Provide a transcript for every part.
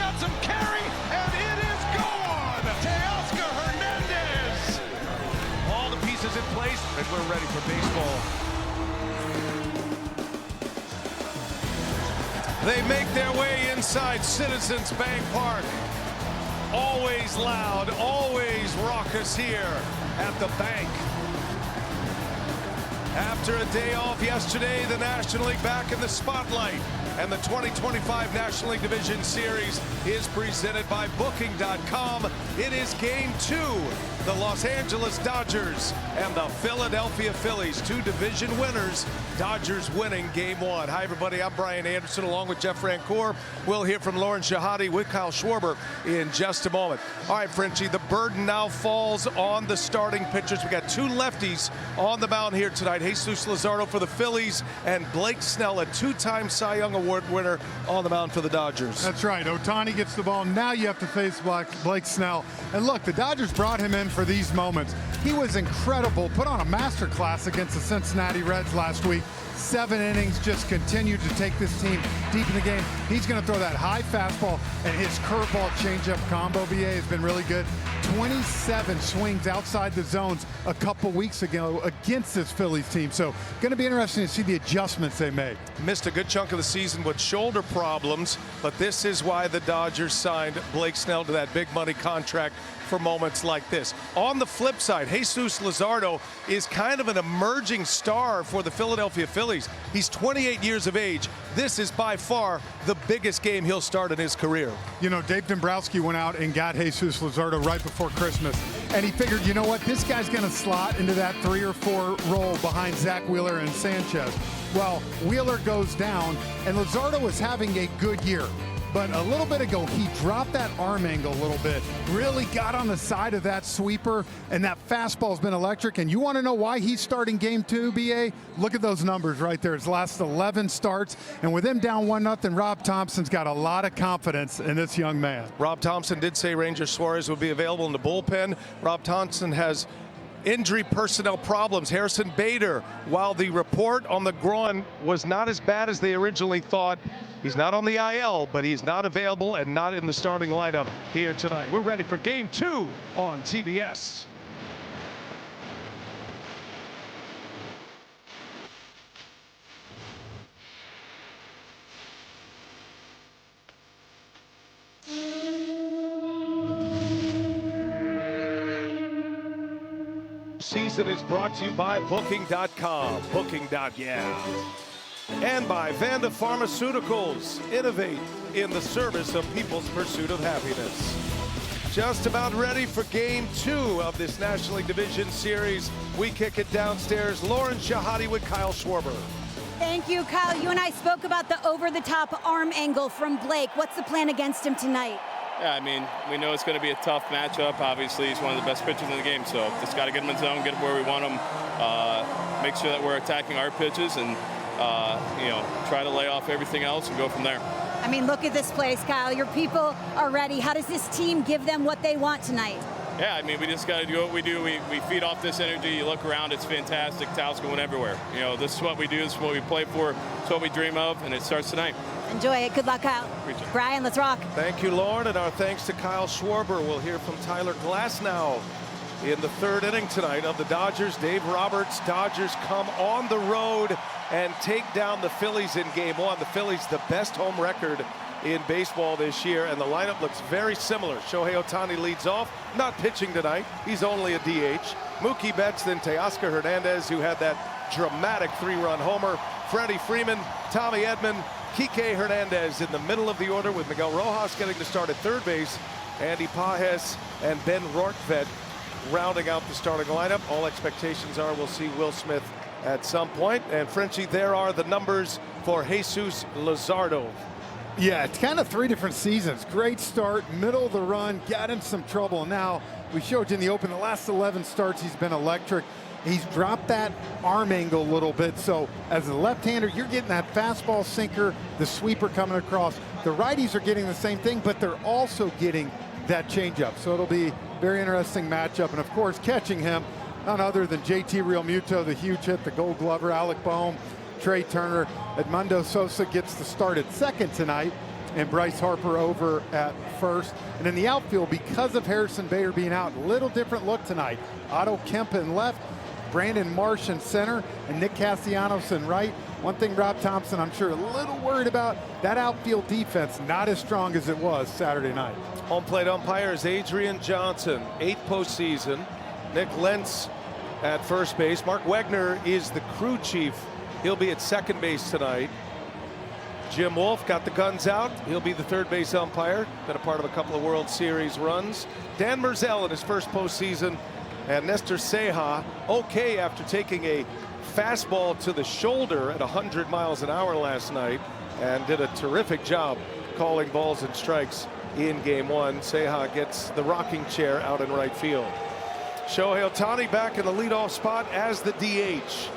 got some carry, and it is gone. Teoscar Hernandez. All the pieces in place, and we're ready for baseball. They make their way inside Citizens Bank Park. Always loud, always raucous here at the bank. After a day off yesterday, the National League back in the spotlight. And the 2025 National League Division Series is presented by Booking.com. It is Game 2. The Los Angeles Dodgers and the Philadelphia Phillies, two division winners. Dodgers winning Game 1. Hi, everybody. I'm Brian Anderson along with Jeff Francoeur. We'll hear from Lauren Shahadi with Kyle Schwarber in just a moment. All right, Frenchie, the burden now falls on the starting pitchers. We got two lefties on the mound here tonight. Jesus Luzardo for the Phillies and Blake Snell, a two-time Cy Young Award winner, on the mound for the Dodgers. That's right. Ohtani gets the ball. Now you have to face Blake Snell. And look, the Dodgers brought him in for these moments. He was incredible. Put on a masterclass against the Cincinnati Reds last week. 7 innings, just continued to take this team deep in the game. He's going to throw that high fastball, and his curveball changeup combo, BA, has been really good. 27 swings outside the zones a couple weeks ago against this Phillies team. So going to be interesting to see the adjustments they made. Missed a good chunk of the season with shoulder problems, but this is why the Dodgers signed Blake Snell to that big money contract for moments like this. On the flip side, Jesus Luzardo is kind of an emerging star for the Philadelphia Phillies. He's 28 years of age. This is by far the biggest game he'll start in his career. You know, Dave Dombrowski went out and got Jesus Luzardo right before Christmas, and he figured, you know what, this guy's going to slot into that 3 or 4 role behind Zach Wheeler and Sanchez. Well, Wheeler goes down, and Luzardo is having a good year. But a little bit ago, he dropped that arm angle a little bit, really got on the side of that sweeper, and that fastball's been electric. And you want to know why he's starting Game 2, BA? Look at those numbers right there. His last 11 starts, and with him down 1-0, Rob Thompson's got a lot of confidence in this young man. Rob Thompson did say Ranger Suarez would be available in the bullpen. Rob Thompson has injury personnel problems. Harrison Bader, while the report on the groin was not as bad as they originally thought, he's not on the IL, but he's not available and not in the starting lineup here tonight. We're ready for Game 2 on TBS. Season is brought to you by Booking.com, Booking.yeah, and by Vanda Pharmaceuticals. Innovate in the service of people's pursuit of happiness. Just about ready for Game 2 of this National League Division Series. We kick it downstairs. Lauren Shahadi with Kyle Schwarber. Thank you, Kyle. You and I spoke about the over-the-top arm angle from Blake. What's the plan against him tonight? Yeah, I mean, we know it's going to be a tough matchup. Obviously, he's one of the best pitchers in the game, so just got to get him in zone, get him where we want him, make sure that we're attacking our pitches, and you know, try to lay off everything else and go from there. I mean, look at this place, Kyle. Your people are ready. How does this team give them what they want tonight? Yeah, I mean, we just got to do what we do. We feed off this energy. You look around, it's fantastic. Talent's going everywhere. You know, this is what we do. This is what we play for. It's what we dream of, and it starts tonight. Enjoy it. Good luck, Kyle. Appreciate it. Brian, let's rock. Thank you, Lauren, and our thanks to Kyle Schwarber. We'll hear from Tyler Glasnow in the 3rd inning tonight of the Dodgers. Dave Roberts. Dodgers come on the road and take down the Phillies in Game 1. The Phillies, the best home record in baseball this year, and the lineup looks very similar. Shohei Ohtani leads off, not pitching tonight. He's only a DH. Mookie Betts, then Teoscar Hernandez, who had that dramatic 3-run homer. Freddie Freeman, Tommy Edman, Kike Hernandez in the middle of the order, with Miguel Rojas getting to start at 3rd base. Andy Pages and Ben Rortvedt rounding out the starting lineup. All expectations are we'll see Will Smith at some point. And Frenchie, there are the numbers for Jesus Luzardo. Yeah, it's kind of 3 different seasons. Great start, middle of the run, got in some trouble. Now, we showed you in the open, the last 11 starts, he's been electric. He's dropped that arm angle a little bit. So as a left-hander, you're getting that fastball sinker, the sweeper coming across. The righties are getting the same thing, but they're also getting that changeup. So it'll be a very interesting matchup. And of course, catching him, none other than JT Realmuto, the huge hit, the Gold Glover, Alec Boehm, Trey Turner. Edmundo Sosa gets the start at 2nd tonight and Bryce Harper over at first. And in the outfield, because of Harrison Bader being out, little different look tonight. Otto Kemp in left, Brandon Marsh in center, and Nick Castellanos in right. One thing Rob Thompson, I'm sure, a little worried about, that outfield defense not as strong as it was Saturday night. Home plate umpire is Adrian Johnson, 8th postseason. Nick Lentz at first base. Mark Wegner is the crew chief. He'll be at second base tonight. Jim Wolf got the guns out. He'll be the third base umpire. Been a part of a couple of World Series runs. Dan Merzel in his first postseason. And Nestor Ceja, okay after taking a fastball to the shoulder at 100 miles an hour last night, and did a terrific job calling balls and strikes in game one. Ceja gets the rocking chair out in right field. Shohei Ohtani back in the leadoff spot as the DH.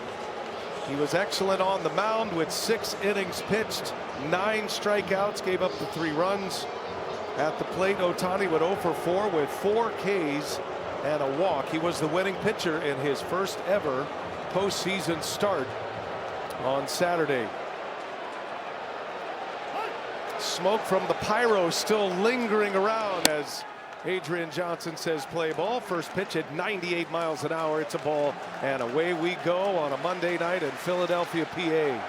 He was excellent on the mound with 6 innings pitched, 9 strikeouts, gave up the 3 runs. At the plate, Ohtani went 0 for 4 with 4 Ks and a walk. He was the winning pitcher in his first ever postseason start on Saturday. Smoke from the pyro still lingering around as Adrian Johnson says play ball. First pitch at 98 miles an hour. It's a ball, and away we go on a Monday night in Philadelphia, PA.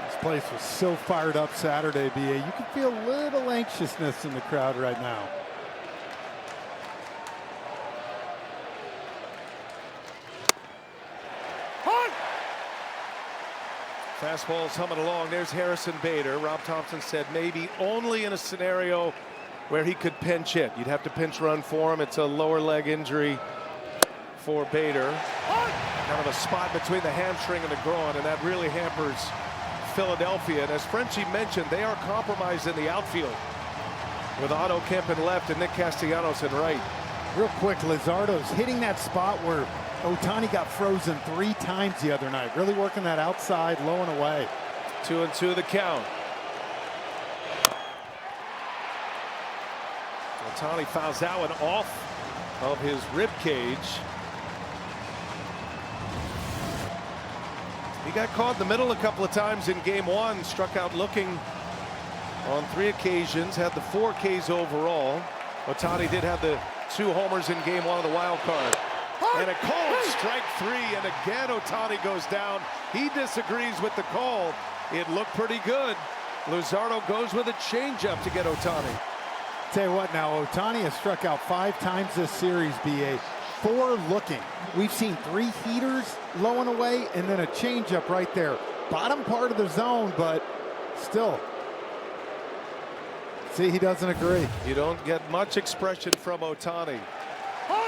This place was so fired up Saturday, BA. You can feel a little anxiousness in the crowd right now. Fastball's humming along. There's Harrison Bader. Rob Thompson said maybe only in a scenario where he could pinch hit. You'd have to pinch run for him. It's a lower leg injury for Bader. Kind of a spot between the hamstring and the groin, and that really hampers Philadelphia. And as Frenchie mentioned, they are compromised in the outfield with Otto Kemp in left and Nick Castellanos in right. Real quick, Luzardo's hitting that spot where Ohtani got frozen 3 times the other night. Really working that outside, low and away. 2-2 the count. Ohtani fouls that one off of his rib cage. He got caught in the middle a couple of times in game one. Struck out looking on 3 occasions. Had the 4 Ks overall. Ohtani did have the 2 homers in game one of the wild card. And a called strike 3, and again Ohtani goes down. He disagrees with the call. It looked pretty good. Luzardo goes with a changeup to get Ohtani. Tell you what now, Ohtani has struck out 5 times this series, BA. 4 looking. We've seen 3 heaters low and away, and then a changeup right there. Bottom part of the zone, but still. See, he doesn't agree. You don't get much expression from Ohtani.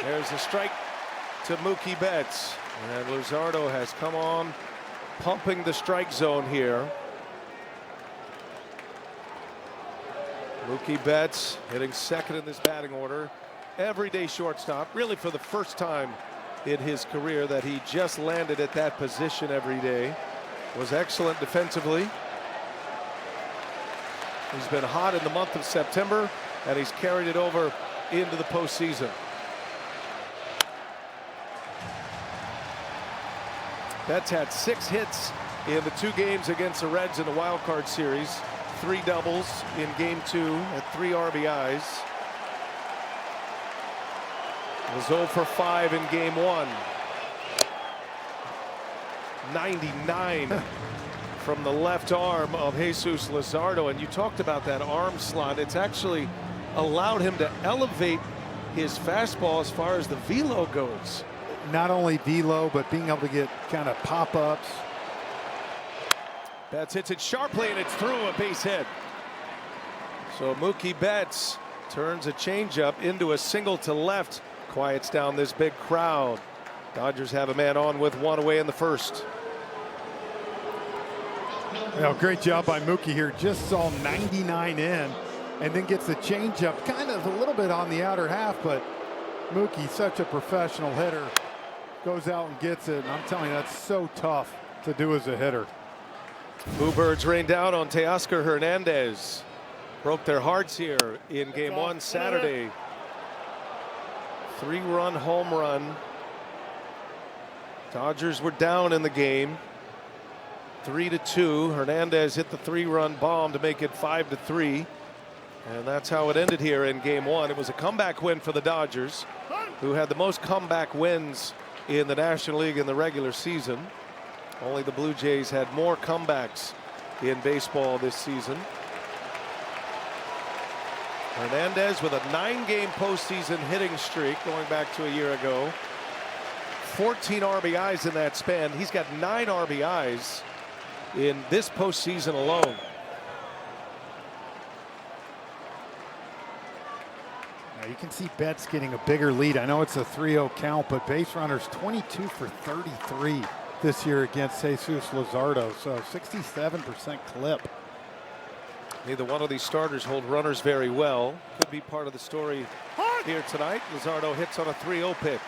There's a strike to Mookie Betts, and Luzardo has come on pumping the strike zone here. Mookie Betts hitting second in this batting order. Everyday shortstop, really for the first time in his career that he just landed at that position every day. Was excellent defensively. He's been hot in the month of September, and he's carried it over into the postseason. Betts had 6 hits in the 2 games against the Reds in the wild card series. 3 doubles in game 2 and 3 RBIs. Was 0 for 5 in game 1. 99 from the left arm of Jesus Luzardo. And you talked about that arm slot. It's actually allowed him to elevate his fastball as far as the velo goes. Not only velo, but being able to get kind of pop-ups. Betts hits it sharply, and it's through a base hit. So Mookie Betts turns a changeup into a single to left. Quiets down this big crowd. Dodgers have a man on with 1 away in the first. Well, great job by Mookie here. Just saw 99 in, and then gets the changeup kind of a little bit on the outer half, but Mookie, such a professional hitter, goes out and gets it. And I'm telling you, that's so tough to do as a hitter. Boo birds rained down on Teoscar Hernandez. Broke their hearts here in game 1 Saturday. 3-run home run Dodgers were down in the game 3-2. Hernandez hit the 3-run bomb to make it 5-3. And that's how it ended here in game 1. It was a comeback win for the Dodgers, who had the most comeback wins in the National League in the regular season. Only the Blue Jays had more comebacks in baseball this season. Hernandez with a 9-game postseason hitting streak going back to a year ago. 14 RBIs in that span. He's got 9 RBIs in this postseason alone. Now you can see Betts getting a bigger lead. I know it's a 3-0 count, but base runners 22 for 33 this year against Jesus Luzardo, so 67% clip. Neither one of these starters hold runners very well. Could be part of the story here tonight. Luzardo hits on a 3-0 pitch.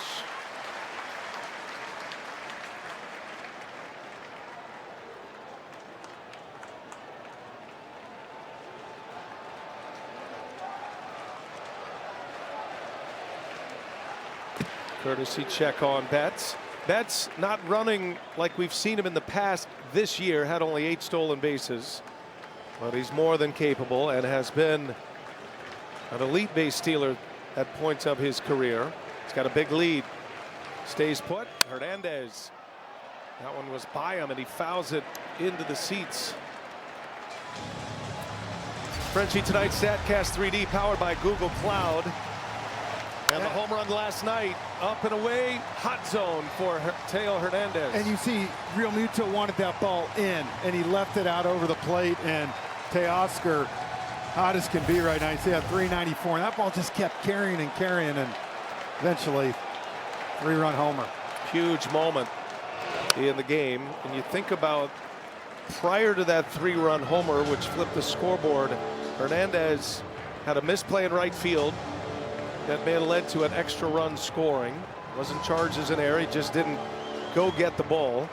Courtesy check on Betts. Betts not running like we've seen him in the past this year, had only 8 stolen bases. But he's more than capable and has been an elite base stealer at points of his career. He's got a big lead. Stays put. Hernandez. That one was by him and he fouls it into the seats. Frenchie tonight's StatCast 3D powered by Google Cloud. And the home run last night, up and away, hot zone for Teo Hernandez. And you see, Real Muto wanted that ball in, and he left it out over the plate. And Teoscar, hot as can be right now. You see at 394, and that ball just kept carrying and carrying, and eventually, 3-run homer. Huge moment in the game. And you think about prior to that 3-run homer, which flipped the scoreboard, Hernandez had a misplay in right field that may have led to an extra run scoring. Wasn't charged as an error, he just didn't go get the ball.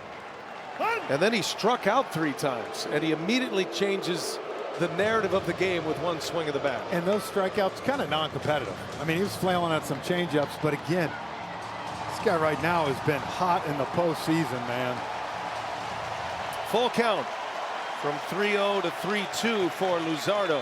And then he struck out 3 times, and he immediately changes the narrative of the game with 1 swing of the bat. And those strikeouts kind of non-competitive. I mean, he was flailing at some changeups, but again, this guy right now has been hot in the postseason, man. Full count from 3-0 to 3-2 for Luzardo.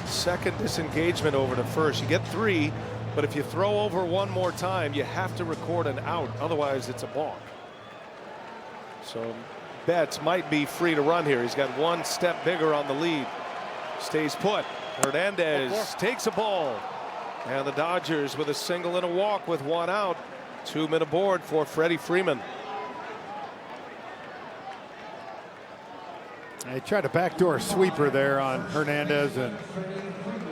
Second disengagement over to first. You get 3, but if you throw over 1 more time, you have to record an out. Otherwise, it's a balk. So Betts might be free to run here. He's got 1 step bigger on the lead. Stays put. Hernandez takes a ball. And the Dodgers with a single and a walk with 1 out. 2-men aboard for Freddie Freeman. They tried a backdoor sweeper there on Hernandez, and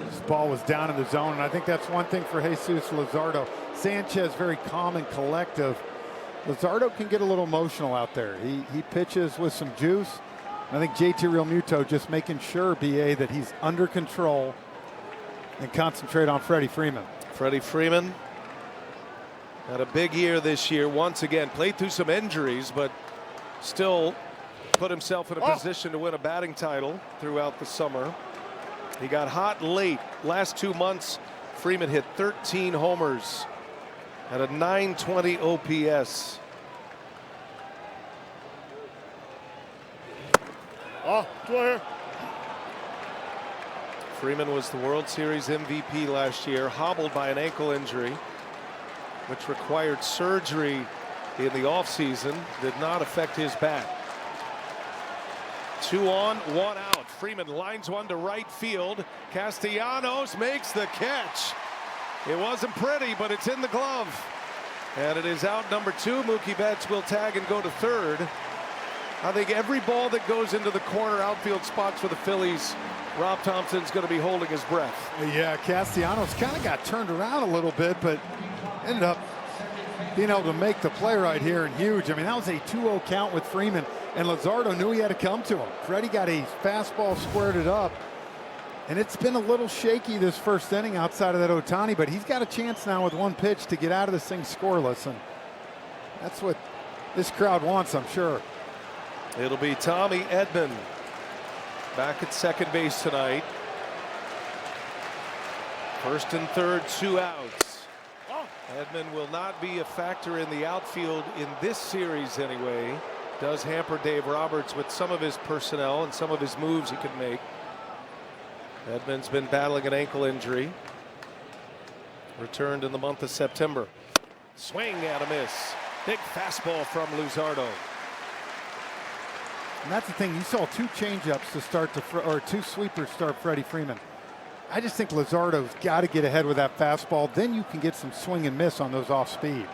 this ball was down in the zone. And I think that's one thing for Jesus Luzardo. Sanchez very calm and collective. Luzardo can get a little emotional out there. He pitches with some juice. I think JT Realmuto just making sure, BA, that he's under control and concentrate on Freddie Freeman. Freddie Freeman had a big year this year. Once again, played through some injuries, but still put himself in a position to win a batting title throughout the summer. He got hot late. Last 2 months, Freeman hit 13 homers at a 920 OPS. Freeman was the World Series MVP last year, hobbled by an ankle injury, which required surgery in the offseason. Did not affect his bat. 2 on, 1 out. Freeman lines one to right field. Castellanos makes the catch. It wasn't pretty, but it's in the glove. And it is out number 2. Mookie Betts will tag and go to third. I think every ball that goes into the corner outfield spots for the Phillies, Rob Thompson's going to be holding his breath. Yeah, Castellanos kind of got turned around a little bit, but ended up being able to make the play right here, and huge. I mean, that was a 2-0 count with Freeman, and Luzardo knew he had to come to him. Freddie got a fastball squared up, and it's been a little shaky this first inning outside of that Ohtani, but he's got a chance now with 1 pitch to get out of this thing scoreless, and that's what this crowd wants, I'm sure. It'll be Tommy Edman back at second base tonight. First and third, 2 outs. Edman will not be a factor in the outfield in this series anyway. Does hamper Dave Roberts with some of his personnel and some of his moves he can make. Edman's been battling an ankle injury. Returned in the month of September. Swing and a miss. Big fastball from Luzardo. And that's the thing. You saw 2 changeups to start or 2 sweepers start Freddie Freeman. I just think Luzardo's got to get ahead with that fastball. Then you can get some swing and miss on those off speed.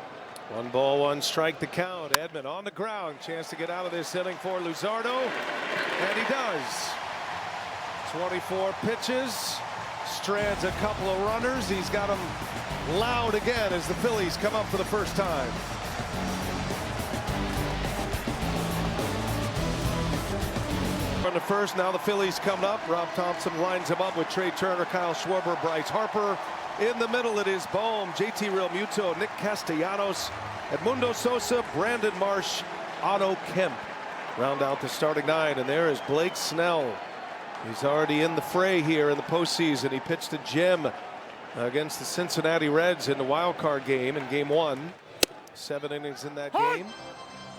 1 ball, 1 strike the count. Edman on the ground. Chance to get out of this inning for Luzardo. And he does. 24 pitches. Strands a couple of runners. He's got them loud again as the Phillies come up for the first time. From the first, now the Phillies come up. Rob Thompson lines him up with Trey Turner, Kyle Schwarber, Bryce Harper. In the middle, it is Bohm, JT Realmuto, Nick Castellanos, Edmundo Sosa, Brandon Marsh, Otto Kemp. Round out the starting 9, and there is Blake Snell. He's already in the fray here in the postseason. He pitched a gem against the Cincinnati Reds in the wild card game in game 1. 7 innings in that game.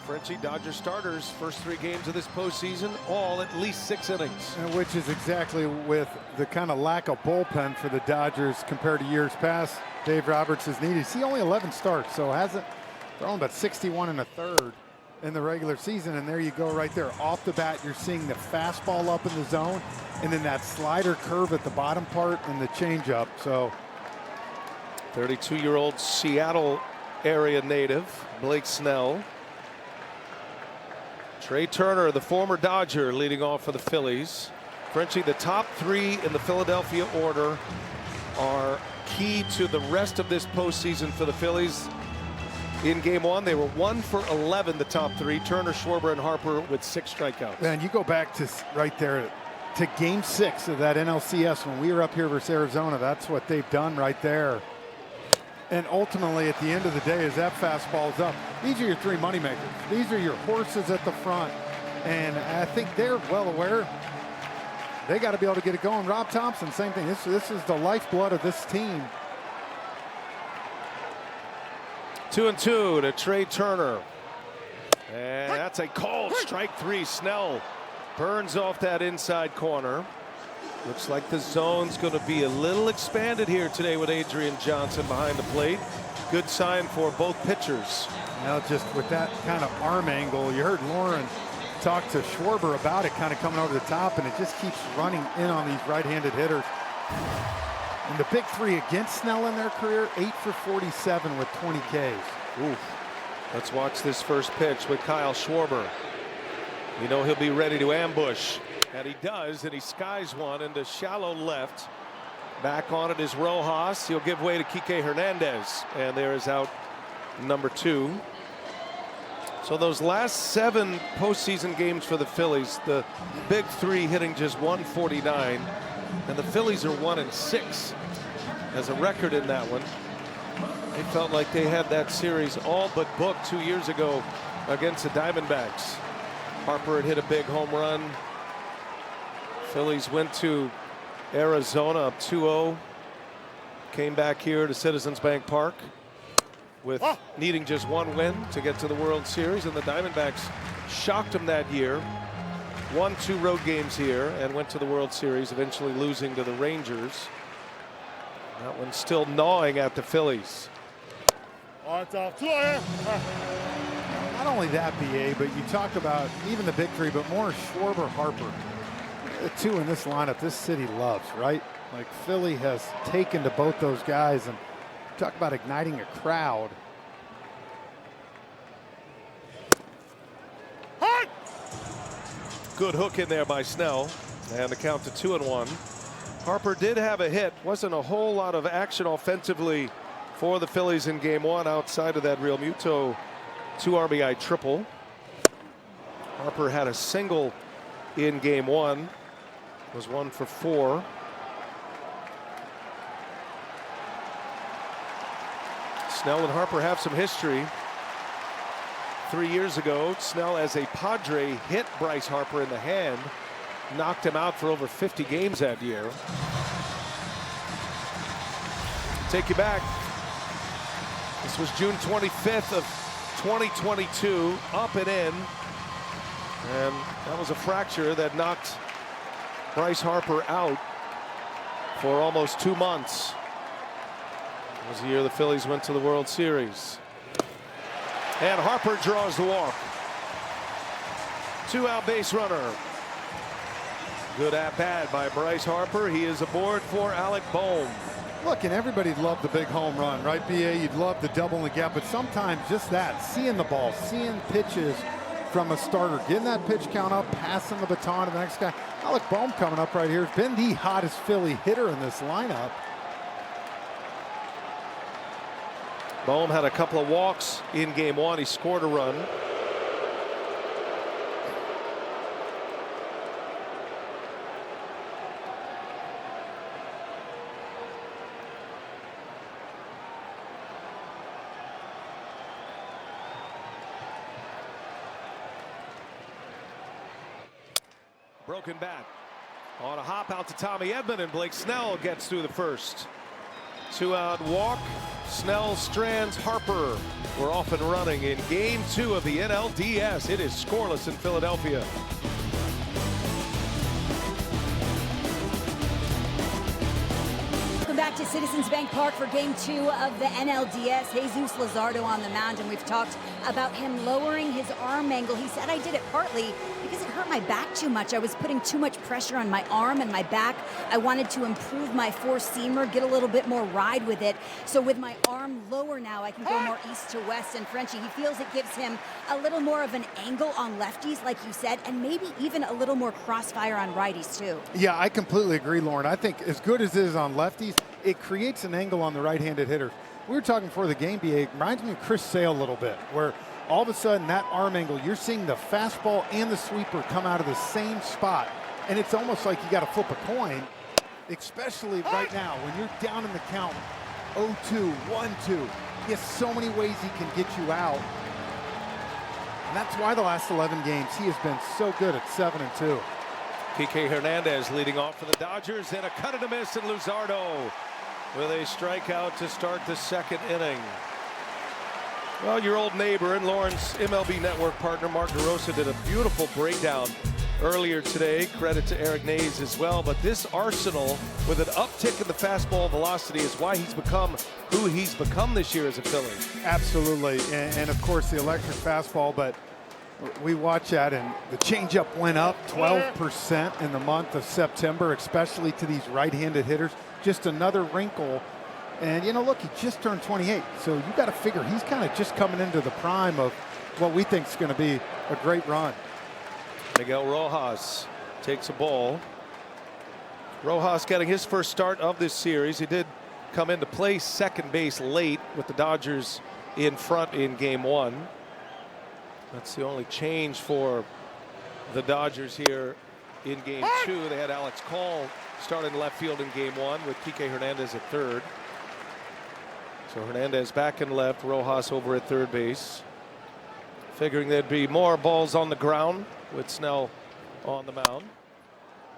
Frenchie, Dodger starters, first 3 games of this postseason, all at least 6 innings. Which is exactly with the kind of lack of bullpen for the Dodgers compared to years past. Dave Roberts is needed. See, only 11 starts, so hasn't thrown about 61 1/3 in the regular season. And there you go right there. Off the bat, you're seeing the fastball up in the zone, and then that slider curve at the bottom part and the changeup. So 32-year-old Seattle area native, Blake Snell. Trey Turner, the former Dodger, leading off for the Phillies. Frenchie, the top 3 in the Philadelphia order are key to the rest of this postseason for the Phillies. In game 1, they were 1 for 11, the top 3. Turner, Schwarber, and Harper with 6 strikeouts. Man, you go back to right there to game 6 of that NLCS when we were up here versus Arizona. That's what they've done right there. And ultimately, at the end of the day, as that fastball's up, these are your 3 moneymakers. These are your horses at the front. And I think they're well aware they got to be able to get it going. Rob Thompson, same thing. This is the lifeblood of this team. 2-2 to Trey Turner. And that's a called strike 3. Snell burns off that inside corner. Looks like the zone's going to be a little expanded here today with Adrian Johnson behind the plate. Good sign for both pitchers. Now, just with that kind of arm angle, you heard Lauren talk to Schwarber about it, kind of coming over the top, and it just keeps running in on these right-handed hitters. And the big 3 against Snell in their career, 8 for 47 with 20 Ks. Oof. Let's watch this first pitch with Kyle Schwarber. You know he'll be ready to ambush. And he does, and he skies one into shallow left. Back on it is Rojas. He'll give way to Kike Hernandez. And there is out number 2. So those last 7 postseason games for the Phillies, the big 3 hitting just 149. And the Phillies are 1-6 as a record in that one. They felt like they had that series all but booked 2 years ago against the Diamondbacks. Harper had hit a big home run. Phillies went to Arizona up 2-0. Came back here to Citizens Bank Park with needing just 1 win to get to the World Series. And the Diamondbacks shocked them that year. Won 2 road games here and went to the World Series, eventually losing to the Rangers. That one's still gnawing at the Phillies. Not only that, BA, but you talk about even the big 3, but more Schwarber, Harper. The 2 in this lineup this city loves, right? Like Philly has taken to both those guys, and talk about igniting a crowd. Good hook in there by Snell, and the count to 2-1. Harper did have a hit. Wasn't a whole lot of action offensively for the Phillies in game 1 outside of that Realmuto 2 RBI triple. Harper had a single in game 1. Was 1 for 4. Snell and Harper have some history. 3 years ago, Snell, as a Padre, hit Bryce Harper in the hand, knocked him out for over 50 games that year. take you back. This was June 25th of 2022, up and in. And that was a fracture that knocked Bryce Harper out for almost 2 months. It was the year the Phillies went to the World Series. And Harper draws the walk. 2-out base runner. Good at bat by Bryce Harper. He is aboard for Alec Bohm. Look, and everybody'd love the big home run, right, BA? You'd love the double in the gap, but sometimes just that, seeing the ball, seeing pitches from a starter, getting that pitch count up, passing the baton to the next guy. Alec Bohm coming up right here has been the hottest Philly hitter in this lineup. Bohm had a couple of walks in game one. He scored a run. Broken bat. On a hop out to Tommy Edman, and Blake Snell gets through the first. 2-out walk. Snell, Strands, Harper were off and running in game 2 of the NLDS. It is scoreless in Philadelphia. Welcome back to Citizens Bank Park for game 2 of the NLDS. Jesus Luzardo on the mound, and we've talked about him lowering his arm angle. He said, I did it partly because it hurt my back too much. I was putting too much pressure on my arm and my back. I wanted to improve my four-seamer, get a little bit more ride with it. So with my arm lower now, I can go more east to west. And Frenchie, he feels it gives him a little more of an angle on lefties, like you said, and maybe even a little more crossfire on righties too. Yeah, I completely agree, Lauren. I think as good as it is on lefties, it creates an angle on the right-handed hitter. We were talking before the game, BA, it reminds me of Chris Sale a little bit, where all of a sudden that arm angle, you're seeing the fastball and the sweeper come out of the same spot. And it's almost like you got to flip a coin, especially right now when you're down in the count 0-2, 1-2. He has so many ways he can get you out. And that's why the last 11 games he has been so good at 7-2. Kike Hernandez leading off for the Dodgers, and a cut and a miss, and Luzardo with a strikeout to start the second inning. Well, your old neighbor and Lauren's MLB Network partner, Mark DeRosa, did a beautiful breakdown earlier today. Credit to Eric Nays as well. But this arsenal with an uptick in the fastball velocity is why he's become who he's become this year as a Philly. Absolutely. And of course, the electric fastball. But we watch that, and the changeup went up 12% in the month of September, especially to these right-handed hitters. Just another wrinkle. And, you know, look, he just turned 28. So you got to figure he's kind of just coming into the prime of what we think is going to be a great run. Miguel Rojas takes a ball. Rojas getting his first start of this series. He did come into play second base late with the Dodgers in front in game 1. That's the only change for the Dodgers here in game 2. They had Alex Call starting left field in game 1 with Kike Hernandez at third. So Hernandez back in left, Rojas over at third base. Figuring there'd be more balls on the ground with Snell on the mound.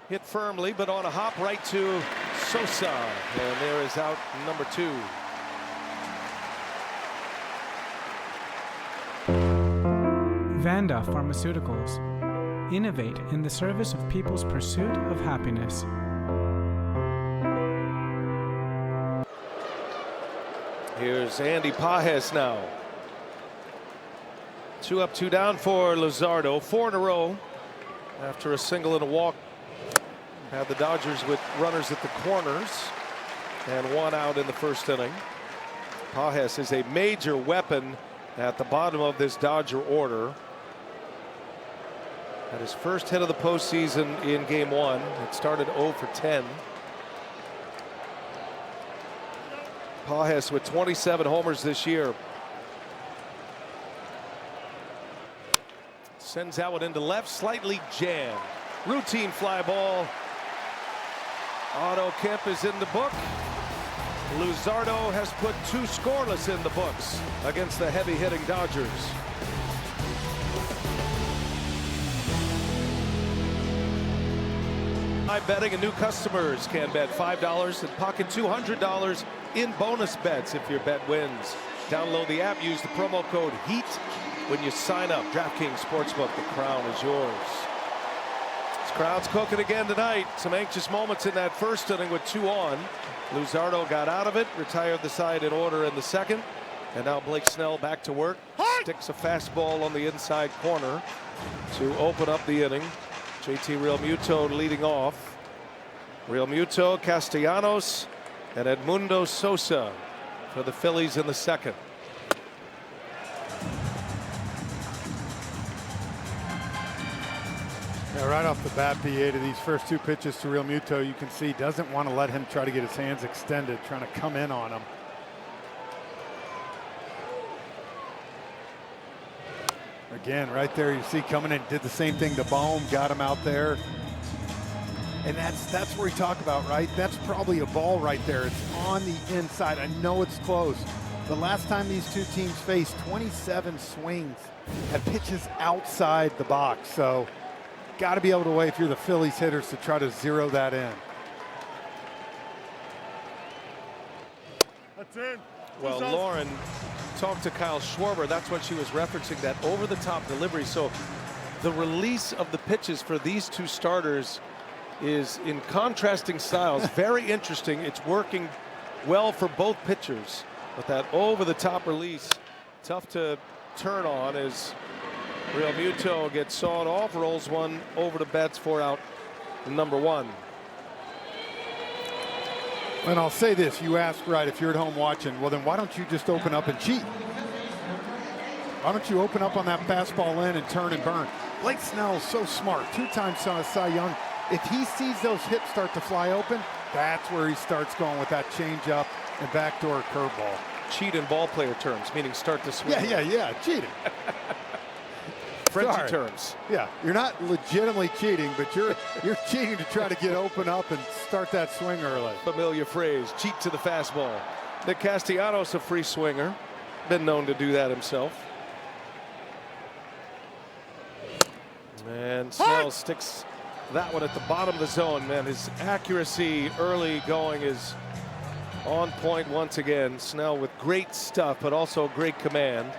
Hit firmly, but on a hop right to Sosa. And there is out number 2. Vanda Pharmaceuticals. Innovate in the service of people's pursuit of happiness. Here's Andy Pages now. 2 up, 2 down for Luzardo. 4 in a row after a single and a walk. Had the Dodgers with runners at the corners and 1 out in the first inning. Pages is a major weapon at the bottom of this Dodger order. Had his first hit of the postseason in game 1. It started 0 for 10. Pages with 27 homers this year. Sends that one into left, slightly jammed. Routine fly ball. Otto Kemp is in the book. Luzardo has put 2 scoreless in the books against the heavy-hitting Dodgers. Live betting and new customers can bet $5 and pocket $200 in bonus bets if your bet wins. Download the app, use the promo code HEAT when you sign up. DraftKings Sportsbook, the crown is yours. This crowd's cooking again tonight. Some anxious moments in that first inning with 2 on. Luzardo got out of it, retired the side in order in the second. And now Blake Snell back to work. Sticks a fastball on the inside corner to open up the inning. JT Realmuto leading off. Realmuto, Castellanos, and Edmundo Sosa for the Phillies in the second. Yeah, right off the bat, BA, to these first 2 pitches to Realmuto, you can see doesn't want to let him try to get his hands extended, trying to come in on him. Again, right there, you see coming in, did the same thing to Bohm, got him out there. And that's where we talk about, right? That's probably a ball right there. It's on the inside. I know it's close. The last time these 2 teams faced, 27 swings at pitches outside the box. So got to be able to wait if you're the Phillies hitters to try to zero that in. That's it. Well, Lauren talked to Kyle Schwarber. That's what she was referencing, that over-the-top delivery. So the release of the pitches for these 2 starters is in contrasting styles. Very interesting. It's working well for both pitchers. But that over-the-top release, tough to turn on as Realmuto gets sawed off, rolls one over to Betts for out number 1. And I'll say this, you ask, right, if you're at home watching, well then why don't you just open up and cheat? Why don't you open up on that fastball in and turn and burn? Blake Snell is so smart, 2-time Cy Young. If he sees those hips start to fly open, that's where he starts going with that changeup and backdoor curveball. Cheat in ball player terms, meaning start to swing. Yeah, cheating. Frenzy terms. Yeah, you're not legitimately cheating, but you're cheating to try to get open up and start that swing early. Familiar phrase, cheat to the fastball. Nick Castellanos, a free swinger, been known to do that himself. And Snell sticks that one at the bottom of the zone. Man, his accuracy early going is on point once again. Snell with great stuff, but also great command.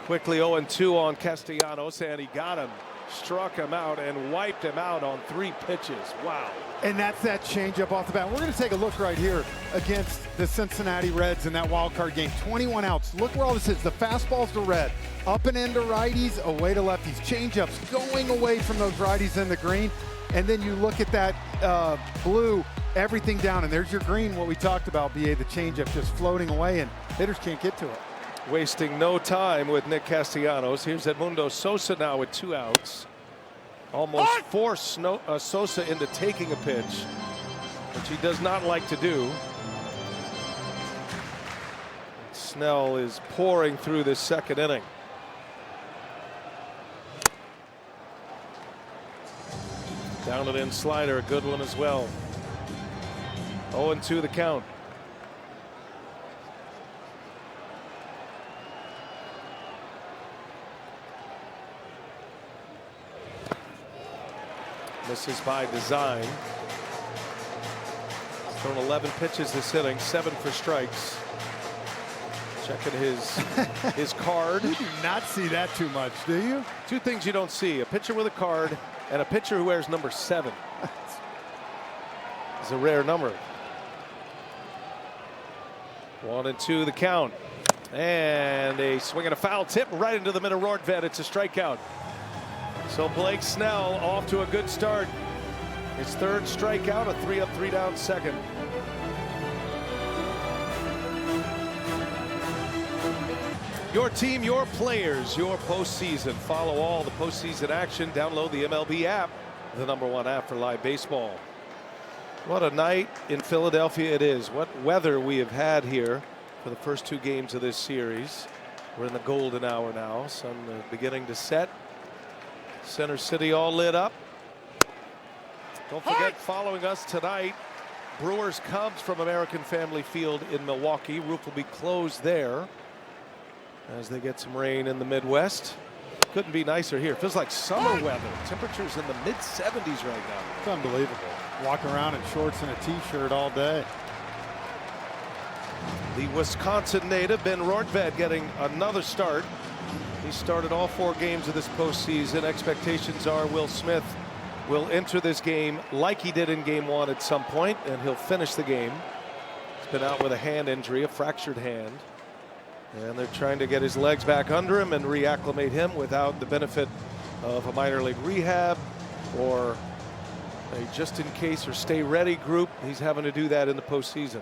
Quickly 0-2 on Castellanos, and he got him, struck him out, and wiped him out on 3 pitches. Wow. And that's that changeup off the bat. We're going to take a look right here against the Cincinnati Reds in that wild card game. 21 outs. Look where all this is. The fastball's to red, up and into righties, away to lefties. Changeups going away from those righties in the green. And then you look at that blue, everything down, and there's your green, what we talked about, BA, the changeup just floating away, and hitters can't get to it. Wasting no time with Nick Castellanos. Here's Edmundo Sosa now with 2 outs. Almost forced Sosa into taking a pitch, which he does not like to do. Snell is pouring through this second inning. Down and in slider, a good one as well. 0-2 the count. Misses by design. Thrown 11 pitches this inning, 7 for strikes. Checking his card. You do not see that too much, do you? 2 things you don't see: a pitcher with a card and a pitcher who wears number 7. It's a rare number. 1-2 the count. And a swing and a foul tip right into the middle road vet. It's a strikeout. So Blake Snell off to a good start. His 3rd strikeout, a 3-up, 3-down second. Your team, your players, your postseason. Follow all the postseason action. Download the MLB app, the #1 app for live baseball. What a night in Philadelphia it is. What weather we have had here for the first 2 games of this series. We're in the golden hour now. Sun beginning to set. Center City all lit up. Don't forget, following us tonight, Brewers Cubs from American Family Field in Milwaukee. Roof will be closed there as they get some rain in the Midwest. Good Couldn't be nicer here. Feels like summer weather. Temperatures in the mid-70s right now. It's unbelievable. Walking around in shorts and a t-shirt all day. The Wisconsin native Ben Rortvedt getting another start. He started all 4 games of this postseason. Expectations are Will Smith will enter this game like he did in game 1 at some point, and he'll finish the game. He's been out with a hand injury, a fractured hand. And they're trying to get his legs back under him and reacclimate him without the benefit of a minor league rehab or a just in case or stay ready group. He's having to do that in the postseason.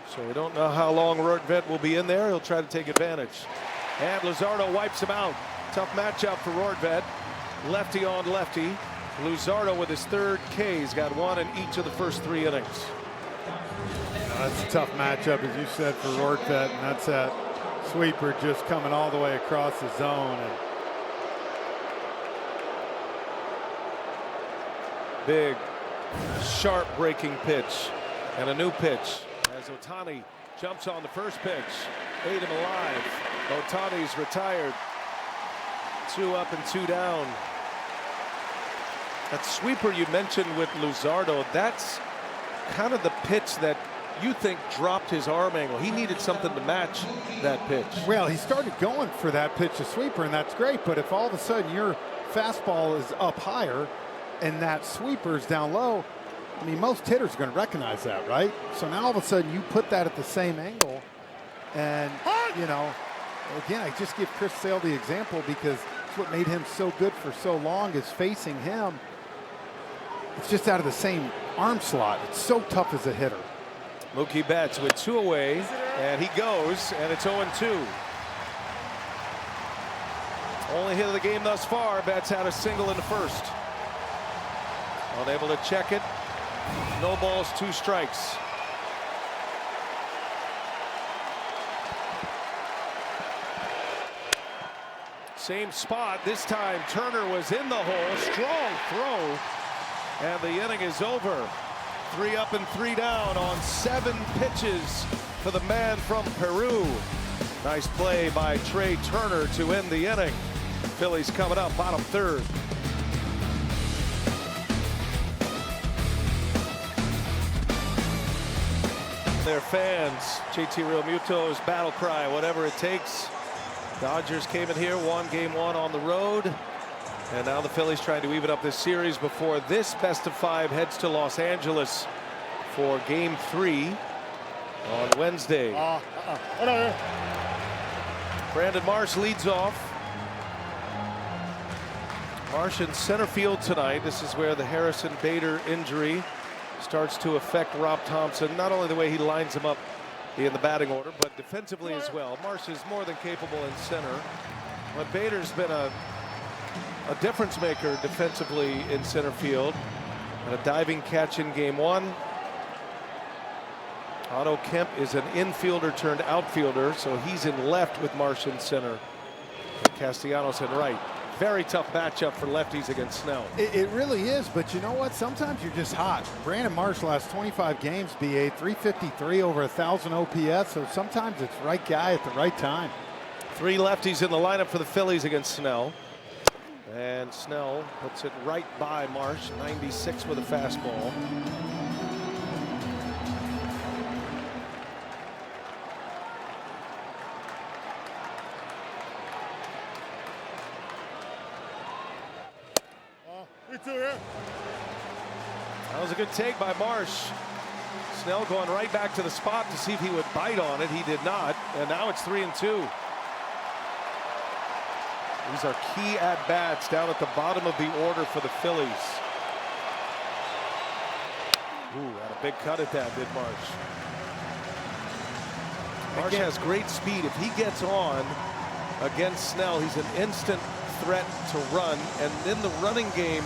So we don't know how long Rortvedt will be in there. He'll try to take advantage. And Luzardo wipes him out. Tough matchup for Rortvedt. Lefty on lefty. Luzardo with his 3rd K. He's got 1 in each of the first 3 innings. That's a tough matchup, as you said, for Rortvedt, and that's that sweeper just coming all the way across the zone. And big, sharp breaking pitch, and a new pitch as Ohtani jumps on the first pitch. Ate him alive. Ohtani's retired. 2 up and 2 down. That sweeper you mentioned with Luzardo, that's kind of the pitch that you think dropped his arm angle. He needed something to match that pitch. Well, he started going for that pitch, a sweeper, and that's great. But if all of a sudden your fastball is up higher and that sweeper's down low, I mean, most hitters are going to recognize that, right? So now all of a sudden you put that at the same angle, and you know, again, I just give Chris Sale the example because it's what made him so good for so long is facing him. It's just out of the same arm slot. It's so tough as a hitter. Mookie Betts with 2 away, and he goes, and it's 0-2. Only hit of the game thus far. Betts had a single in the first. Unable to check it. No balls, 2 strikes. Same spot. This time Turner was in the hole. Strong throw, and the inning is over. 3 up and 3 down on 7 pitches for the man from Peru. Nice play by Trey Turner to end the inning. Phillies coming up, bottom 3rd. Their fans, JT Realmuto's battle cry, whatever it takes. Dodgers came in here, won game 1 on the road. And now the Phillies trying to even up this series before this best of 5 heads to Los Angeles for game 3 on Wednesday. Brandon Marsh leads off. Marsh in center field tonight. This is where the Harrison Bader injury starts to affect Rob Thompson. Not only the way he lines him up in the batting order, but defensively as well. Marsh is more than capable in center. But Bader's been a difference maker defensively in center field, and a diving catch in game 1. Otto Kemp is an infielder turned outfielder, so he's in left with Marsh in center. And Castellanos in right. Very tough matchup for lefties against Snell. It really is, but you know what? Sometimes you're just hot. Brandon Marsh last 25 games, BA 353 over 1,000 OPS, so sometimes it's right guy at the right time. 3 lefties in the lineup for the Phillies against Snell. And Snell puts it right by Marsh, 96 with a fastball. That was a good take by Marsh. Snell going right back to the spot to see if he would bite on it. He did not, and now it's 3-2. These are key at-bats down at the bottom of the order for the Phillies. Ooh, had a big cut at that, did Marsh. Marsh has great speed. If he gets on against Snell, he's an instant threat to run. And in the running game,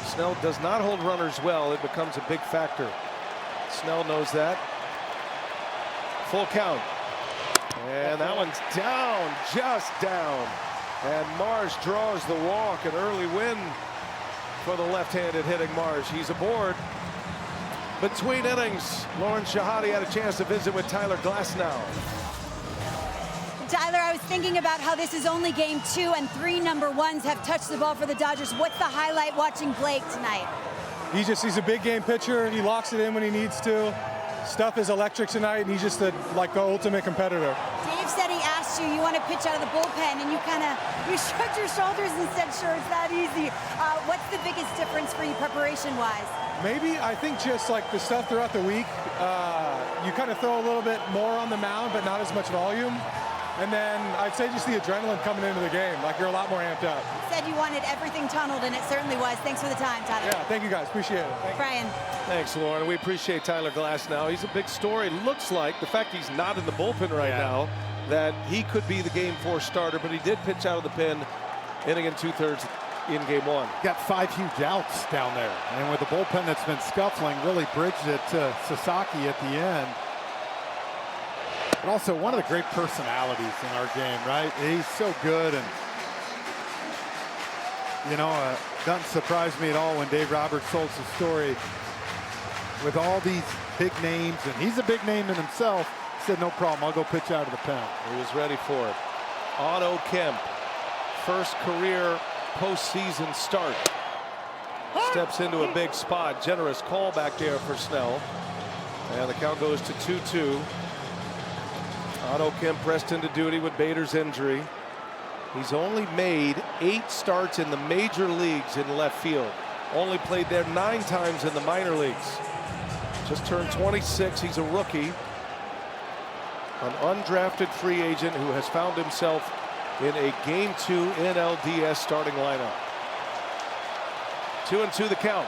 Snell does not hold runners well. It becomes a big factor. Snell knows that. Full count. And that one's down, just down. And Marsh draws the walk, an early win for the left-handed hitting Marsh. He's aboard. Between innings, Lauren Shahadi had a chance to visit with Tyler Glasnow. Tyler, I was thinking about how this is only game 2 and 3 number ones have touched the ball for the Dodgers. What's the highlight watching Blake tonight? He's a big game pitcher. He locks it in when he needs to. Stuff is electric tonight, and he's just like the ultimate competitor. Dave said he asked you want to pitch out of the bullpen, and you shrugged your shoulders and said, sure, it's that easy. What's the biggest difference for you preparation-wise? Maybe, I think just like the stuff throughout the week, you kind of throw a little bit more on the mound, but not as much volume. And then I'd say just the adrenaline coming into the game, like you're a lot more amped up. You said you wanted everything tunneled, and it certainly was. Thanks for the time, Tyler. Yeah, thank you guys. Appreciate it. Brian. Thanks, Lauren. We appreciate Tyler Glasnow. He's a big story. Looks like the fact he's not in the bullpen right now, that he could be the Game 4 starter, but he did pitch out of the pen, inning and 2/3 in Game 1. Got 5 huge outs down there. And with the bullpen that's been scuffling, really bridged it to Sasaki at the end. But also one of the great personalities in our game, right? He's so good, and doesn't surprise me at all when Dave Roberts told the story with all these big names, and he's a big name in himself. He said, no problem, I'll go pitch out of the pen. He was ready for it. Otto Kemp, first career postseason start. Steps into a big spot. Generous call back there for Snell. And the count goes to 2-2. Otto Kemp pressed into duty with Bader's injury. He's only made 8 starts in the major leagues in left field. Only played there 9 times in the minor leagues. Just turned 26. He's a rookie. An undrafted free agent who has found himself in a Game 2 NLDS starting lineup. 2-2 the count.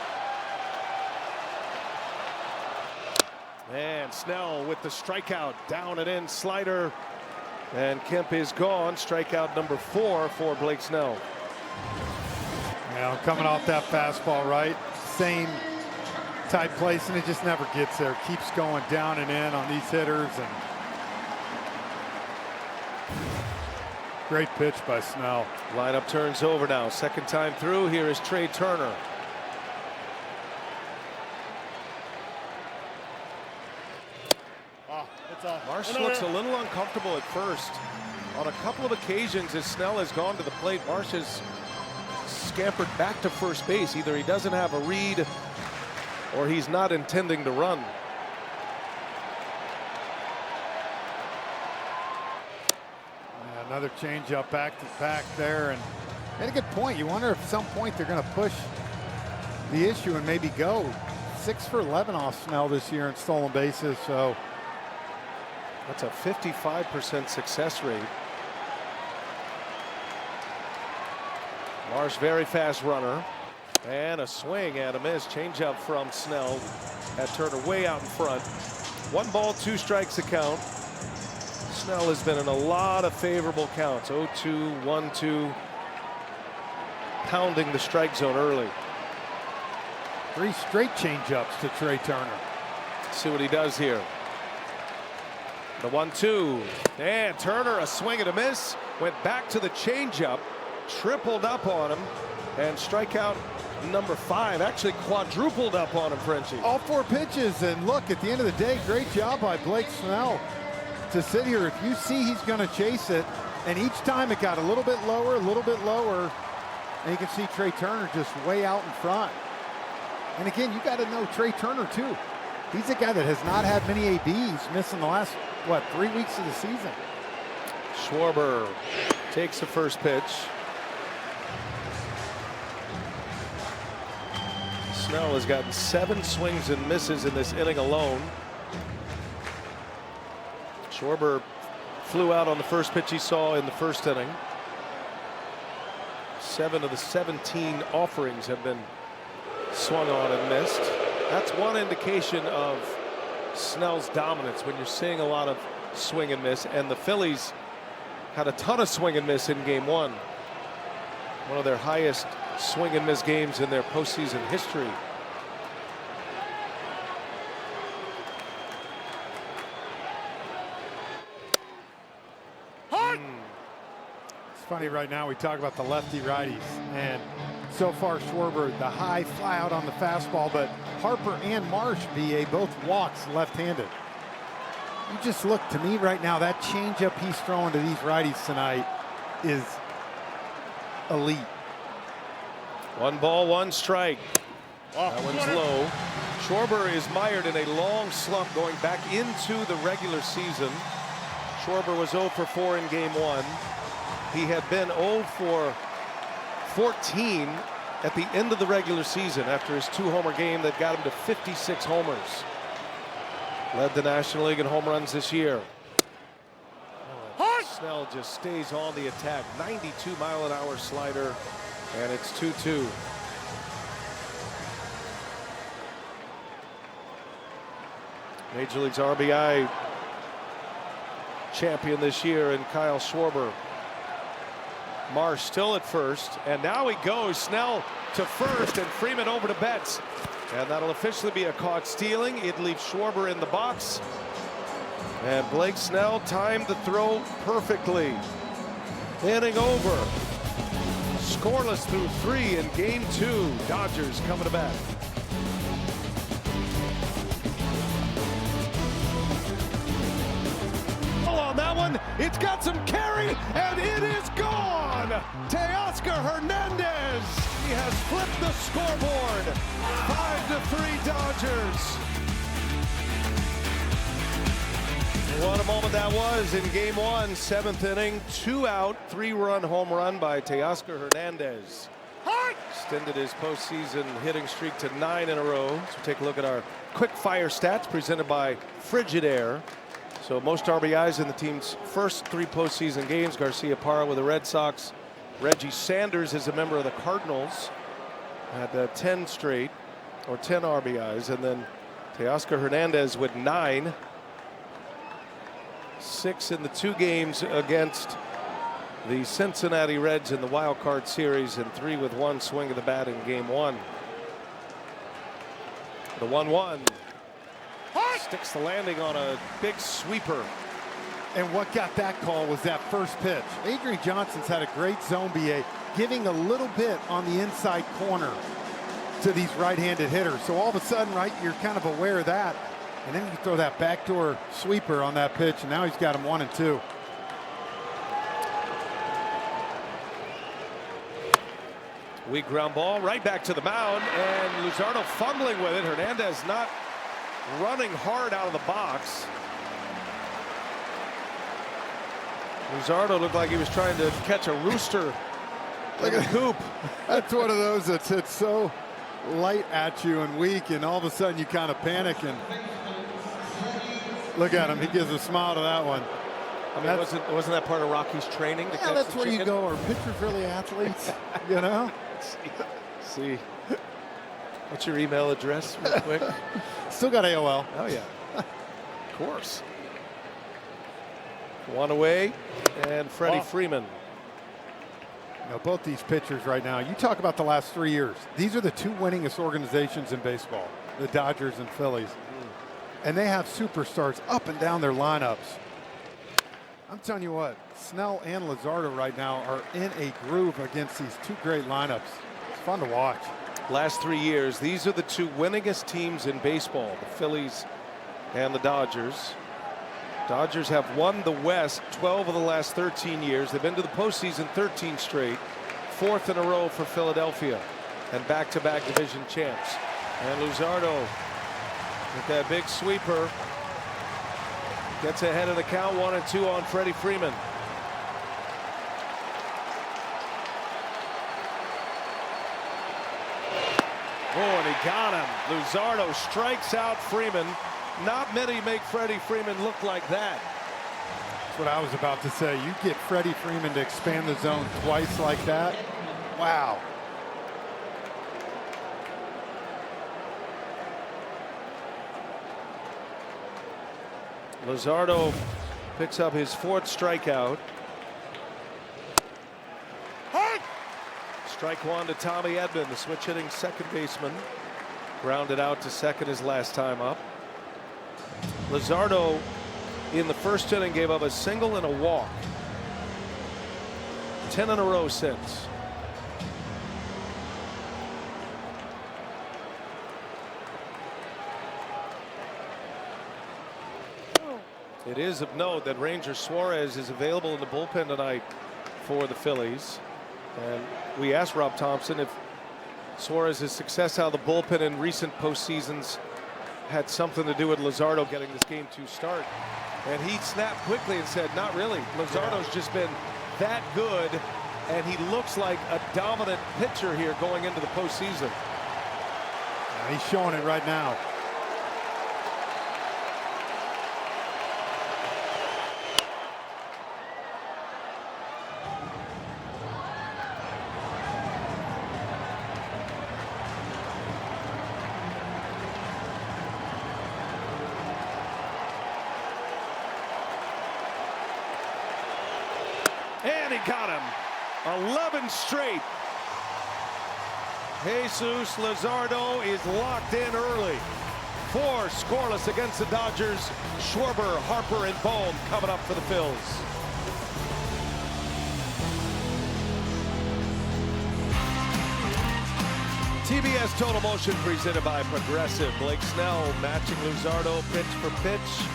And Snell with the strikeout, down and in slider, and Kemp is gone. Strikeout number 4 for Blake Snell. Coming off that fastball, right? Same type place, and it just never gets there. Keeps going down and in on these hitters, and great pitch by Snell. Lineup turns over now. Second time through. Here is Trey Turner. Marsh looks a little uncomfortable at first. On a couple of occasions as Snell has gone to the plate, Marsh has scampered back to first base. Either he doesn't have a read or he's not intending to run. Another changeup back to back there, and made a good point. You wonder if at some point they're going to push the issue and maybe go 6 for 11 off Snell this year in stolen bases. So that's a 55% success rate. Marsh, very fast runner, and a swing and a miss. Changeup from Snell. Had Turner way out in front. 1 ball, 2 strikes the count. Snell has been in a lot of favorable counts. 0-2, 1-2. Pounding the strike zone early. 3 straight changeups to Trey Turner. Let's see what he does here. The 1-2. And Turner, a swing and a miss. Went back to the changeup. Tripled up on him. And strikeout number 5. Actually quadrupled up on him, Frenchie. All 4 pitches. And look, at the end of the day, great job by Blake Snell to sit here. If you see he's going to chase it, and each time it got a little bit lower, and you can see Trey Turner just way out in front. And again, you got to know Trey Turner too. He's a guy that has not had many ABs, missing the last, 3 weeks of the season. Schwarber takes the first pitch. Snell has gotten 7 swings and misses in this inning alone. Schwarber flew out on the first pitch he saw in the first inning. 7 of the 17 offerings have been swung on and missed. That's one indication of Snell's dominance when you're seeing a lot of swing and miss. And the Phillies had a ton of swing and miss in Game 1. One of their highest swing and miss games in their postseason history. Funny, right now we talk about the lefty righties, and so far Schwarber, the high fly out on the fastball, but Harper and Marsh, BA, both walks left-handed. You just look, to me right now, that changeup he's throwing to these righties tonight is elite. 1 ball, 1 strike. That one's low. Schwarber is mired in a long slump going back into the regular season. Schwarber was 0 for 4 in game 1. He had been 0 for 14 at the end of the regular season after his 2-homer game that got him to 56 homers. Led the National League in home runs this year. Snell just stays on the attack. 92-mile-an-hour slider, and it's 2-2. Major League's RBI champion this year in Kyle Schwarber. Marsh still at first, and now he goes. Snell to first, and Freeman over to Betts. And that'll officially be a caught stealing. It leaves Schwarber in the box. And Blake Snell timed the throw perfectly. Inning over. Scoreless through 3 in game 2. Dodgers coming to bat. On that one, it's got some carry, and it is gone. Teoscar Hernandez. He has flipped the scoreboard. 5-3 Dodgers. What a moment that was in game 1, 7th inning, 2-out, 3-run home run by Teoscar Hernandez. Extended his postseason hitting streak to 9 in a row. So take a look at our quick fire stats presented by Frigidaire. So most RBIs in the team's first 3 postseason games. Garcia-Parra with the Red Sox. Reggie Sanders is a member of the Cardinals. Had 10 straight, or 10 RBIs. And then Teoscar Hernandez with 9. 6 in the 2 games against the Cincinnati Reds in the wild card series, and 3 with 1 swing of the bat in game 1. The 1-1 sticks the landing on a big sweeper. And what got that call was that first pitch. Adrian Johnson's had a great zone BA, giving a little bit on the inside corner to these right-handed hitters. So all of a sudden, right, you're kind of aware of that. And then you throw that backdoor sweeper on that pitch, and now he's got him 1-2. Weak ground ball right back to the mound, and Luzardo fumbling with it. Hernandez not running hard out of the box. Luzardo looked like he was trying to catch a rooster in a coop. That's one of those that's hit so light at you and weak, and all of a sudden you kind of panic. And look at him, he gives a smile to that one. I mean, wasn't that part of Rocky's training? Yeah, that's where you go. Are pitchers really athletes? You know? See. What's your email address, real quick? Still got AOL. Oh, yeah. Of course. 1 away, and Freddie Freeman. You know, both these pitchers right now, you talk about the last 3 years. These are the 2 winningest organizations in baseball, the Dodgers and Phillies. And they have superstars up and down their lineups. I'm telling you what, Snell and Luzardo right now are in a groove against these 2 great lineups. It's fun to watch. Last 3 years, these are the 2 winningest teams in baseball, the Phillies and the Dodgers. Dodgers have won the West 12 of the last 13 years. They've been to the postseason 13 straight, 4th in a row for Philadelphia, and back-to-back division champs. And Luzardo with that big sweeper gets ahead of the count, 1-2 on Freddie Freeman. Oh, and he got him. Luzardo strikes out Freeman. Not many make Freddie Freeman look like that. That's what I was about to say. You get Freddie Freeman to expand the zone twice like that. Wow. Luzardo picks up his 4th strikeout. Strike 1 to Tommy Edman, the switch hitting second baseman. Grounded out to second his last time up. Luzardo in the first inning gave up a single and a walk. 10 in a row since. It is of note that Ranger Suarez is available in the bullpen tonight for the Phillies. And we asked Rob Thompson if Suarez's success out of the bullpen in recent postseasons had something to do with Luzardo getting this game to start. And he snapped quickly and said, not really. Luzardo's just been that good, and he looks like a dominant pitcher here going into the postseason. Yeah, he's showing it right now. And he got him. 11 straight. Jesus Luzardo is locked in early. 4 scoreless against the Dodgers. Schwarber, Harper, and Bohm coming up for the Phils. TBS Total Motion presented by Progressive. Blake Snell matching Luzardo pitch for pitch.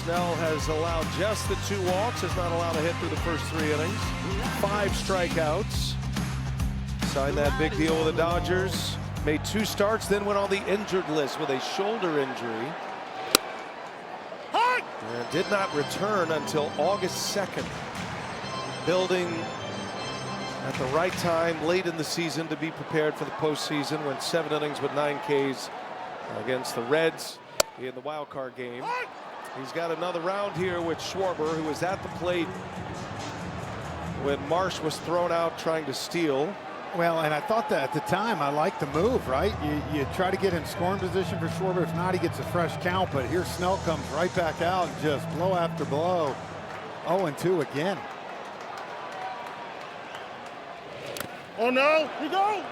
Snell has allowed just the 2 walks, has not allowed a hit through the first 3 innings. 5 strikeouts. Signed that big deal with the Dodgers. Made 2 starts, then went on the injured list with a shoulder injury. And did not return until August 2nd. Building at the right time late in the season to be prepared for the postseason. Went 7 innings with 9 Ks against the Reds in the wild card game. He's got another round here with Schwarber, who was at the plate when Marsh was thrown out trying to steal. Well, and I thought that at the time, I liked the move, right? You try to get in scoring position for Schwarber. If not, he gets a fresh count. But here Snell comes right back out and just blow after blow. 0-2 again. Oh no, we go.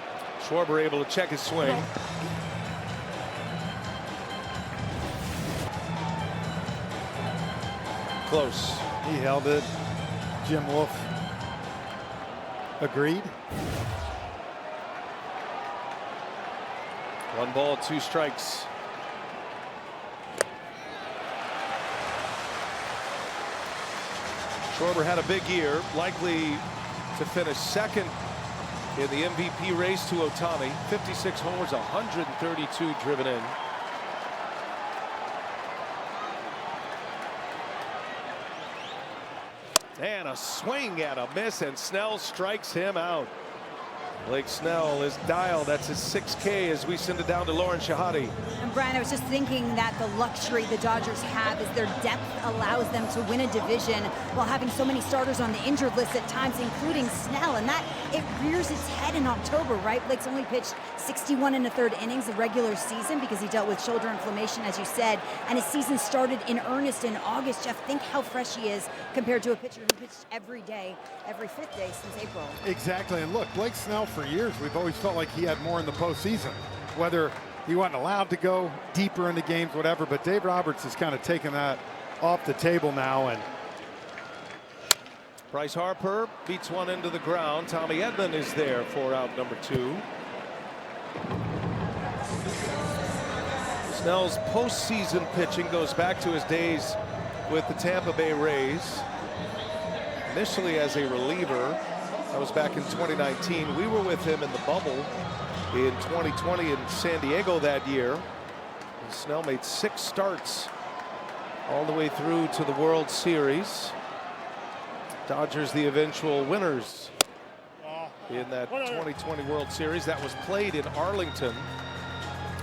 Schwarber able to check his swing. Close. He held it. Jim Wolf agreed. 1 ball, 2 strikes. Schwarber had a big year, likely to finish 2nd in the MVP race to Ohtani. 56 homers, 132 driven in. And a swing and a miss, and Snell strikes him out. Blake Snell is dialed. That's his 6K as we send it down to Lauren Shahadi. And Brian, I was just thinking that the luxury the Dodgers have is their depth allows them to win a division while having so many starters on the injured list at times, including Snell. And that, it rears its head in October, right? Blake's only pitched 61 1/3 innings of regular season because he dealt with shoulder inflammation, as you said. And his season started in earnest in August. Jeff, think how fresh he is compared to a pitcher who pitched every day, every 5th day since April. Exactly. And look, Blake Snell, for years, we've always felt like he had more in the postseason, whether he wasn't allowed to go deeper into games, whatever. But Dave Roberts has kind of taken that off the table now. And Bryce Harper beats one into the ground. Tommy Edman is there for out number 2. Snell's postseason pitching goes back to his days with the Tampa Bay Rays. Initially as a reliever. That was back in 2019. We were with him in the bubble in 2020 in San Diego that year. And Snell made 6 starts all the way through to the World Series. Dodgers the eventual winners in that 2020 World Series that was played in Arlington.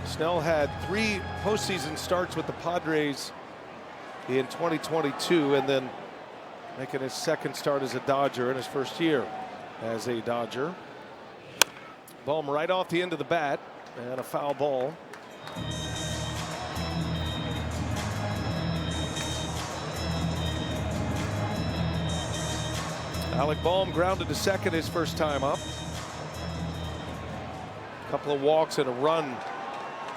Snell had 3 postseason starts with the Padres in 2022 and then making his 2nd start as a Dodger in his 1st year as a Dodger. Bohm right off the end of the bat and a foul ball. Alec Bohm grounded to 2nd his first time up. A couple of walks and a run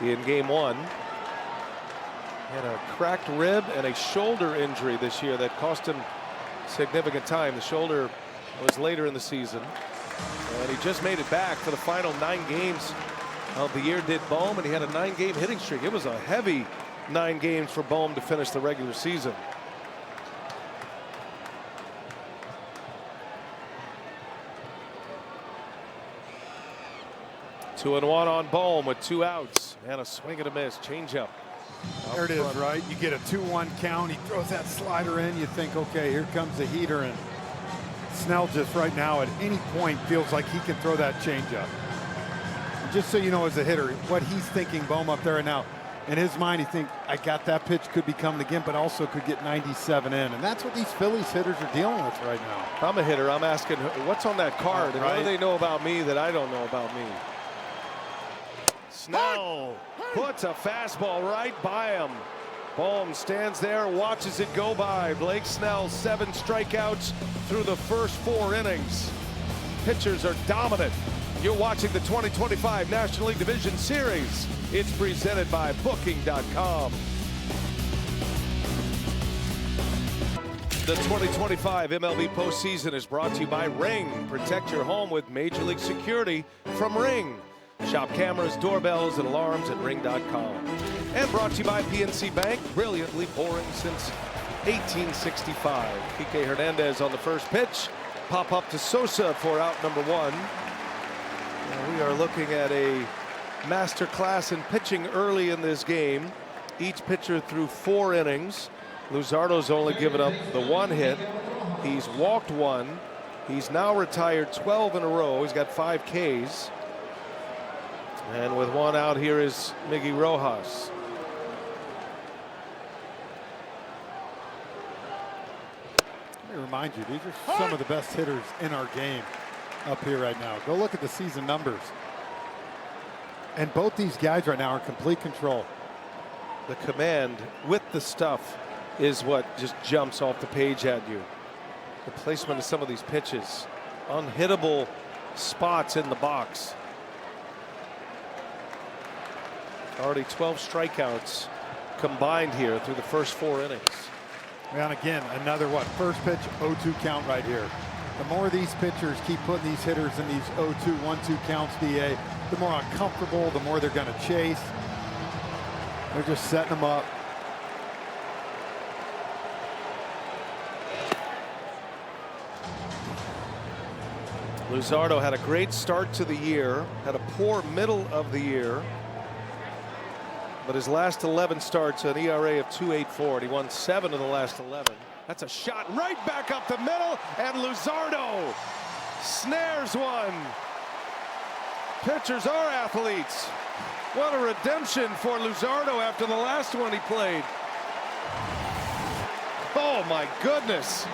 in game 1. Had a cracked rib and a shoulder injury this year that cost him significant time. The shoulder was later in the season, and he just made it back for the final 9 games of the year, did Bohm, and he had a 9-game hitting streak. It was a heavy 9 games for Bohm to finish the regular season. 2-1 on Bohm with 2 outs. And a swing and a miss. Changeup. There it is, right? You get a 2-1 count. He throws that slider in. You think, okay, here comes the heater. And Snell just right now at any point feels like he can throw that changeup. Just so you know, as a hitter, what he's thinking, Bohm up there right now, in his mind, he thinks, I got that pitch, could be coming again, but also could get 97 in. And that's what these Phillies hitters are dealing with right now. I'm a hitter. I'm asking, what's on that card? And what do they know about me that I don't know about me? Snell puts a fastball right by him. Bohm stands there, watches it go by. Blake Snell, 7 strikeouts through the first 4 innings. Pitchers are dominant. You're watching the 2025 National League Division Series. It's presented by Booking.com. The 2025 MLB Postseason is brought to you by Ring. Protect your home with Major League Security from Ring. Shop cameras, doorbells, and alarms at Ring.com. And brought to you by PNC Bank, brilliantly pouring since 1865. Kike Hernandez on the first pitch. Pop up to Sosa for out number 1. We are looking at a master class in pitching early in this game. Each pitcher threw 4 innings. Luzardo's only given up the 1 hit. He's walked 1. He's now retired 12 in a row. He's got 5 Ks. And with 1 out, here is Miggy Rojas. Let me remind you, these are some of the best hitters in our game up here right now. Go look at the season numbers. And both these guys right now are in complete control. The command with the stuff is what just jumps off the page at you. The placement of some of these pitches. Unhittable spots in the box. Already 12 strikeouts combined here through the first 4 innings. And again, another first pitch 0-2 count right here. The more these pitchers keep putting these hitters in these 0-2, 1-2 counts, DA, the more uncomfortable, the more they're going to chase. They're just setting them up. Luzardo had a great start to the year, had a poor middle of the year, but his last 11 starts, an ERA of 2.84, and he won 7 of the last 11. That's a shot right back up the middle, and Luzardo snares one. Pitchers are athletes. What a redemption for Luzardo after the last one he played. Oh my goodness,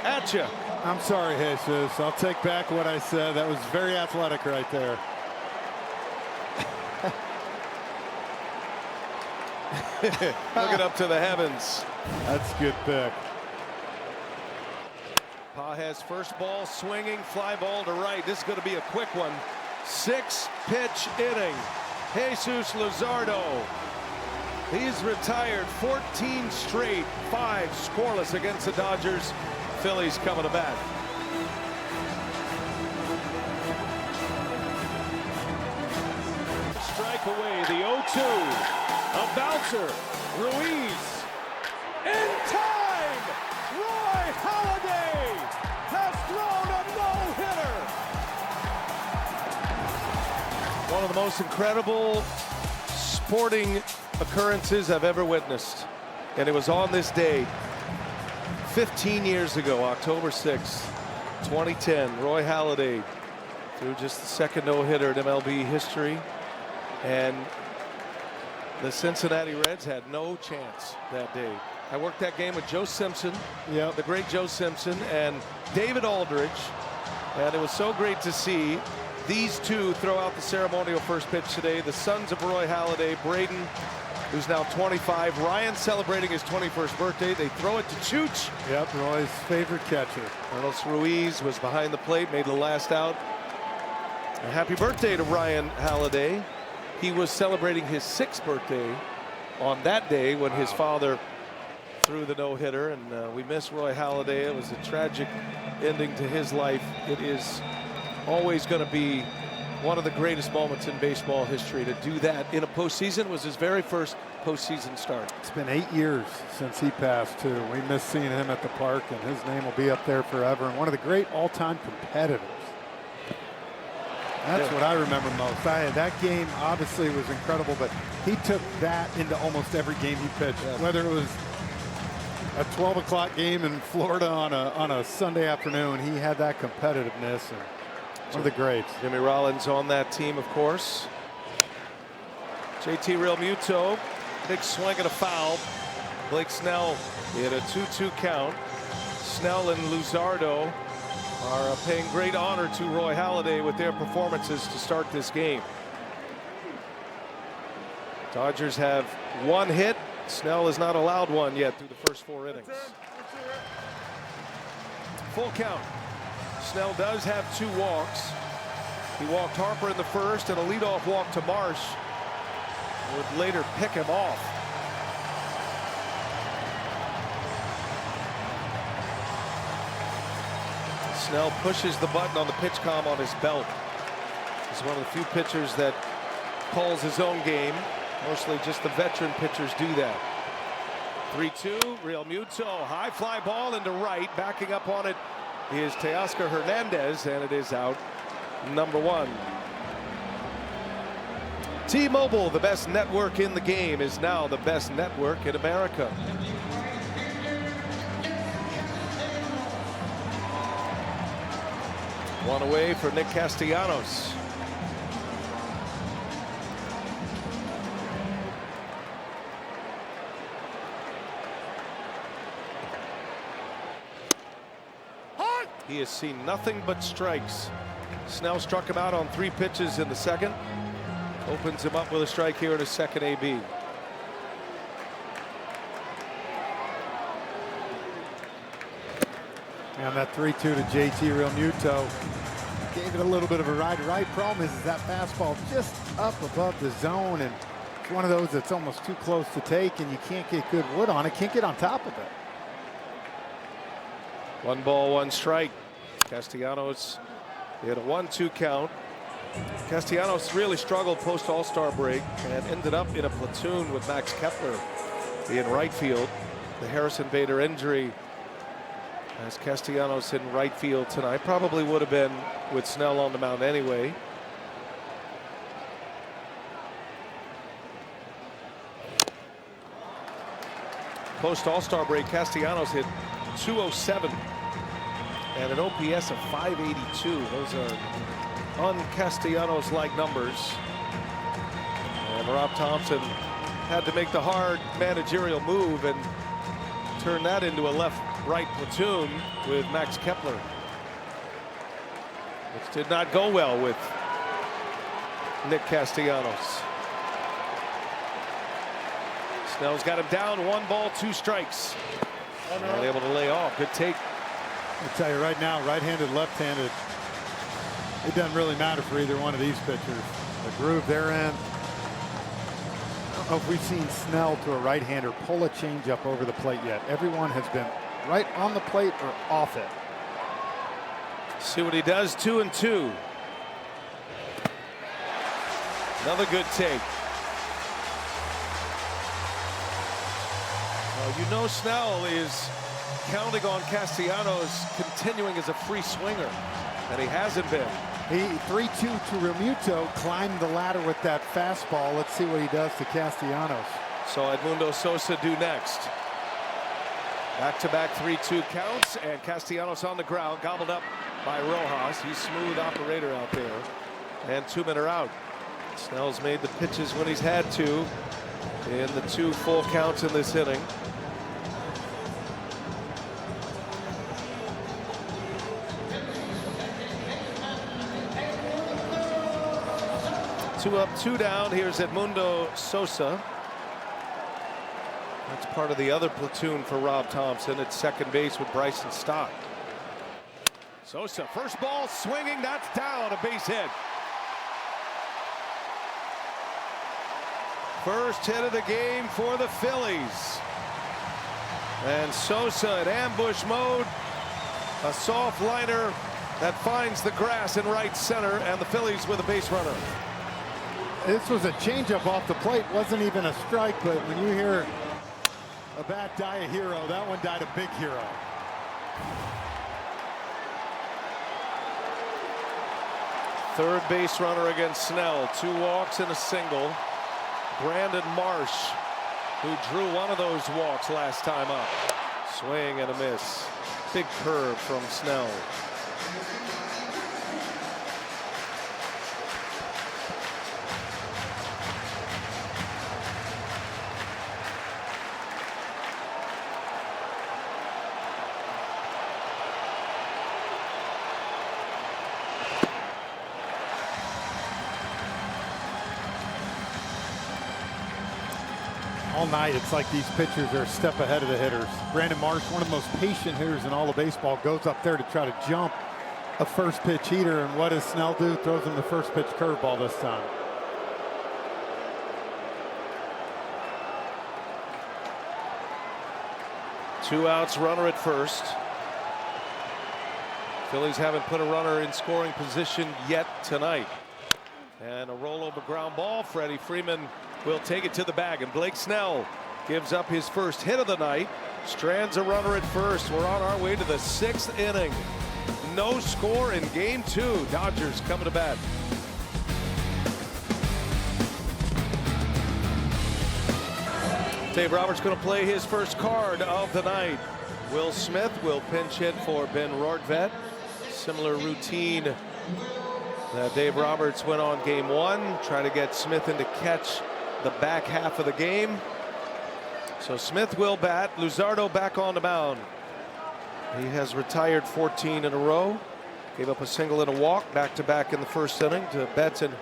at you. I'm sorry, Jesus. I'll take back what I said. That was very athletic right there. Looking up to the heavens. That's a good pick. Pages first ball swinging, fly ball to right. This is going to be a quick one. 6-pitch inning. Jesus Luzardo. He's retired 14 straight, 5 scoreless against the Dodgers. Phillies coming to bat. Strike away the 0-2. A bouncer. Ruiz. In time! Roy Halladay has thrown a no-hitter. One of the most incredible sporting occurrences I've ever witnessed. And it was on this day 15 years ago, October 6th, 2010. Roy Halladay threw just the second no-hitter in MLB history. And the Cincinnati Reds had no chance that day. I worked that game with Joe Simpson, the great Joe Simpson, and David Aldridge. And it was so great to see these two throw out the ceremonial first pitch today. The sons of Roy Halladay, Braden, who's now 25, Ryan celebrating his 21st birthday. They throw it to Chooch. Yep, Roy's favorite catcher. Carlos Ruiz was behind the plate, made the last out. A happy birthday to Ryan Halladay. He was celebrating his 6th birthday on that day when his father threw the no-hitter, and we miss Roy Halladay. It was a tragic ending to his life. It is always going to be one of the greatest moments in baseball history. To do that in a postseason was his very first postseason start. It's been 8 years since he passed, too. We miss seeing him at the park, and his name will be up there forever, and one of the great all-time competitors. That's what I remember most. That game obviously was incredible, but he took that into almost every game he pitched, whether it was a 12 o'clock game in Florida on a Sunday afternoon. He had that competitiveness, and one of the greats. Jimmy Rollins on that team, of course. JT Realmuto, big swing and a foul. Blake Snell in a 2-2 count. Snell and Luzardo are paying great honor to Roy Halladay with their performances to start this game. Dodgers have one hit. Snell has not allowed one yet through the first 4 innings. Full count. Snell does have 2 walks. He walked Harper in the first, and a leadoff walk to Marsh would later pick him off. Snell pushes the button on the pitch comm on his belt. He's one of the few pitchers that calls his own game. Mostly just the veteran pitchers do that. 3-2, Realmuto, high fly ball into right. Backing up on it is Teoscar Hernandez, and it is out number 1. T-Mobile, the best network in the game, is now the best network in America. One away for Nick Castellanos. He has seen nothing but strikes. Snell struck him out on 3 pitches in the second. Opens him up with a strike here in his second AB. And that 3-2 to JT Realmuto gave it a little bit of a right. Problem is that fastball just up above the zone, and it's one of those that's almost too close to take, and you can't get good wood on it, can't get on top of it. 1 ball, 1 strike. Castellanos hit a 1-2 count. Castellanos really struggled post All-Star break and ended up in a platoon with Max Kepler in right field. The Harrison Bader injury has Castellanos in right field tonight. Probably would have been with Snell on the mound anyway. Post All-Star break, Castellanos hit .207 and an OPS of .582. Those are un-Castellanos-like numbers. And Rob Thompson had to make the hard managerial move and turn that into a left-right platoon with Max Kepler, which did not go well with Nick Castellanos. Snell's got him down. 1 ball, 2 strikes. Not able to lay off. Good take. I tell you right now, right-handed, left-handed, it doesn't really matter for either one of these pitchers. The groove they're in. I don't know if we've seen Snell to a right-hander pull a changeup over the plate yet. Everyone has been right on the plate or off it. See what he does. 2-2. Another good take. You know Snell is counting on Castellanos continuing as a free swinger, and he hasn't been. He 3-2 to Realmuto, climbed the ladder with that fastball. Let's see what he does to Castellanos. So Edmundo Sosa do next. Back-to-back 3-2 counts, and Castellanos on the ground, gobbled up by Rojas. He's smooth operator out there, and 2 men are out. Snell's made the pitches when he's had to in the 2 full counts in this inning. 2 up, 2 down. Here's Edmundo Sosa. That's part of the other platoon for Rob Thompson at second base with Bryson Stott. Sosa, first ball swinging, that's down, a base hit. First hit of the game for the Phillies. And Sosa in ambush mode. A soft liner that finds the grass in right center, and the Phillies with a base runner. This was a changeup off the plate. Wasn't even a strike, but when you hear a bat die a hero, that one died a big hero. Third base runner against Snell. 2 walks and a single. Brandon Marsh, who drew one of those walks last time up. Swing and a miss. Big curve from Snell. All night, it's like these pitchers are a step ahead of the hitters. Brandon Marsh, one of the most patient hitters in all of baseball, goes up there to try to jump a first pitch heater. And what does Snell do? Throws him the first pitch curveball this time. Two outs, runner at first. Phillies haven't put a runner in scoring position yet tonight. And a rollover ground ball. Freddie Freeman will take it to the bag, and Blake Snell gives up his first hit of the night. Strands a runner at first. We're on our way to the 6th inning. No score in game 2. Dodgers coming to bat. Dave Roberts going to play his first card of the night. Will Smith will pinch hit for Ben Rortvedt. Similar routine that Dave Roberts went on game 1. Try to get Smith in to catch the back half of the game. So Smith will bat. Luzardo back on the mound. He has retired 14 in a row. Gave up a single and a walk back-to-back in the first inning to Betts and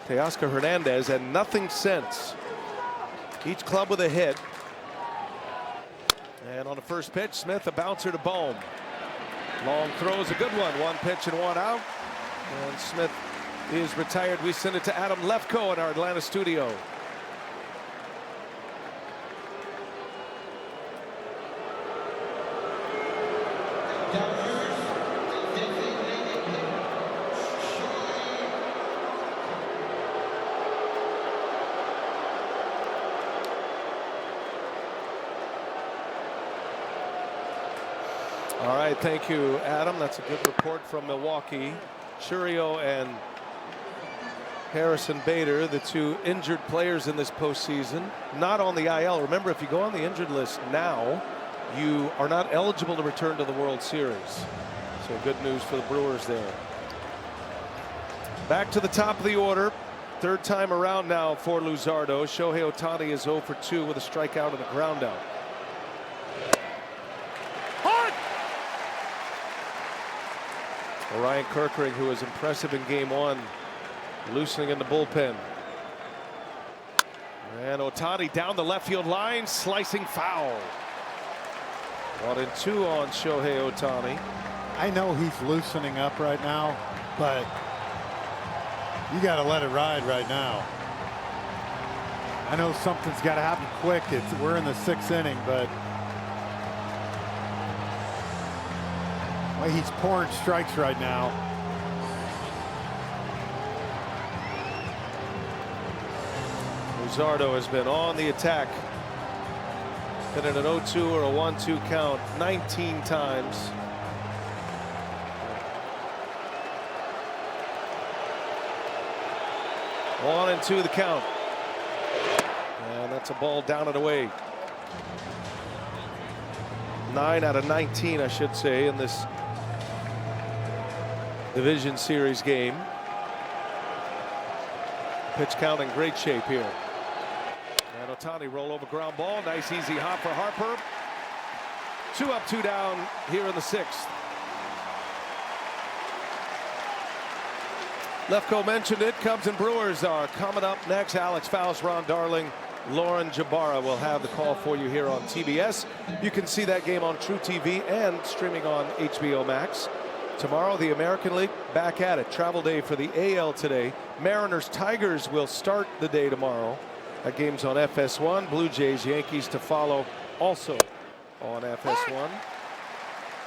Teoscar Hernandez, and nothing since. Each club with a hit. And on the first pitch, Smith a bouncer to Bohm. Long throws, a good one. 1 pitch and 1 out. And Smith is retired. We send it to Adam Lefkoe in our Atlanta studio. All right, thank you, Adam. That's a good report from Milwaukee. Churio and Harrison Bader, the 2 injured players in this postseason, not on the IL. Remember, if you go on the injured list now, you are not eligible to return to the World Series. So good news for the Brewers there. Back to the top of the order. 3rd time around now for Luzardo. Shohei Ohtani is 0 for 2 with a strikeout and a ground out. Ryan Kerkering, who was impressive in game 1, loosening in the bullpen. And Ohtani down the left field line, slicing foul. 1-2 on Shohei Ohtani. I know he's loosening up right now, but you got to let it ride right now. I know something's got to happen quick. We're in the 6th inning, but well, he's pouring strikes right now. Luzardo has been on the attack. Been in an 0-2 or a 1-2 count 19 times. One and 2 the count. And that's a ball down and away. 9 out of 19, I should say, in this Division Series game. Pitch count in great shape here. And Ohtani rollover ground ball. Nice easy hop for Harper. 2 up, 2 down here in the 6th. Lefkoe mentioned it. Cubs and Brewers are coming up next. Alex Faust, Ron Darling, Lauren Jabara will have the call for you here on TBS. You can see that game on True TV and streaming on HBO Max. Tomorrow, the American League back at it. Travel day for the AL today. Mariners Tigers will start the day tomorrow. That game's on FS1. Blue Jays Yankees to follow also on FS1.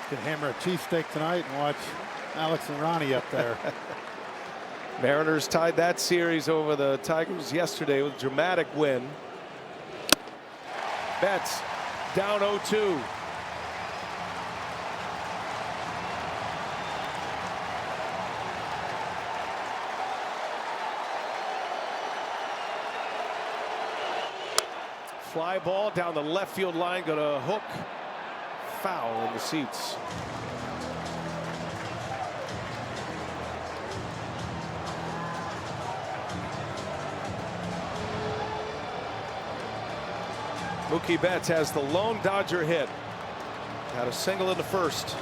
Could hammer a cheesesteak tonight and watch Alex and Ronnie up there. Mariners tied that series over the Tigers yesterday with a dramatic win. Betts down 0-2. Fly ball down the left field line, gonna hook. Foul in the seats. Mookie Betts has the lone Dodger hit. Got a single in the first.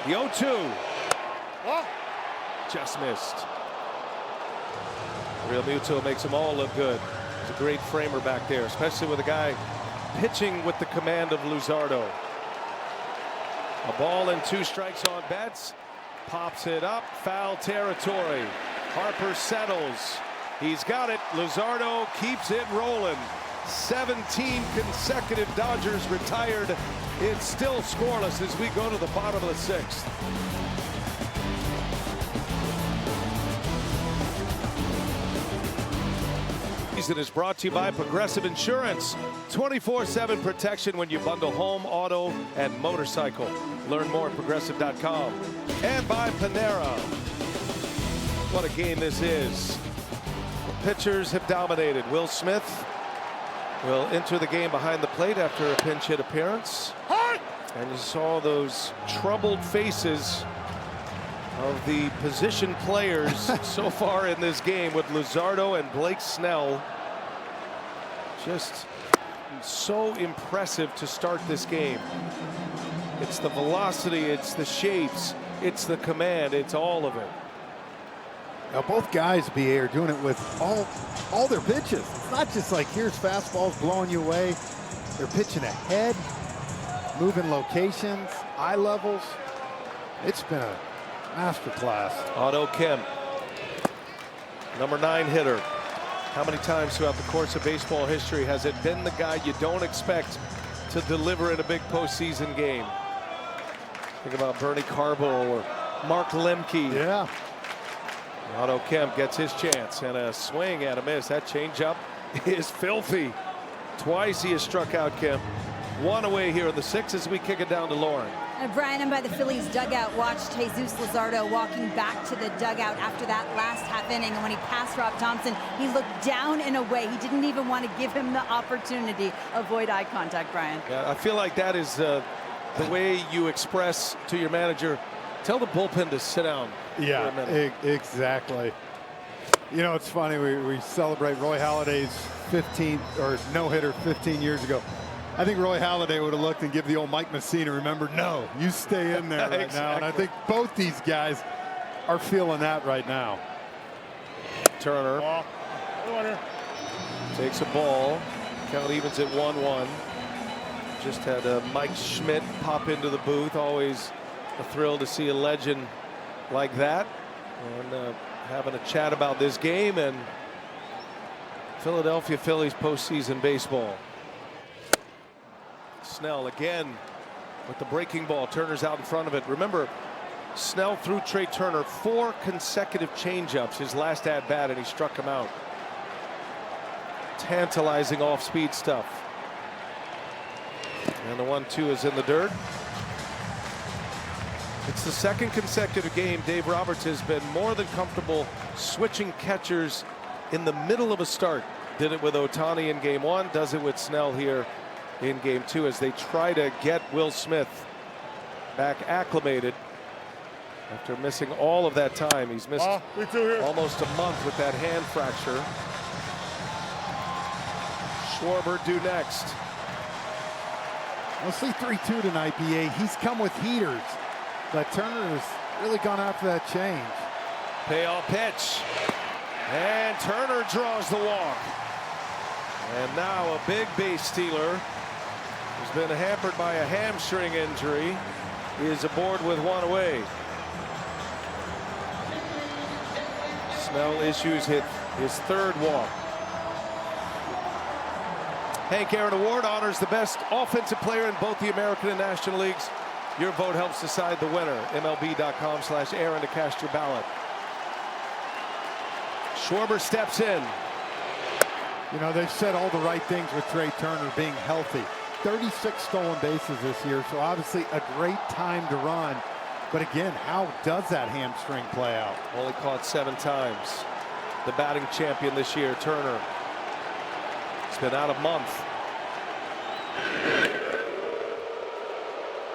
The 0-2. Oh. Just missed. Real Muto makes them all look good. He's a great framer back there, especially with a guy pitching with the command of Luzardo. A ball and 2 strikes on Betts. Pops it up. Foul territory. Harper settles. He's got it. Luzardo keeps it rolling. 17 consecutive Dodgers retired. It's still scoreless as we go to the bottom of the 6th. Season is brought to you by Progressive Insurance. 24/7 protection when you bundle home, auto, and motorcycle. Learn more at progressive.com. And by Panera. What a game this is. The pitchers have dominated. Will Smith will enter the game behind the plate after a pinch hit appearance. And you saw those troubled faces of the position players so far in this game with Luzardo and Blake Snell. Just so impressive to start this game. It's the velocity, it's the shapes, it's the command, it's all of it. Now both guys, BA, are doing it with all their pitches. It's not just like here's fastballs blowing you away. They're pitching ahead, moving locations, eye levels. It's been a masterclass. Otto Kemp, number 9 hitter. How many times throughout the course of baseball history has it been the guy you don't expect to deliver in a big postseason game? Think about Bernie Carbo or Mark Lemke. Yeah. Otto Kemp gets his chance and a swing and a miss. That changeup is filthy. Twice he has struck out Kemp. 1 away here in the 6th as we kick it down to Lauren. Brian, I'm by the Phillies dugout, watched Jesus Luzardo walking back to the dugout after that last half inning. And when he passed Rob Thompson, he looked down and away. He didn't even want to give him the opportunity. Avoid eye contact, Brian. Yeah, I feel like that is the way you express to your manager, tell the bullpen to sit down. Yeah, exactly. You know, it's funny, we celebrate Roy Halladay's 15th or no-hitter 15 years ago. I think Roy Halladay would have looked and give the old Mike Messina, remember, no, you stay in there right now. And I think both these guys are feeling that right now. Turner takes a ball. Count evens at 1-1. Just had Mike Schmidt pop into the booth. Always a thrill to see a legend like that. And having a chat about this game and Philadelphia Phillies postseason baseball. Snell again with the breaking ball. Turner's out in front of it. Remember, Snell threw Trey Turner 4 consecutive changeups his last at bat, and he struck him out. Tantalizing off-speed stuff. And the 1-2 is in the dirt. It's the 2nd consecutive game Dave Roberts has been more than comfortable switching catchers in the middle of a start. Did it with Ohtani in game 1, does it with Snell here in game 2 as they try to get Will Smith back acclimated after missing all of that time. He's missed almost a month with that hand fracture. Schwarber due next. We'll see 3-2 tonight, BA. He's come with heaters, but Turner has really gone after that change. Payoff pitch, and Turner draws the walk. And now a big base stealer who's been hampered by a hamstring injury is aboard with 1 away. Snell issues his 3rd walk. Hank Aaron Award honors the best offensive player in both the American and National Leagues. Your vote helps decide the winner. MLB.com/Aaron to cast your ballot. Schwarber steps in. You know, they've said all the right things with Trey Turner being healthy. 36 stolen bases this year, so obviously a great time to run. But again, how does that hamstring play out? Only caught 7 times. the batting champion this year, Turner. It's been out a month.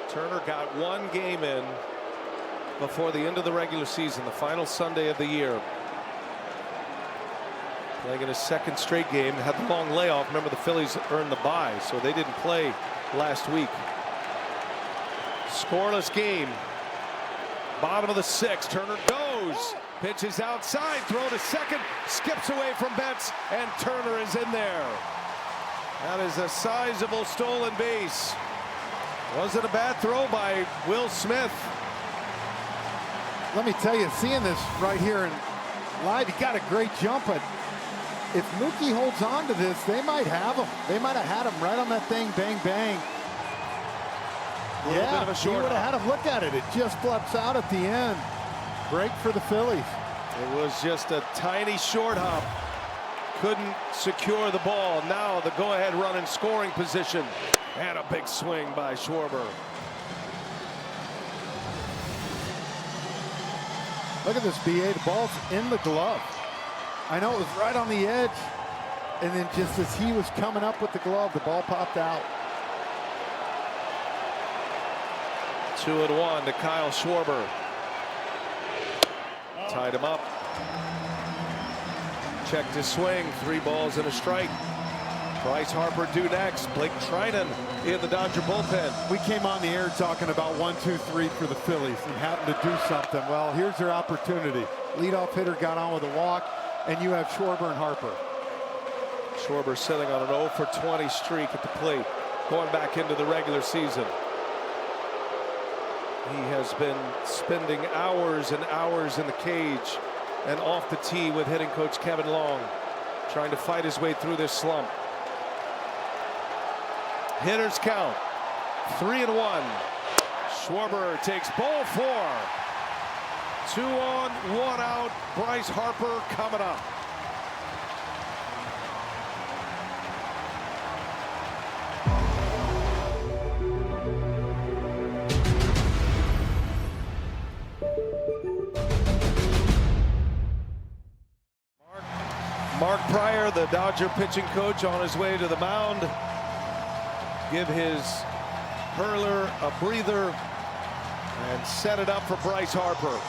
Turner got one game in before the end of the regular season, the final Sunday of the year. Playing in his second straight game, had the long layoff. Remember, the Phillies earned the bye, so they didn't play last week. Scoreless game. Bottom of the sixth. Turner goes. Pitches outside. Throw to second. Skips away from Betts, and Turner is in there. That is a sizable stolen base. Wasn't a bad throw by Will Smith. Let me tell you, seeing this right here in live, he got a great jump, but if Mookie holds on to this, they might have him. They might have had him right on that thing, bang, bang. Bit of a He short would have had him look at it. It just flips out at the end. Break for the Phillies. It was just a tiny short hop. Couldn't secure the ball. Now the go-ahead run in scoring position. And a big swing by Schwarber. Look at this, BA. The ball's in the glove. I know it was right on the edge. And then just as he was coming up with the glove, the ball popped out. 2-1 to Kyle Schwarber. Tied him up. Checked his swing. 3 balls and a strike. Bryce Harper due next. Blake Trinan in the Dodger bullpen. We came on the air talking about 1, 2, 3 for the Phillies and happened to do something. Well, here's their opportunity. Leadoff hitter got on with a walk, and you have Schwarber and Harper. Schwarber sitting on an 0 for 20 streak at the plate, going back into the regular season. He has been spending hours and hours in the cage and off the tee with hitting coach Kevin Long, trying to fight his way through this slump. Hitters count 3-1. Schwarber takes ball 4. 2 on, 1 out. Bryce Harper coming up. Mark Pryor, the Dodger pitching coach, on his way to the mound. Give his hurler a breather and set it up for Bryce Harper.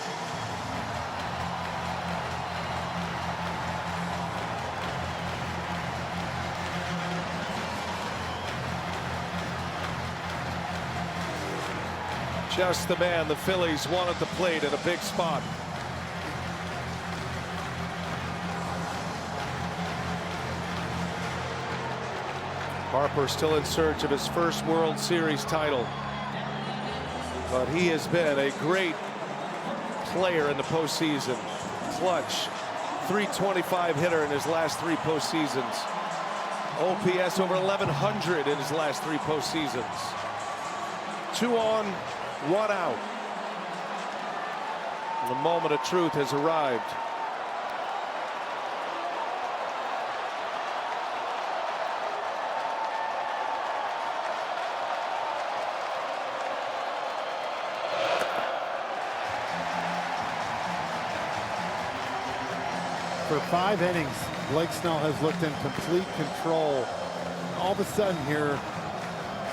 Just the man the Phillies want at the plate at a big spot. Harper still in search of his first World Series title. But he has been a great player in the postseason. Clutch. .325 hitter in his last 3 postseasons. OPS over 1,100 in his last 3 postseasons. 2 on, 1 out. The moment of truth has arrived. For 5 innings, Blake Snell has looked in complete control. All of a sudden here,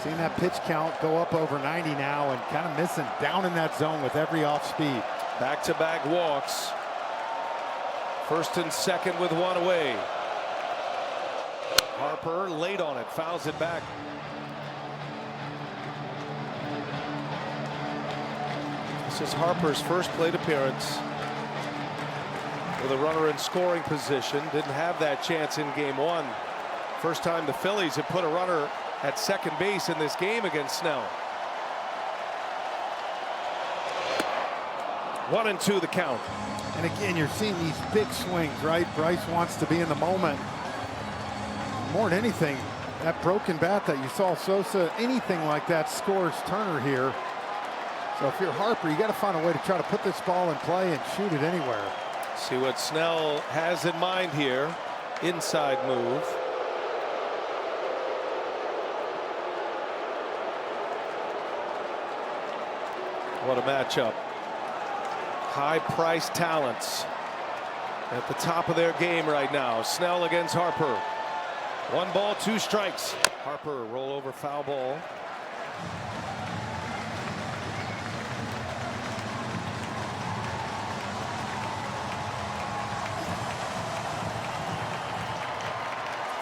seeing that pitch count go up over 90 now and kind of missing down in that zone with every off speed. Back-to-back walks. First and second with 1 away. Harper late on it, fouls it back. This is Harper's first plate appearance with a runner in scoring position. Didn't have that chance in game 1. First time the Phillies have put a runner at second base in this game against Snell. 1-2 the count. And again, you're seeing these big swings, right? Bryce wants to be in the moment. More than anything, that broken bat that you saw Sosa, anything like that scores Turner here. So if you're Harper, you got to find a way to try to put this ball in play and shoot it anywhere. See what Snell has in mind here. Inside move. What a matchup. High-priced talents. at the top of their game right now. Snell against Harper. 1 ball, 2 strikes. Harper roll over foul ball.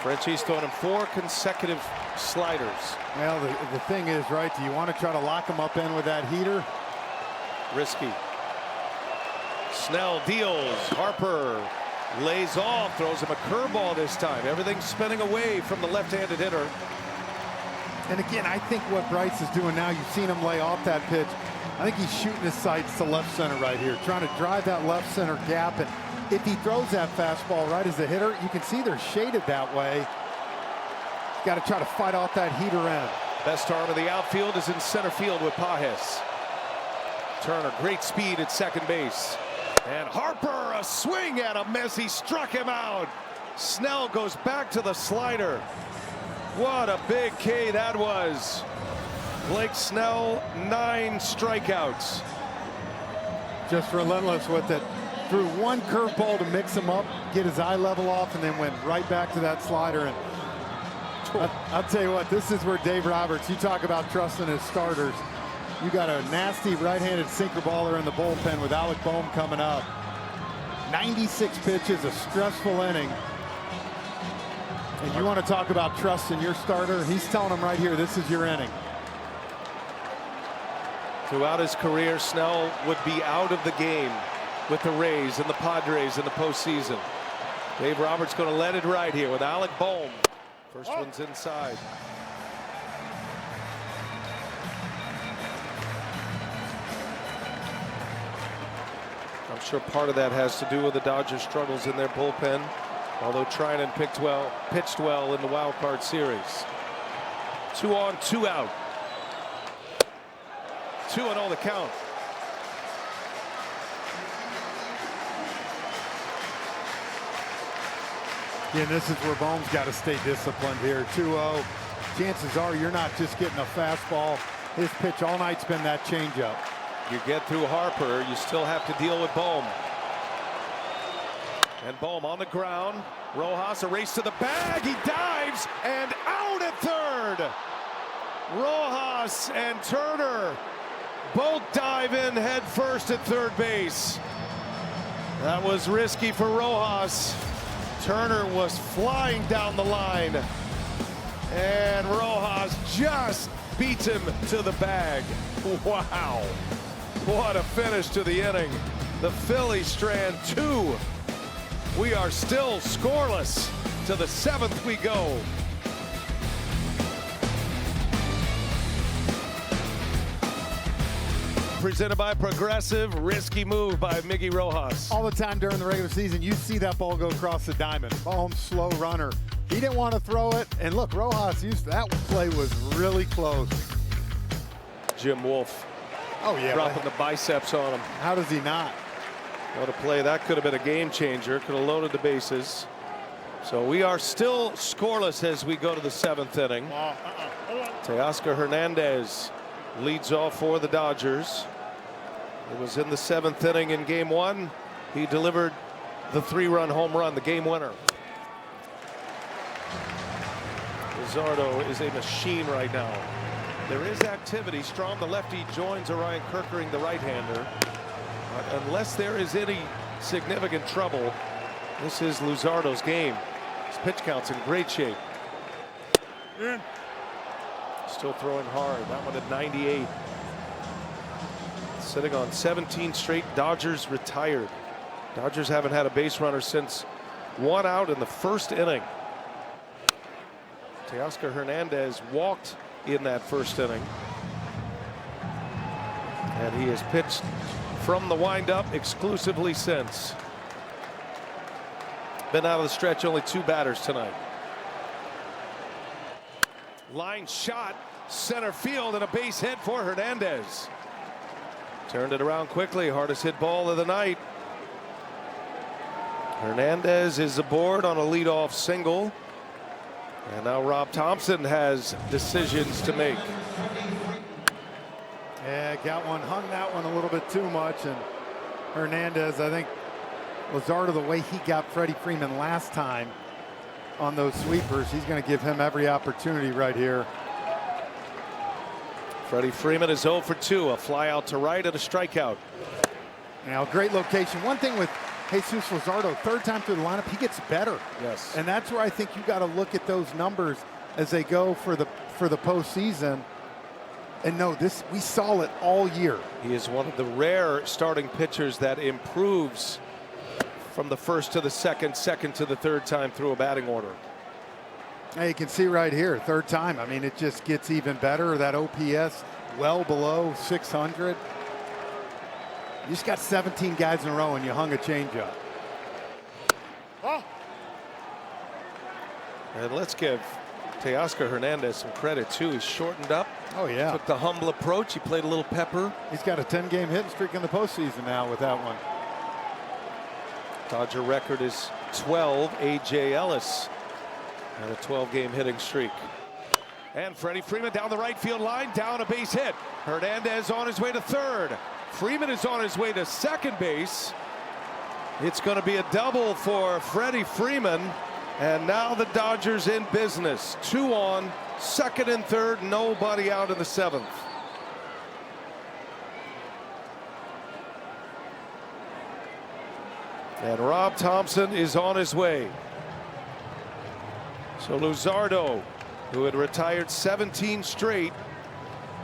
Frenchie's thrown him 4 consecutive sliders. Well, the thing is, right, do you want to try to lock him up in with that heater? Risky. Snell deals. Harper lays off, throws him a curveball this time. Everything's spinning away from the left-handed hitter. And again, I think what Bryce is doing now, you've seen him lay off that pitch. I think he's shooting his sights to left center right here, trying to drive that left center gap. And if he throws that fastball right as a hitter, you can see they're shaded that way. Got to try to fight off that heater end. Best arm of the outfield is in center field with Pages. Turner, great speed at second base. And Harper, a swing at him as he struck him out. Snell goes back to the slider. What a big K that was. Blake Snell, 9 strikeouts. Just relentless with it. Threw 1 curveball to mix him up, get his eye level off, and then went right back to that slider. And I'll tell you what, this is where Dave Roberts, you talk about trusting his starters. You got a nasty right-handed sinker baller in the bullpen with Alec Boehm coming up. 96 pitches, a stressful inning. And you want to talk about trusting your starter? He's telling him right here, this is your inning. Throughout his career, Snell would be out of the game with the Rays and the Padres in the postseason. Dave Roberts going to let it ride here with Alec Boehm. First one's inside. I'm sure part of that has to do with the Dodgers' struggles in their bullpen, although Trinan pitched well in the wild card series. 2 on, 2 out. 2-0 the count. Yeah, and this is where Boehm's got to stay disciplined here. 2-0. Chances are you're not just getting a fastball. His pitch all night's been that changeup. You get through Harper, you still have to deal with Boehm. And Boehm on the ground. Rojas, a race to the bag. He dives and out at third. Rojas and Turner both dive in head first at third base. That was risky for Rojas. Turner was flying down the line. And Rojas just beats him to the bag. Wow. What a finish to the inning. The Phillies strand 2. We are still scoreless. To the 7th we go. Presented by Progressive. Risky move by Miggy Rojas. All the time during the regular season, you see that ball go across the diamond. Boehm, slow runner. He didn't want to throw it. And look, Rojas used that play was really close. Jim Wolf. Oh, yeah. Dropping the biceps on him. How does he not? What a play. That could have been a game changer. Could have loaded the bases. So we are still scoreless as we go to the 7th inning. Teoscar Hernandez leads off for the Dodgers. It was in the 7th inning in game 1. He delivered the 3-run home run, the game winner. Luzardo is a machine right now. There is activity. Strom, the lefty, joins Orion Kerkering, the right-hander. But unless there is any significant trouble, this is Luzardo's game. His pitch count's in great shape. Still throwing hard. That one at 98. Sitting on 17 straight. Dodgers retired. Dodgers haven't had a base runner since 1 out in the 1st inning. Teoscar Hernandez walked in that 1st inning. And he has pitched from the windup exclusively since. Been out of the stretch, only 2 batters tonight. Line shot, center field, and a base hit for Hernandez. Turned it around quickly, hardest hit ball of the night. Hernandez is aboard on a leadoff single. And now Rob Thompson has decisions to make. Yeah, got one, hung that one a little bit too much, and Hernandez, I think Luzardo, the way he got Freddie Freeman last time on those sweepers, he's going to give him every opportunity right here. Freddie Freeman is 0 for 2, a fly out to right and a strikeout. Now, great location. One thing with Jesus Luzardo, third time through the lineup, he gets better. Yes. And that's where I think you got to look at those numbers as they go for the postseason. And no, we saw it all year. He is one of the rare starting pitchers that improves from the first to the second, second to the third time through a batting order. Now you can see right here, third time. I mean, it just gets even better. That OPS well below 600. You just got 17 guys in a row and you hung a changeup. Oh. And let's give Teoscar Hernandez some credit too. He's shortened up. Oh yeah. Took the humble approach. He played a little pepper. He's got a 10-game hitting streak in the postseason now with that one. Dodger record is 12. A.J. Ellis and a 12-game hitting streak. And Freddie Freeman down the right field line, down a base hit. Hernandez on his way to third. Freeman is on his way to second base. It's going to be a double for Freddie Freeman. And now the Dodgers in business. 2 on, second and third, nobody out in the 7th. And Rob Thompson is on his way. So Luzardo, who had retired 17 straight,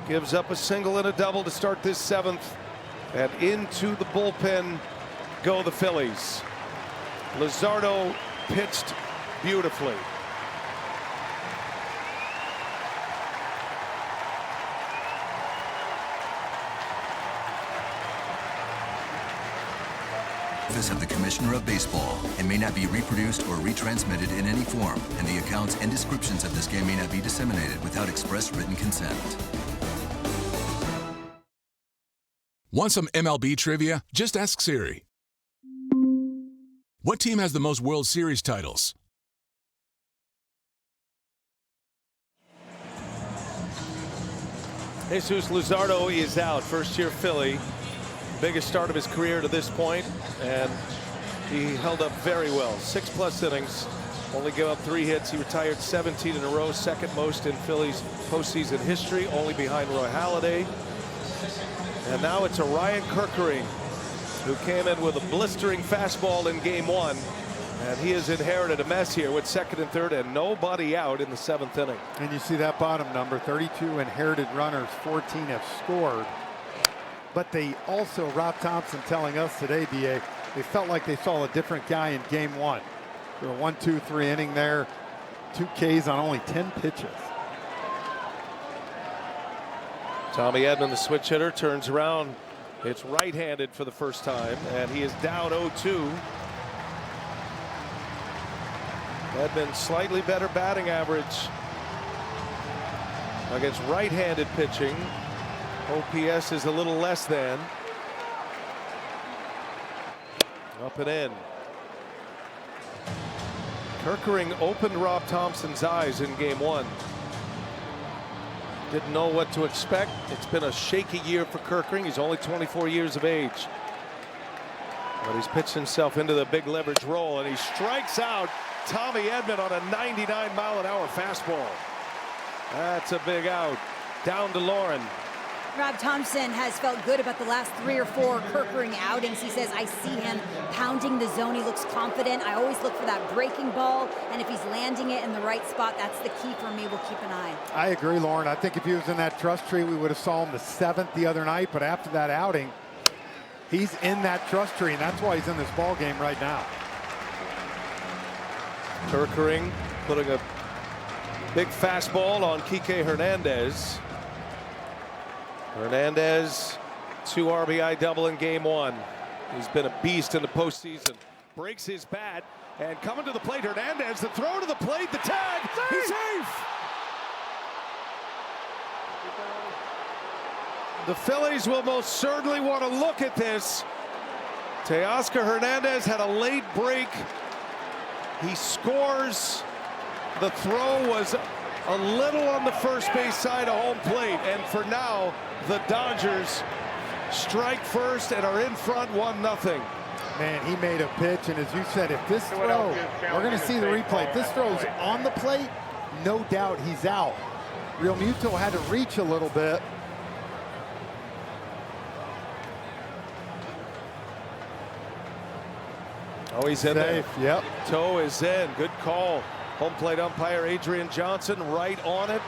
gives up a single and a double to start this 7th. And into the bullpen go the Phillies. Luzardo pitched beautifully. Office of the Commissioner of Baseball and may not be reproduced or retransmitted in any form, and the accounts and descriptions of this game may not be disseminated without express written consent. Want some MLB trivia? Just ask Siri. What team has the most World Series titles? Jesus Luzardo is out, first-year Philly. Biggest start of his career to this point, and he held up very well. 6+ innings, only gave up 3 hits. He retired 17 in a row, second most in Phillies postseason history, only behind Roy Halladay. And now it's a Ryan Kerkering, who came in with a blistering fastball in game 1. And he has inherited a mess here with second and third and nobody out in the 7th inning. And you see that bottom number, 32 inherited runners, 14 have scored. But they also, Rob Thompson telling us today, BA, they felt like they saw a different guy in game 1. Through a 1-2-3 inning there, 2 Ks on only 10 pitches. Tommy Edman, the switch hitter, turns around. It's right-handed for the first time, and he is down 0-2. Edman, slightly better batting average against right-handed pitching. OPS is a little less than. Up and in. Kerkering opened Rob Thompson's eyes in game 1. Didn't know what to expect. It's been a shaky year for Kerkering. He's only 24 years of age. But he's pitched himself into the big leverage role, and he strikes out Tommy Edman on a 99-mile-an-hour fastball. That's a big out. Down to Lauren. Rob Thompson has felt good about the last 3 or 4 Kerkering outings. He says, I see him pounding the zone. He looks confident. I always look for that breaking ball, and if he's landing it in the right spot, that's the key for me. We'll keep an eye. I agree, Lauren. I think if he was in that trust tree, we would have saw him the 7th the other night, but after that outing, he's in that trust tree, and that's why he's in this ball game right now. Kerkering putting a big fastball on Kike Hernandez. Hernandez, 2 RBI double in game 1. He's been a beast in the postseason. Breaks his bat and coming to the plate. Hernandez, the throw to the plate, the tag. He's safe. The Phillies will most certainly want to look at this. Teoscar Hernandez had a late break. He scores. The throw was a little on the first base side of home plate, and for now the Dodgers strike first and are in front 1-0. Man, he made a pitch, and as you said, if this throw, we're going to see the replay. If this throw's on the plate, no doubt he's out. Real Muto had to reach a little bit. Oh, he's in there. Yep. Toe is in. Good call. Home plate umpire Adrian Johnson right on it.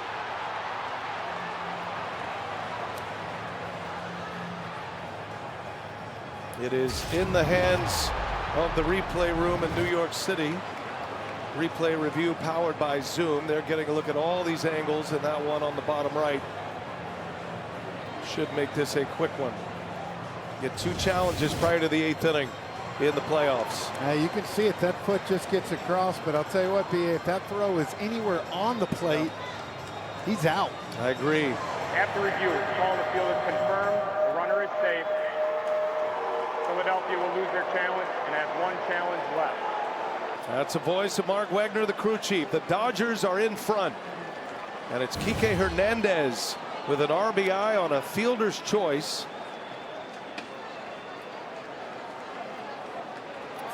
It is in the hands of the replay room in New York City. Replay review powered by Zoom. They're getting a look at all these angles, and that one on the bottom right should make this a quick one. Get 2 challenges prior to the 8th inning in the playoffs. You can see it. That foot just gets across, but I'll tell you what, B.A., if that throw is anywhere on the plate, he's out. I agree. After review, the call on the field is confirmed. The runner is safe. Philadelphia will lose their challenge and have 1 challenge left. That's the voice of Mark Wagner, the crew chief. The Dodgers are in front, and it's Kike Hernandez with an RBI on a fielder's choice.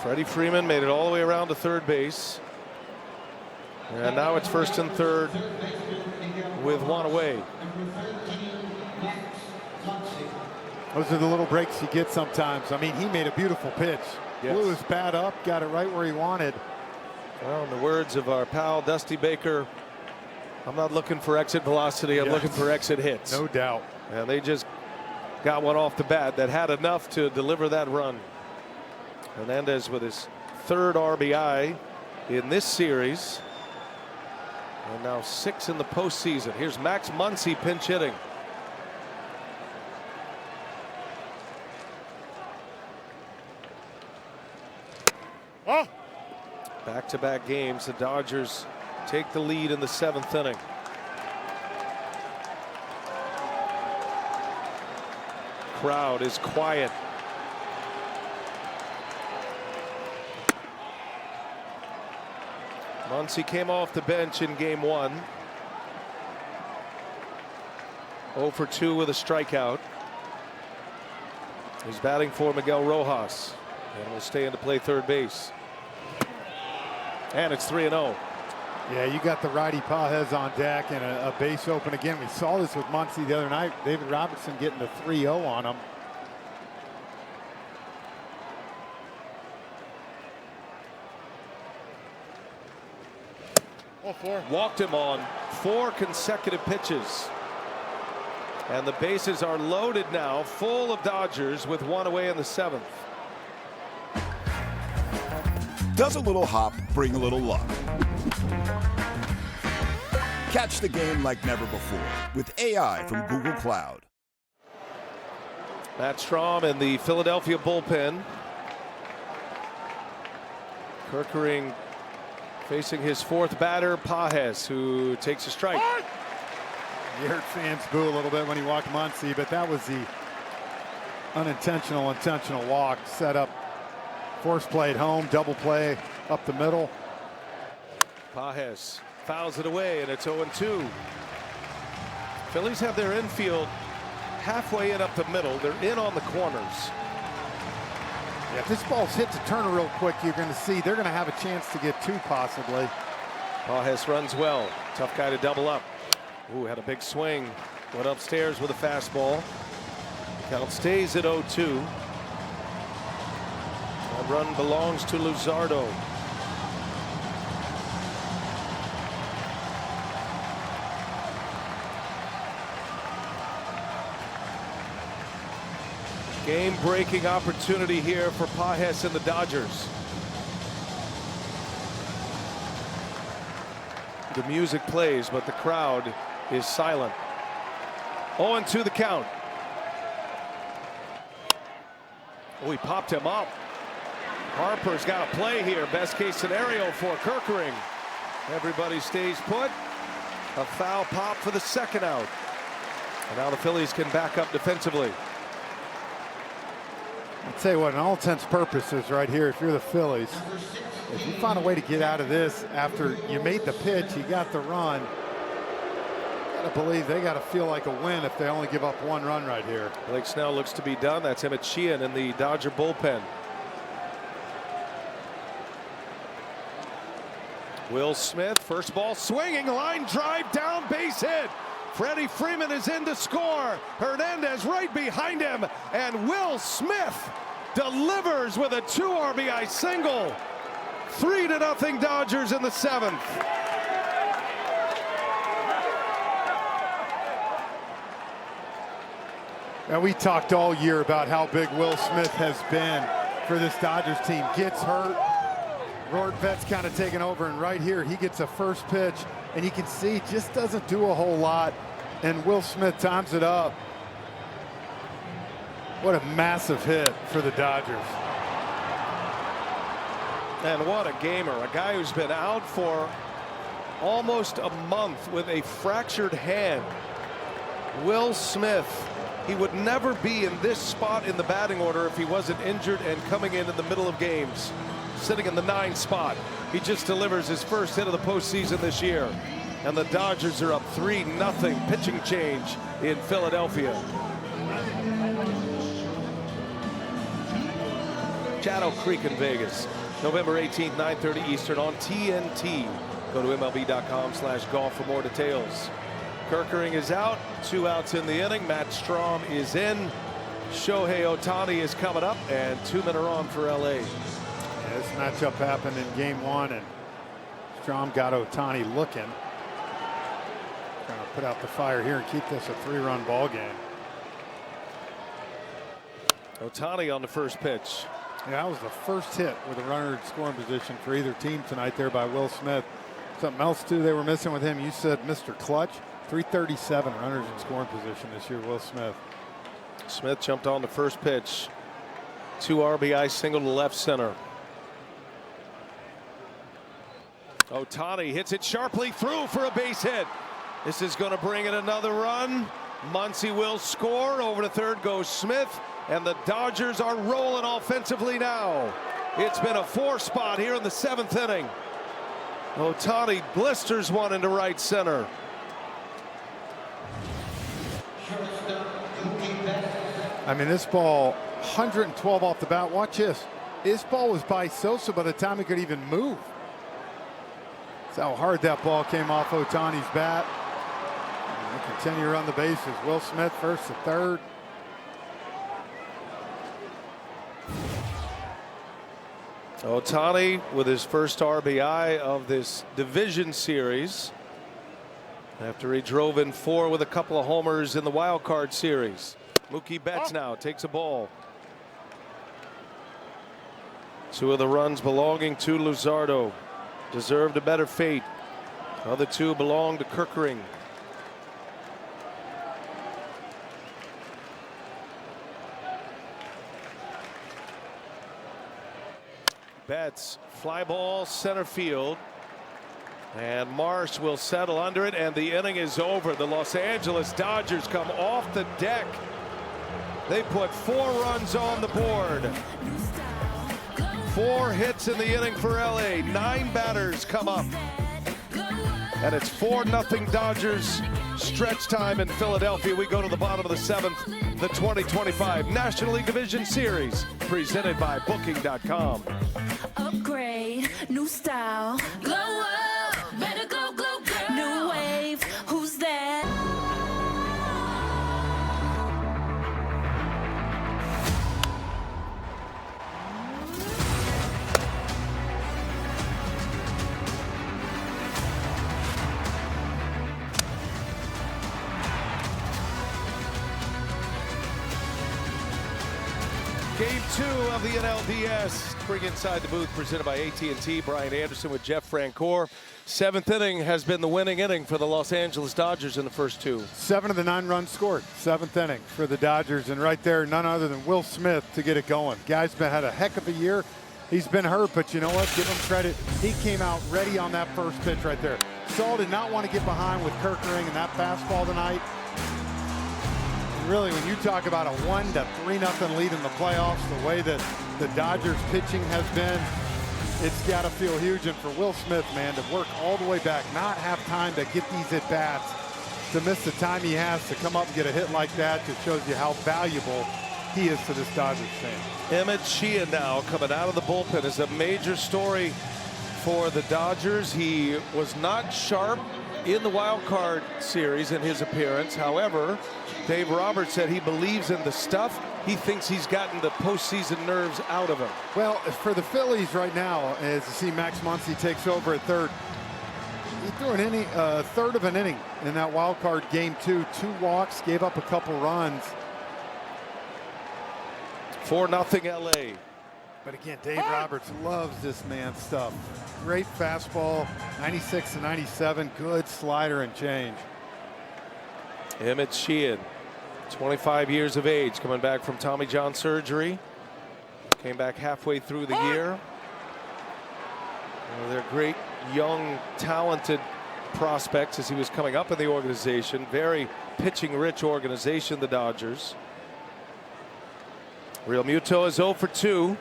Freddie Freeman made it all the way around to third base, and now it's first and third with 1 away. Those are the little breaks you get sometimes. I mean, he made a beautiful pitch. Yes. Blew his bat up, got it right where he wanted. Well, in the words of our pal Dusty Baker, I'm not looking for exit velocity, I'm looking for exit hits. No doubt. And they just got one off the bat that had enough to deliver that run. Hernandez with his 3rd RBI in this series, and now 6 in the postseason. Here's Max Muncy pinch hitting. Oh. Back-to-back games, the Dodgers take the lead in the 7th inning. Crowd is quiet. Muncy came off the bench in game 1. 0 for 2 with a strikeout. He's batting for Miguel Rojas, and will stay in to play third base. And it's 3-0. Yeah, you got the righty Pajes on deck and a base open again. We saw this with Muncy the other night. David Robertson getting the 3-0 on him. Walked him on 4 consecutive pitches. And the bases are loaded now, full of Dodgers with 1 away in the 7th. Does a little hop bring a little luck? Catch the game like never before with AI from Google Cloud. Matt Strahm in the Philadelphia bullpen. Kerkering facing his 4th batter, Pajes, who takes a strike. You heard fans boo a little bit when he walked Muncy, but that was the intentional walk. Set up, force play at home, double play up the middle. Pajes fouls it away, and it's 0-2. Phillies have their infield halfway in up the middle. They're in on the corners. Yeah, if this ball's hit to Turner real quick, you're going to see they're going to have a chance to get 2 possibly. Pajes runs well. Tough guy to double up. Ooh, had a big swing. Went upstairs with a fastball. Count stays at 0-2. That run belongs to Luzardo. Game-breaking opportunity here for Pajes and the Dodgers. The music plays, but the crowd is silent. 0-2 the count. Oh, he popped him up. Harper's got a play here. Best case scenario for Kerkering. Everybody stays put. A foul pop for the 2nd out. And now the Phillies can back up defensively. I'll tell you what, in all intents and purposes right here, if you're the Phillies, if you find a way to get out of this after you made the pitch, you got the run, you gotta believe they gotta feel like a win if they only give up 1 run right here. Blake Snell looks to be done. That's Emmett Sheehan in the Dodger bullpen. Will Smith, first ball swinging, line drive down, base hit. Freddie Freeman is in to score. Hernandez right behind him, and Will Smith delivers with a 2 RBI single. 3-0 Dodgers in the 7th. And we talked all year about how big Will Smith has been for this Dodgers team. Gets hurt. Roard Vett's kind of taking over, and right here he gets a first pitch, and you can see just doesn't do a whole lot, and Will Smith times it up. What a massive hit for the Dodgers. And what a gamer, a guy who's been out for almost a month with a fractured hand. Will Smith, he would never be in this spot in the batting order if he wasn't injured and coming in the middle of games. Sitting in the 9 spot. He just delivers his first hit of the postseason this year. And the Dodgers are up 3-0. Pitching change in Philadelphia. Shadow Creek in Vegas. November 18th, 9:30 Eastern on TNT. Go to MLB.com/golf for more details. Kerkering is out. 2 outs in the inning. Matt Strahm is in. Shohei Ohtani is coming up, and 2 men are on for LA. Yeah, this matchup happened in game 1, and Strahm got Ohtani looking. Trying to put out the fire here and keep this a 3-run ball game. Ohtani on the first pitch. Yeah, that was the first hit with a runner in scoring position for either team tonight there by Will Smith. Something else too they were missing with him. You said Mr. Clutch. 337 runners in scoring position this year, Will Smith. Smith jumped on the first pitch. 2 RBI single to left center. Ohtani hits it sharply through for a base hit. This is going to bring in another run. Muncy will score. Over to third goes Smith, and the Dodgers are rolling offensively now. It's been a 4 spot here in the 7th inning. Ohtani blisters one into right center. I mean, this ball 112 off the bat. Watch this. This ball was by Sosa by the time he could even move. That's how hard that ball came off Ohtani's bat. And they continue to run the bases. Will Smith first to third. Ohtani with his first RBI of this division series after he drove in 4 with a couple of homers in the wild card series. Mookie Betts now takes a ball. 2 of the runs belonging to Luzardo deserved a better fate. Other 2 belong to Kerkering. Betts, fly ball center field, and Marsh will settle under it, and the inning is over. The Los Angeles Dodgers come off the deck. They put 4 runs on the board. 4 hits in the inning for LA. 9 batters come up, and it's 4-0 Dodgers. Stretch time in Philadelphia. We go to the bottom of the 7th. The 2025 National League Division Series, presented by Booking.com. Upgrade, new style, glow up, better glow, glow, girl. New wave, who's that? Game 2 of the NLDS. Bring inside the booth, presented by AT&T. Brian Anderson with Jeff Francoeur. 7th inning has been the winning inning for the Los Angeles Dodgers in the first 2. 7 of the 9 runs scored. 7th inning for the Dodgers, and right there, none other than Will Smith to get it going. Guy's had a heck of a year. He's been hurt, but you know what? Give him credit. He came out ready on that first pitch right there. Saul did not want to get behind with Kerkering and that fastball tonight. Really, when you talk about a 1 to 3-0 lead in the playoffs, the way that the Dodgers pitching has been, it's got to feel huge. And for Will Smith, man, to work all the way back, not have time to get these at-bats, to miss the time he has to come up and get a hit like that, just shows you how valuable he is to this Dodgers fan. Emmett Sheehan now coming out of the bullpen is a major story for the Dodgers. He was not sharp in the wild card series in his appearance. However, Dave Roberts said he believes in the stuff. He thinks he's gotten the postseason nerves out of him. Well, for the Phillies right now, as you see Max Muncy takes over at third, he threw an inning, third of an inning in that wild card game 2. 2 walks, gave up a couple runs. 4-0 LA. But again, Dave Roberts loves this man's stuff. Great fastball, 96 to 97, good slider and change. Emmett Sheehan, 25 years of age, coming back from Tommy John surgery. Came back halfway through the year. They're great, young, talented prospects as he was coming up in the organization. Very pitching-rich organization, the Dodgers. Real Muto is 0 for 2.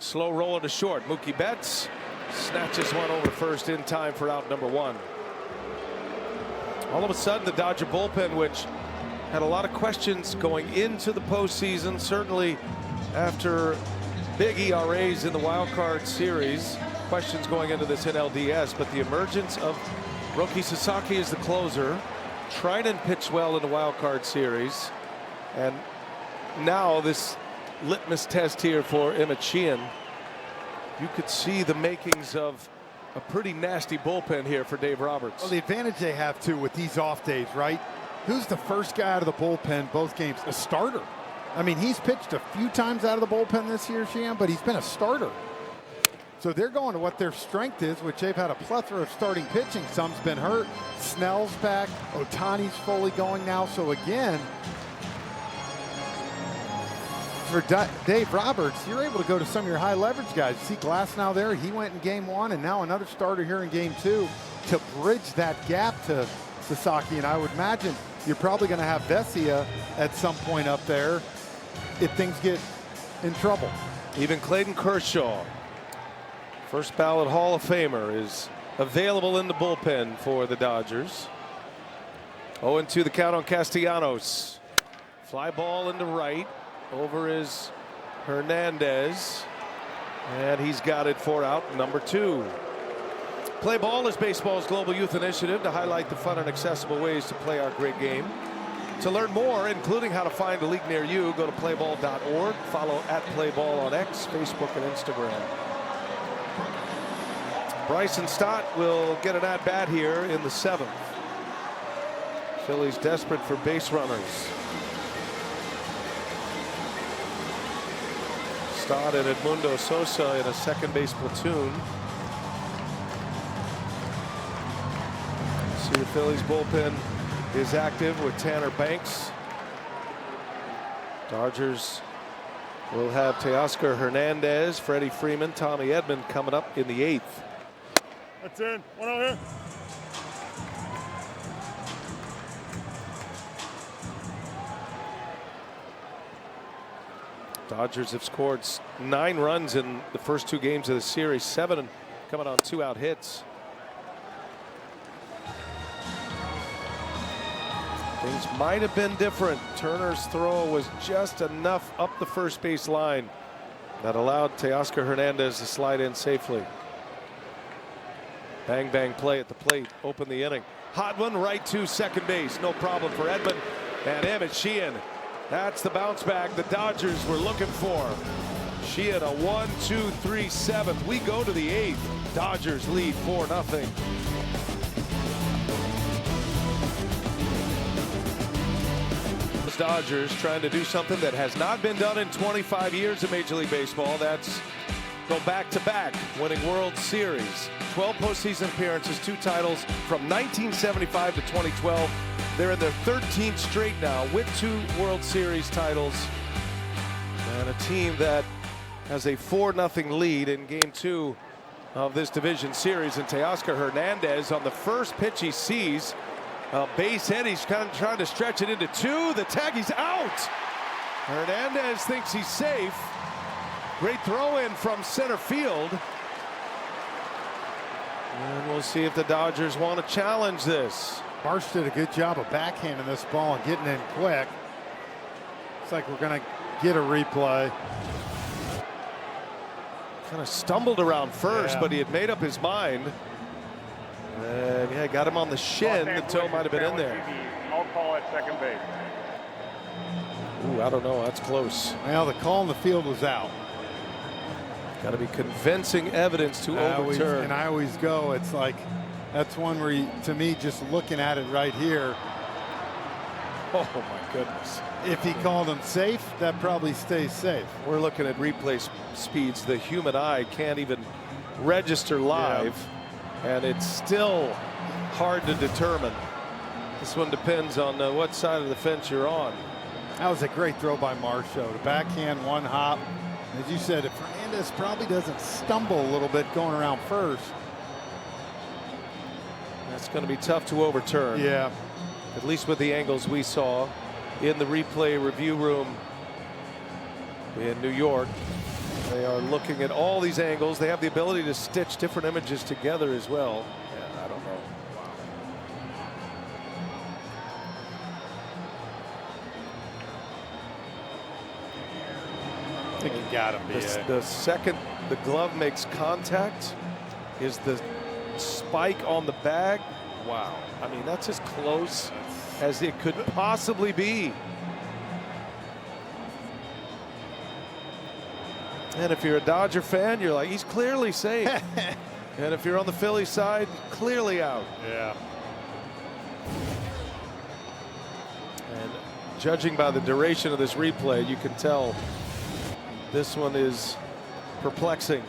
Slow roller to short. Mookie Betts snatches one over first in time for out number 1. All of a sudden, the Dodger bullpen, which had a lot of questions going into the postseason, certainly after big ERAs in the wild card series, questions going into this NLDS, but the emergence of Roki Sasaki as the closer. Trinan pitched well in the wild card series, and now this litmus test here for Emmett Sheehan. You could see the makings of a pretty nasty bullpen here for Dave Roberts. Well, the advantage they have too with these off days, right? Who's the first guy out of the bullpen both games? A starter. I mean, he's pitched a few times out of the bullpen this year, Sheehan, but he's been a starter. So they're going to what their strength is, which they've had a plethora of starting pitching. Some's been hurt. Snell's back. Ohtani's fully going now. So again, for Dave Roberts, you're able to go to some of your high leverage guys. You see Glasnow there. He went in game 1, and now another starter here in game 2 to bridge that gap to Sasaki. And I would imagine you're probably going to have Vesia at some point up there if things get in trouble. Even Clayton Kershaw, first ballot Hall of Famer, is available in the bullpen for the Dodgers. 0-2 the count on Castellanos. Fly ball into right. Over is Hernandez, and he's got it for out number 2. Play Ball is baseball's global youth initiative to highlight the fun and accessible ways to play our great game. To learn more, including how to find a league near you, go to playball.org. Follow @playball on X, Facebook, and Instagram. Bryson Stott will get an at-bat here in the 7th. Phillies desperate for base runners. Stott and Edmundo Sosa in a second base platoon. See, the Phillies bullpen is active with Tanner Banks. Dodgers will have Teoscar Hernandez, Freddie Freeman, Tommy Edman coming up in the 8th. That's in. One out here. Dodgers have scored 9 runs in the first 2 games of the series, 7 coming on 2-out hits. Things might have been different. Turner's throw was just enough up the first base line that allowed Teoscar Hernandez to slide in safely. Bang bang play at the plate, open the inning. Hot one right to second base, no problem for Edman. And Emmett Sheehan, that's the bounce back the Dodgers were looking for. Sheehan a 1-2-3 7th. We go to the 8th. Dodgers lead 4-0. Dodgers trying to do something that has not been done in 25 years of Major League Baseball. That's go back-to-back, winning World Series. 12 postseason appearances, 2 titles from 1975 to 2012. They're in their 13th straight now with 2 World Series titles. And a team that has a 4-0 lead in game 2 of this division series. And Teoscar Hernandez, on the first pitch he sees, base hit, he's kind of trying to stretch it into 2. The tag, he's out. Hernandez thinks he's safe. Great throw in from center field. And we'll see if the Dodgers want to challenge this. Marsh did a good job of backhanding this ball and getting in quick. Looks like we're going to get a replay. Kind of stumbled around first, but he had made up his mind. And yeah, got him on the shin. The toe might have been in there. I'll call at second base. Ooh, I don't know. That's close. Well, the call in the field was out. Got to be convincing evidence to overturn. And I always go, it's like, that's one where, you, to me, just looking at it right here. Oh, my goodness. If he called him safe, that probably stays safe. We're looking at replay speeds the human eye can't even register live, and it's still hard to determine. This one depends on what side of the fence you're on. That was a great throw by Marsh, though. The backhand, one hop. As you said, if Fernandez probably doesn't stumble a little bit going around first. That's going to be tough to overturn. Yeah. At least with the angles we saw in the replay review room in New York. They are looking at all these angles. They have the ability to stitch different images together as well. Yeah, I don't know. I think you got him. The second the glove makes contact is the spike on the bag. Wow. I mean, that's as close as it could possibly be. And if you're a Dodger fan, you're like, he's clearly safe. And if you're on the Phillies side, clearly out. Yeah. And judging by the duration of this replay, you can tell this one is perplexing.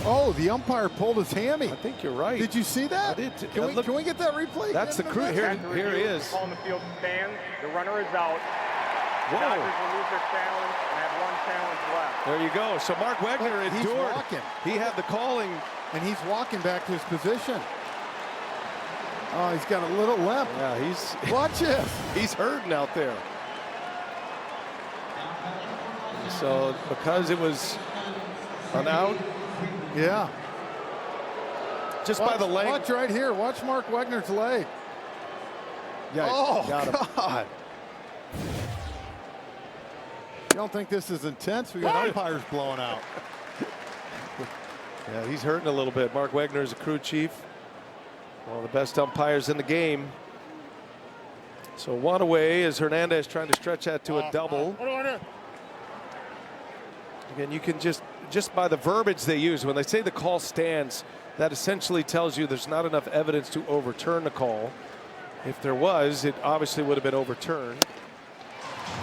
Oh, the umpire pulled his hammy. I think you're right. Did you see that? I did. Can we get that replay? That's the crew. Here he is. The call in the field stands. The runner is out. The Whoa. Dodgers will lose their challenge and have one challenge left. There you go. So Mark Wegner endured. He's walking. He had the calling. And he's walking back to his position. Oh, he's got a little limp. Yeah, he's. Watch this. He's hurting out there. So because it was an out. Yeah. Just by the leg. Watch right here. Watch Mark Wegner's leg. Yeah. Oh, got him. God. You don't think this is intense? We got umpires blowing out. Yeah, he's hurting a little bit. Mark Wegner is a crew chief. One of the best umpires in the game. So one away as Hernandez trying to stretch that to a double. Again, you can just by the verbiage they use, when they say the call stands, that essentially tells you there's not enough evidence to overturn the call. If there was, it obviously would have been overturned.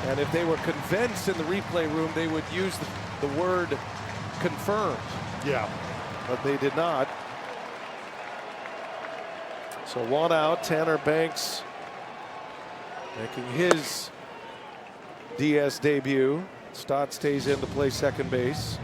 And if they were convinced in the replay room, they would use the word confirmed. Yeah. But they did not. So one out. Tanner Banks making his DS debut. Stott stays in to play second base.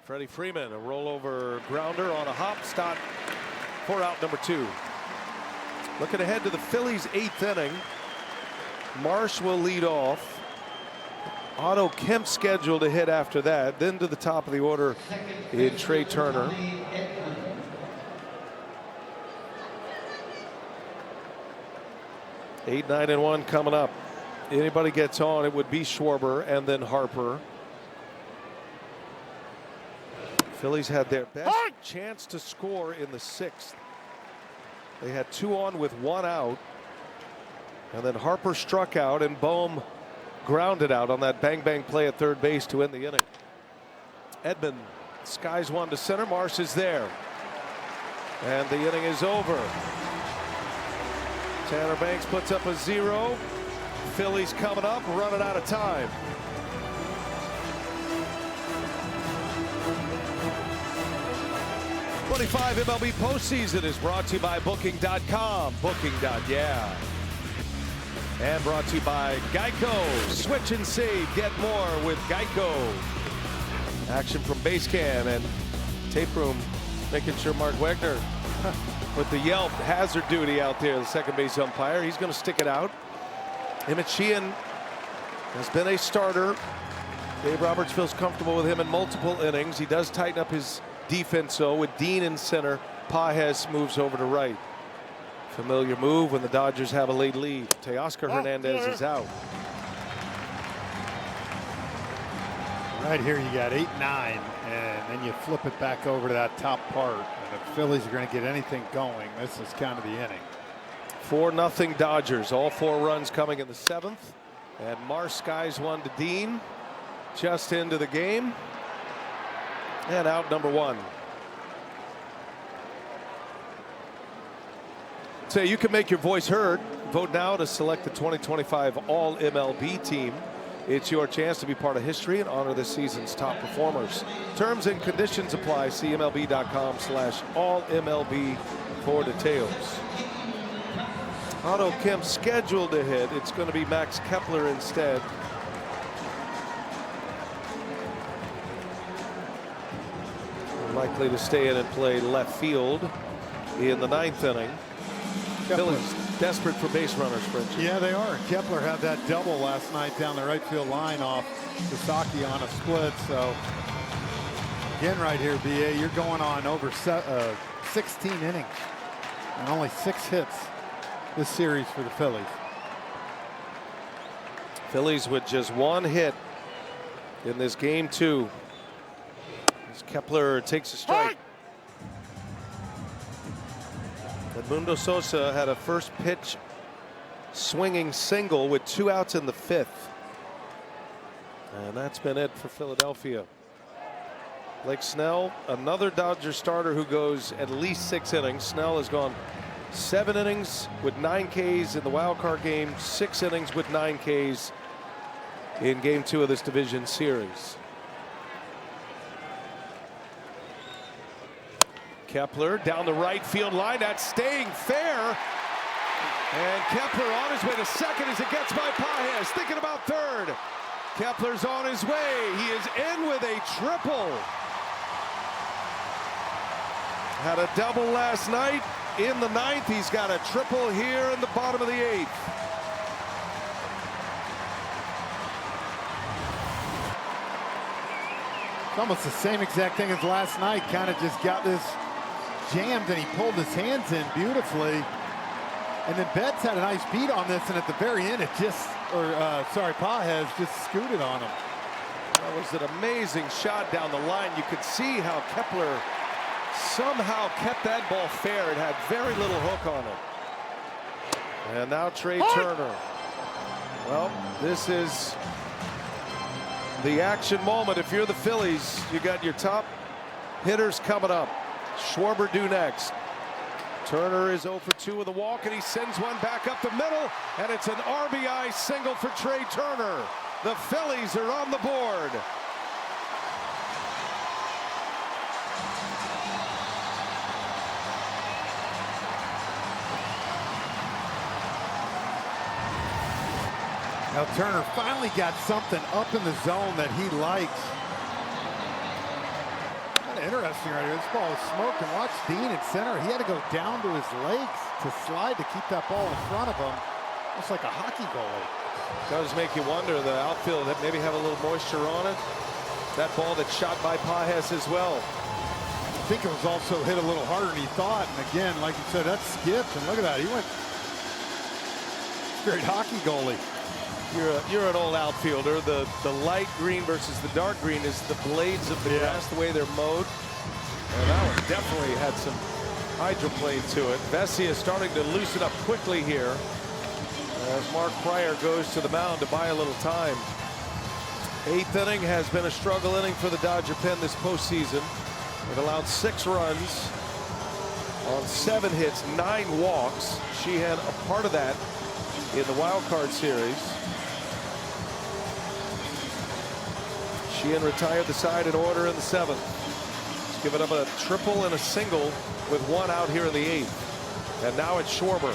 Freddie Freeman, a rollover grounder on a hop. Stott for out number 2. Looking ahead to the Phillies' 8th inning. Marsh will lead off. Otto Kemp scheduled to hit after that. Then to the top of the order in Trey Turner. Eight, 9, and 1 coming up. Anybody gets on, it would be Schwarber and then Harper. Phillies had their best chance to score in the 6th. They had 2 on with 1 out. And then Harper struck out and Bohm grounded out on that bang-bang play at third base to end the inning. Edman skies one to center. Marsh is there. And the inning is over. Tanner Banks puts up a 0. Phillies coming up, running out of time. '25 MLB postseason is brought to you by Booking.com. Booking.yeah. And brought to you by Geico. Switch and save. Get more with Geico. Action from base cam and tape room making sure Mark Wegner with the yelp hazard duty out there, the second base umpire. He's going to stick it out. Emmett Sheehan has been a starter Dave Roberts feels comfortable with him in multiple innings. He does tighten up his defense, though, with Dean in center. Pages moves over to right. Familiar move when the Dodgers have a late lead. Teoscar Hernandez is out. Right here you got 8-9, and then you flip it back over to that top part. And if the Phillies are going to get anything going, this is kind of the inning. 4-0 Dodgers. All 4 runs coming in the 7th. And Marsh skies one to Dean. Just into the game. And out number 1. So you can make your voice heard. Vote now to select the 2025 All MLB team. It's your chance to be part of history and honor this season's top performers. Terms and conditions apply. See MLB.com/AllMLB for details. Otto Kemp scheduled to hit. It's going to be Max Kepler instead. Likely to stay in and play left field in the 9th inning. Phillies desperate for base runners, French. Yeah, they are. Kepler had that double last night down the right field line off Sasaki on a split. So again, right here, BA, you're going on over 16 innings and only 6 hits this series for the Phillies. Phillies with just 1 hit in this game 2. As Kepler takes a strike. Edmundo Sosa had a first pitch swinging single with 2 outs in the 5th. And that's been it for Philadelphia. Blake Snell, another Dodger starter who goes at least 6 innings. Snell has gone 7 innings with 9 Ks in the wild card game, 6 innings with 9 Ks in game 2 of this division series. Kepler down the right field line. That's staying fair. And Kepler on his way to second as it gets by Pages. Thinking about third. Kepler's on his way. He is in with a triple. Had a double last night in the 9th. He's got a triple here in the bottom of the 8th. It's almost the same exact thing as last night. Kind of just got this jammed and he pulled his hands in beautifully. And then Betts had a nice beat on this, and at the very end it just, Pages just scooted on him. That was an amazing shot down the line. You could see how Kepler somehow kept that ball fair. It had very little hook on it. And now Trey Turner. Well, this is the action moment. If you're the Phillies, you got your top hitters coming up. Schwarber due next. Turner is 0 for 2 with a walk, and he sends one back up the middle, and it's an RBI single for Trey Turner. The Phillies are on the board. Now Turner finally got something up in the zone that he likes. Interesting right here. This ball was smoked, and watch Dean in center. He had to go down to his legs to slide to keep that ball in front of him. Almost like a hockey goalie. Does make you wonder, the outfield that maybe have a little moisture on it. That ball that's shot by Pages as well. I think it was also hit a little harder than he thought. And again, like you said, that skipped. And look at that. He went straight hockey goalie. You're an old outfielder. The light green versus the dark green is the blades of the grass, the way they're mowed. And that one definitely had some hydroplane to it. Vesia is starting to loosen up quickly here as Mark Pryor goes to the mound to buy a little time. 8th inning has been a struggle inning for the Dodger pen this postseason. It allowed 6 runs on 7 hits, 9 walks. Sheehan a part of that in the wild card series. Sheehan retired the side in order in the 7th. He's given up a triple and a single with 1 out here in the 8th. And now it's Schwarber.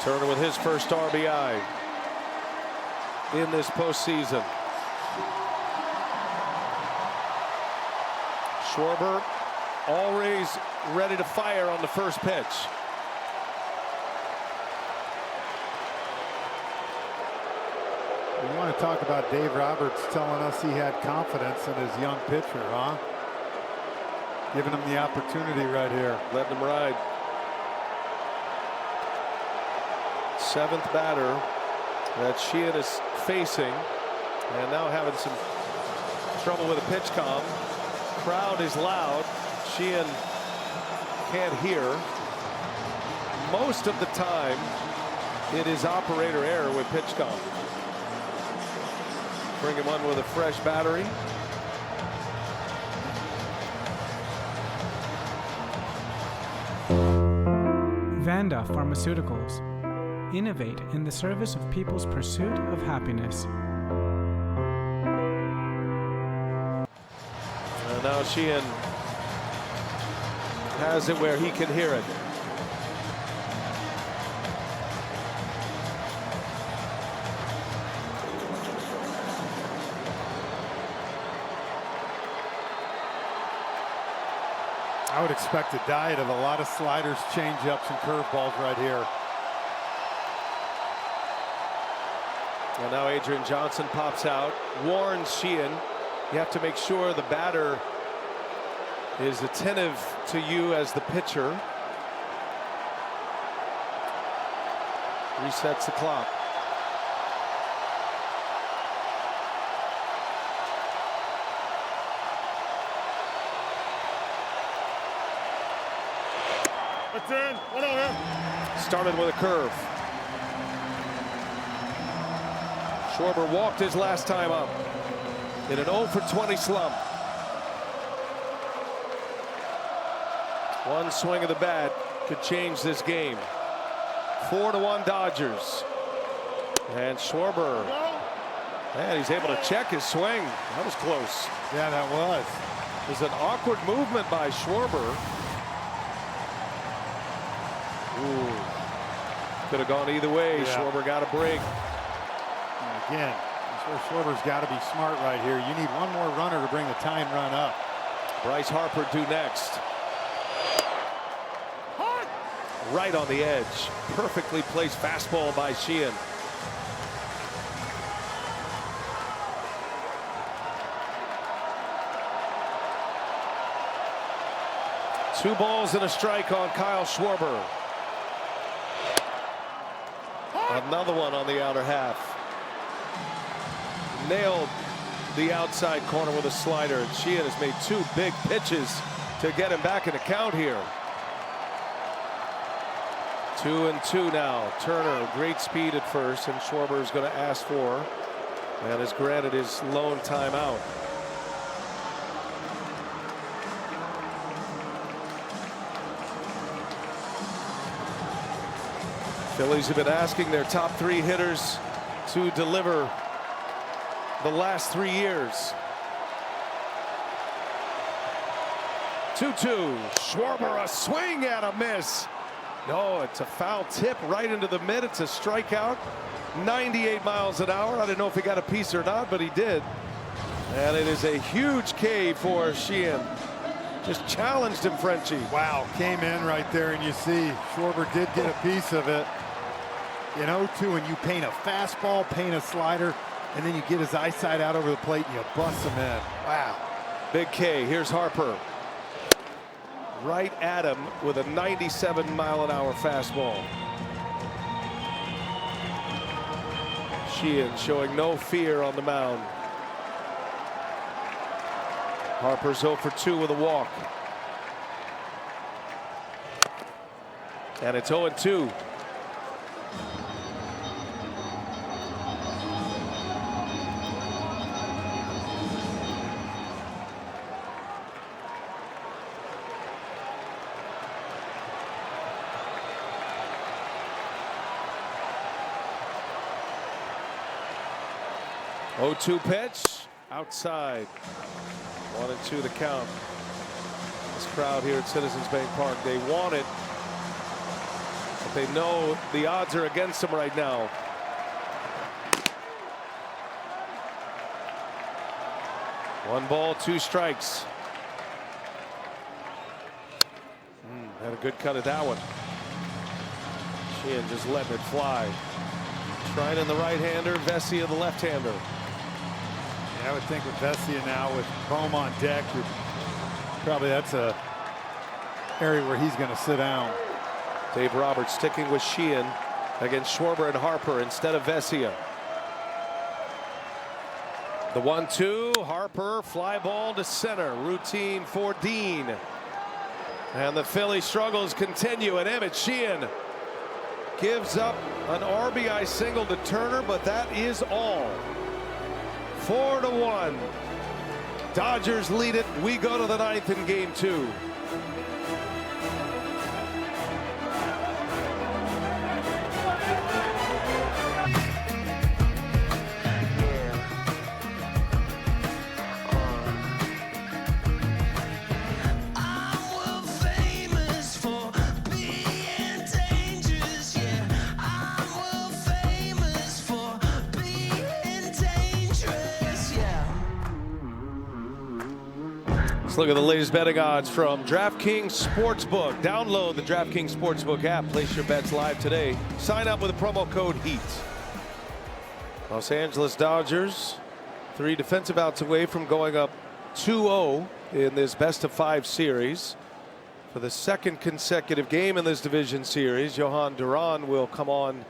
Turner with his first RBI in this postseason. Schwarber always ready to fire on the first pitch. You want to talk about Dave Roberts telling us he had confidence in his young pitcher, huh? Giving him the opportunity right here. Letting him ride. Seventh batter that Sheehan is facing, and now having some trouble with a pitch comp. Crowd is loud. Sheehan can't hear. Most of the time, it is operator error with pitch comp. Bring him on with a fresh battery. Vanda Pharmaceuticals. Innovate in the service of people's pursuit of happiness. And now Sheehan has it where he can hear it. I would expect a diet of a lot of sliders, changeups, and curveballs right here. And now Adrian Johnson pops out, warns Sheehan, you have to make sure the batter is attentive to you as the pitcher. Resets the clock. That's in. 1-0 here. Started with a curve. Schwarber walked his last time up in an 0 for 20 slump. One swing of the bat could change this game. 4-1 Dodgers. And Schwarber, man, he's able to check his swing. That was close. Yeah, that was. It was an awkward movement by Schwarber. Ooh. Could have gone either way. Yeah. Schwarber got a break. And again, that's where Schwarber's got to be smart right here. You need one more runner to bring the tying run up. Bryce Harper due next. Right on the edge. Perfectly placed fastball by Sheehan. Two balls and a strike on Kyle Schwarber. Another one on the outer half. Nailed the outside corner with a slider. And Sheehan has made two big pitches to get him back in the count here. 2-2 now. Turner, great speed at first, and Schwarber is going to ask for and is granted his lone timeout. Phillies have been asking their top three hitters to deliver the last 3 years. 2-2. Schwarber, a swing and a miss. No, it's a foul tip right into the mid. It's a strikeout. 98 miles an hour. I didn't know if he got a piece or not, but he did. And it is a huge K for Sheehan. Just challenged him, Frenchie. Wow, came in right there, and you see Schwarber did get a piece of it. In 0-2, and you paint a fastball, paint a slider, and then you get his eyesight out over the plate and you bust him in. Wow. Big K. Here's Harper. Right at him with a 97-mile-an-hour fastball. Sheehan showing no fear on the mound. Harper's 0 for 2 with a walk. And it's 0-2. Oh, 2 pitch outside. 1-2 the count. This crowd here at Citizens Bank Park, they want it, but they know the odds are against them right now. One ball, 2 strikes. Had a good cut at that one. Sheehan just letting it fly. Trying in the right-hander, Vesia the left-hander. Yeah, I would think with Vesia now, with Bohm on deck, probably that's a area where he's going to sit down. Dave Roberts sticking with Sheehan against Schwarber and Harper instead of Vesia. The 1-2, Harper, fly ball to center, routine for Dean. And the Philly struggles continue, and Emmett Sheehan gives up an RBI single to Turner, but that is all. 4-1. Dodgers lead it. We go to the ninth in game 2. Look at the latest betting odds from DraftKings Sportsbook. Download the DraftKings Sportsbook app. Place your bets live today. Sign up with the promo code HEAT. Los Angeles Dodgers, 3 defensive outs away from going up 2-0 in this best-of-5 series. For the second consecutive game in this division series, Johan Duran will come on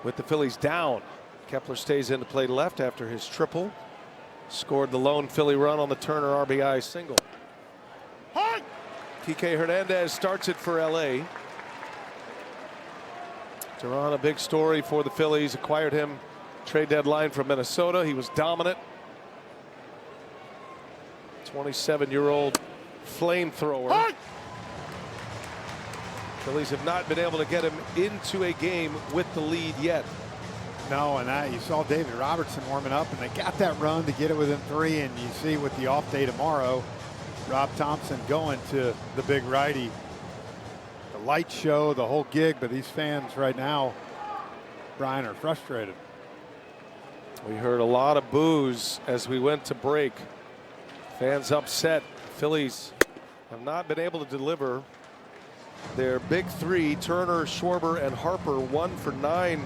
with the Phillies down. Kepler stays in to play left after his triple. Scored the lone Philly run on the Turner RBI single. Kike Hernandez starts it for LA. Duran, a big story for the Phillies. Acquired him trade deadline from Minnesota. He was dominant. 27-year-old flamethrower. Phillies have not been able to get him into a game with the lead yet. No, and you saw David Robertson warming up, and they got that run to get it within 3. And you see with the off day tomorrow, Rob Thompson going to the big righty. The light show, the whole gig, but these fans right now, Brian, are frustrated. We heard a lot of boos as we went to break. Fans upset. Phillies have not been able to deliver. Their big 3, Turner, Schwarber, and Harper, 1 for 9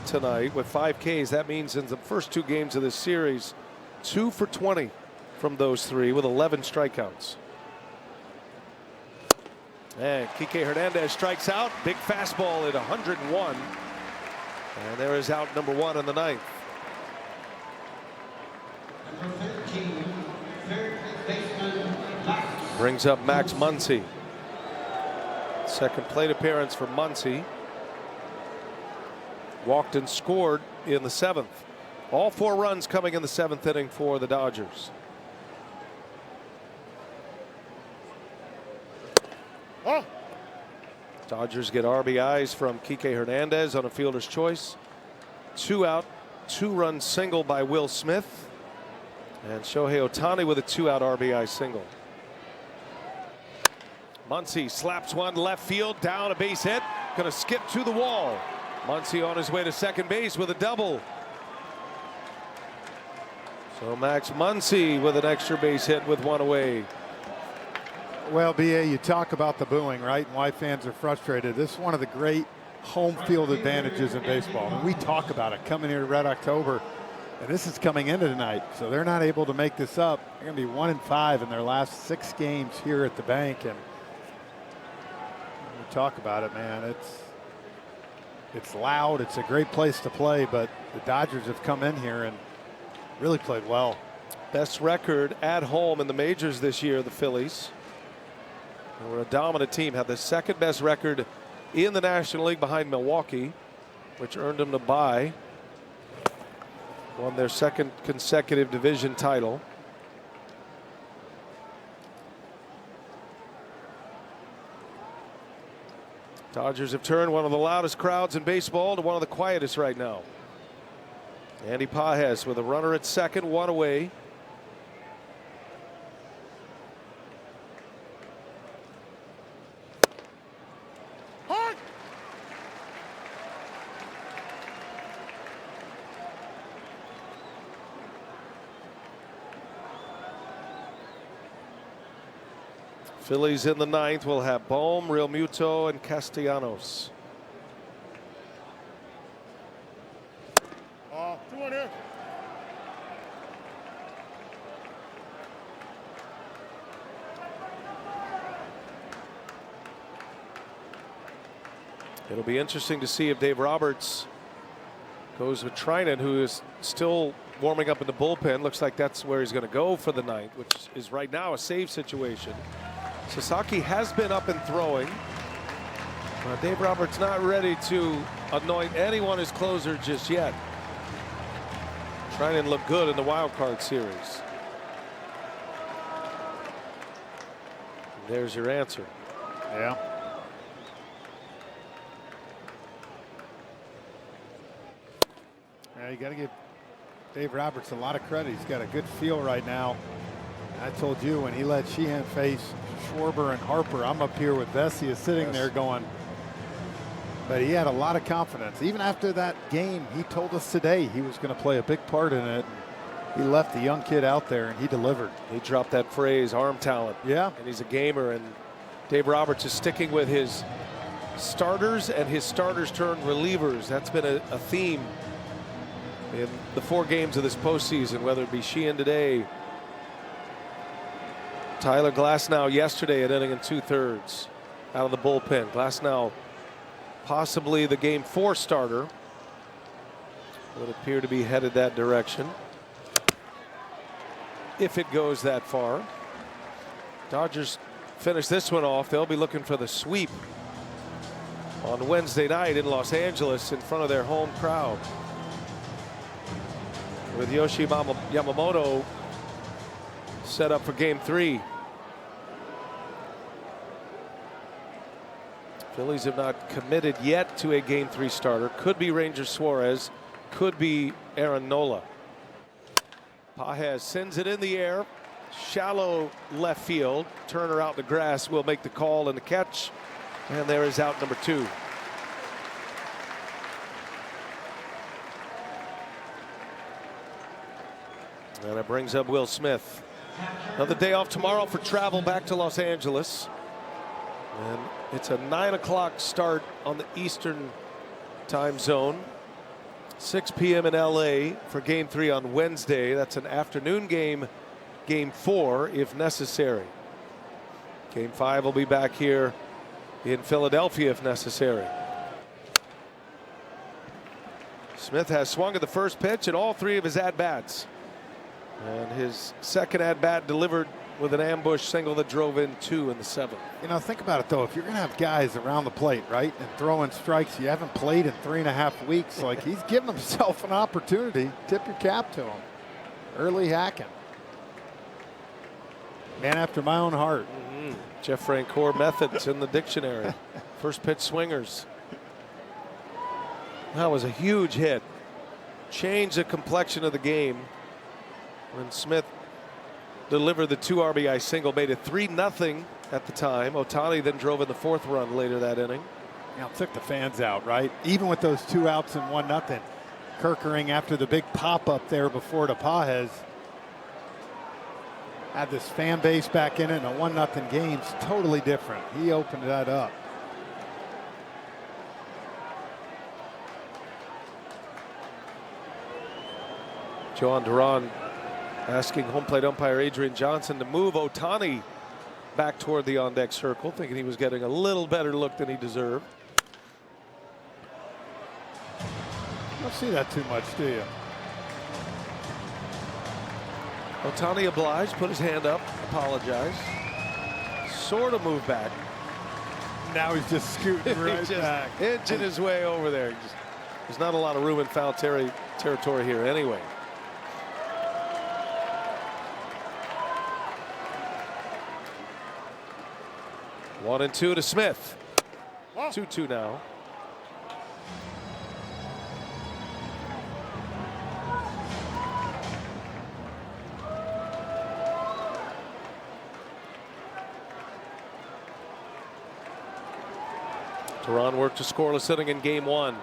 tonight with 5 Ks. That means in the first 2 games of this series, 2 for 20 from those 3 with 11 strikeouts. And Kike Hernandez strikes out. Big fastball at 101. And there is out number 1 in the ninth. Brings up Max Muncy. Second plate appearance for Muncy. Walked and scored in the 7th. All 4 runs coming in the 7th inning for the Dodgers. Dodgers get RBIs from Kike Hernandez on a fielder's choice. 2 out, 2-run single by Will Smith. And Shohei Ohtani with a 2-out RBI single. Muncy slaps one left field, down, a base hit. Going to skip to the wall. Muncy on his way to second base with a double. So Max Muncy with an extra base hit with 1 away. Well, BA, you talk about the booing, right, and why fans are frustrated. This is one of the great home field advantages in baseball. And we talk about it coming here to Red October, and this is coming into tonight. So they're not able to make this up. They're going to be 1-5 in their last 6 games here at the bank. And we talk about it, man. It's loud. It's a great place to play, but the Dodgers have come in here and really played well. Best record at home in the majors this year, the Phillies. They were a dominant team, had the 2nd best record in the National League behind Milwaukee, which earned them the bye. Won their 2nd consecutive division title. Dodgers have turned one of the loudest crowds in baseball to one of the quietest right now. Andy Pages with a runner at second, 1 away. Phillies in the ninth will have Bohm, Real Muto, and Castellanos. 2-1 here. It'll be interesting to see if Dave Roberts goes with Trinan, who is still warming up in the bullpen. Looks like that's where he's going to go for the ninth, which is right now a save situation. Sasaki has been up and throwing. Dave Roberts not ready to anoint anyone as closer just yet. Trinan looked good in the wild card series. There's your answer. Yeah. You got to give Dave Roberts a lot of credit. He's got a good feel right now. I told you when he let Sheehan face Schwarber and Harper, I'm up here with Vesia sitting there going, but he had a lot of confidence. Even after that game, he told us today he was going to play a big part in it. He left the young kid out there and he delivered. He dropped that phrase, arm talent. Yeah. And he's a gamer, and Dave Roberts is sticking with his starters and his starters turned relievers. That's been a theme in the 4 games of this postseason, whether it be Sheehan today, Tyler Glasnow yesterday at inning and 2/3 out of the bullpen. Glasnow possibly the game 4 starter. Would appear to be headed that direction if it goes that far. Dodgers finish this one off. They'll be looking for the sweep on Wednesday night in Los Angeles in front of their home crowd, with Yoshi Yamamoto set up for game 3. Phillies have not committed yet to a game 3 starter. Could be Ranger Suarez, could be Aaron Nola. Pages sends it in the air, shallow left field. Turner out the grass will make the call and the catch, and there is out number 2. And it brings up Will Smith. Another day off tomorrow for travel back to Los Angeles. And it's a 9 o'clock start on the Eastern time zone. 6 p.m. in LA for game 3 on Wednesday. That's an afternoon game, game 4 if necessary. Game 5 will be back here in Philadelphia if necessary. Smith has swung at the first pitch in all 3 of his at-bats. And his second at-bat delivered with an ambush single that drove in 2 in the 7th. You know, think about it though. If you're going to have guys around the plate, right, and throwing strikes you haven't played in 3.5 weeks, like he's giving himself an opportunity. Tip your cap to him. Early hacking. Man after my own heart. Jeff Francoeur methods in the dictionary. First pitch swingers. That was a huge hit. Changed the complexion of the game when Smith delivered the 2 RBI single, made it 3-0 at the time. Ohtani then drove in the 4th run later that inning. You know, took the fans out, right? Even with those 2 outs and 1-0. Kerkering after the big pop up there before to Pages. Had this fan base back in it, and a 1-0 game's totally different. He opened that up. Joan Duran asking home plate umpire Adrian Johnson to move Ohtani back toward the on-deck circle, thinking he was getting a little better look than he deserved. You don't see that too much, do you? Ohtani obliged, put his hand up, apologized, sort of moved back. Now he's just scooting right back. Inching his way over there. There's not a lot of room in foul territory here anyway. One and 2 to Smith. 2-2 now. Duran worked a scoreless inning in game 1.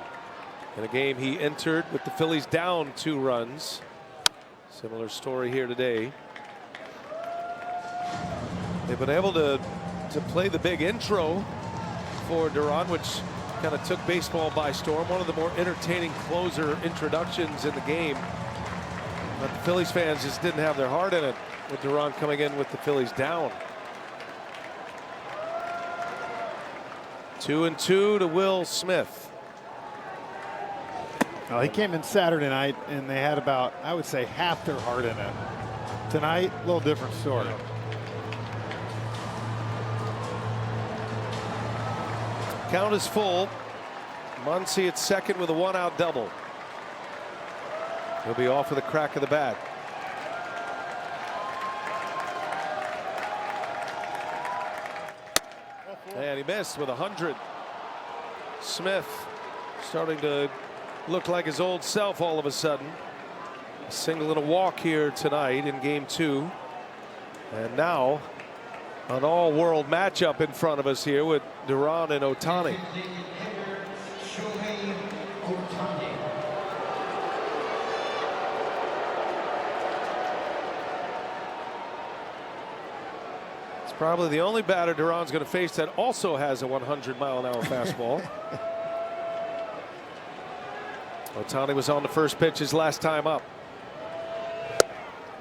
In a game he entered with the Phillies down 2 runs. Similar story here today. They've been able to to play the big intro for Duran, which kind of took baseball by storm. One of the more entertaining closer introductions in the game. But the Phillies fans just didn't have their heart in it with Duran coming in with the Phillies down. 2-2 to Will Smith. Well, he came in Saturday night and they had about, I would say, half their heart in it. Tonight, a little different story. Count is full. Muncy at second with a 1-out double. He'll be off with a crack of the bat. And he missed with 100. Smith starting to look like his old self all of a sudden. A single and a walk here tonight in game 2. And now an all-world matchup in front of us here with Duran and Ohtani. It's probably the only batter Duran's going to face that also has a 100-mile-an-hour fastball. Ohtani was on the first pitch his last time up.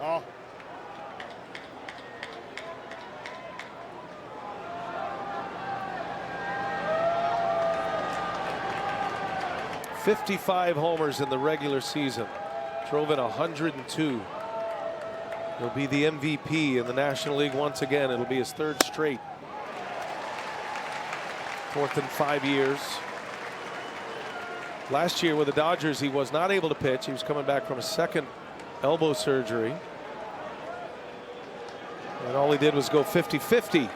Oh. 55 homers in the regular season. Drove in 102. He'll be the MVP in the National League once again. It'll be his 3rd straight. 4th in 5 years. Last year with the Dodgers, he was not able to pitch. He was coming back from a 2nd elbow surgery. And all he did was go 50-50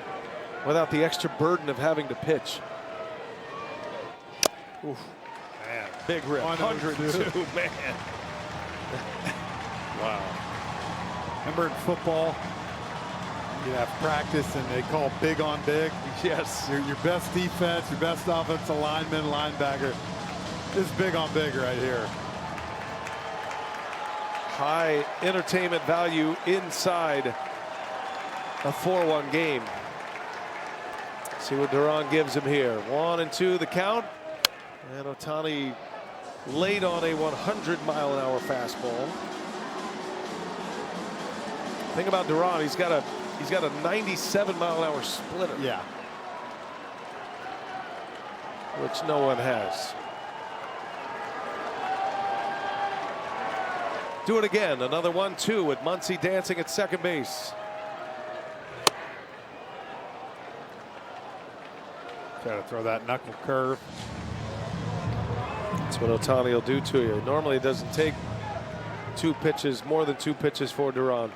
without the extra burden of having to pitch. Oof. Man. Big rip. 102, man. Wow. Remember in football, you have practice and they call big on big? Yes. Your best defense, your best offensive lineman, linebacker. This is big on big right here. High entertainment value inside a 4-1 game. See what Duran gives him here. 1-2 the count. And Ohtani late on a 100-mile-an-hour fastball. Thing about Duran, he's got a 97-mile-an-hour splitter. Yeah. Which no one has. Do it again. Another 1-2 with Muncy dancing at second base. Try to throw that knuckle curve. That's what Ohtani will do to you. Normally it doesn't take 2 pitches, more than 2 pitches for Duran.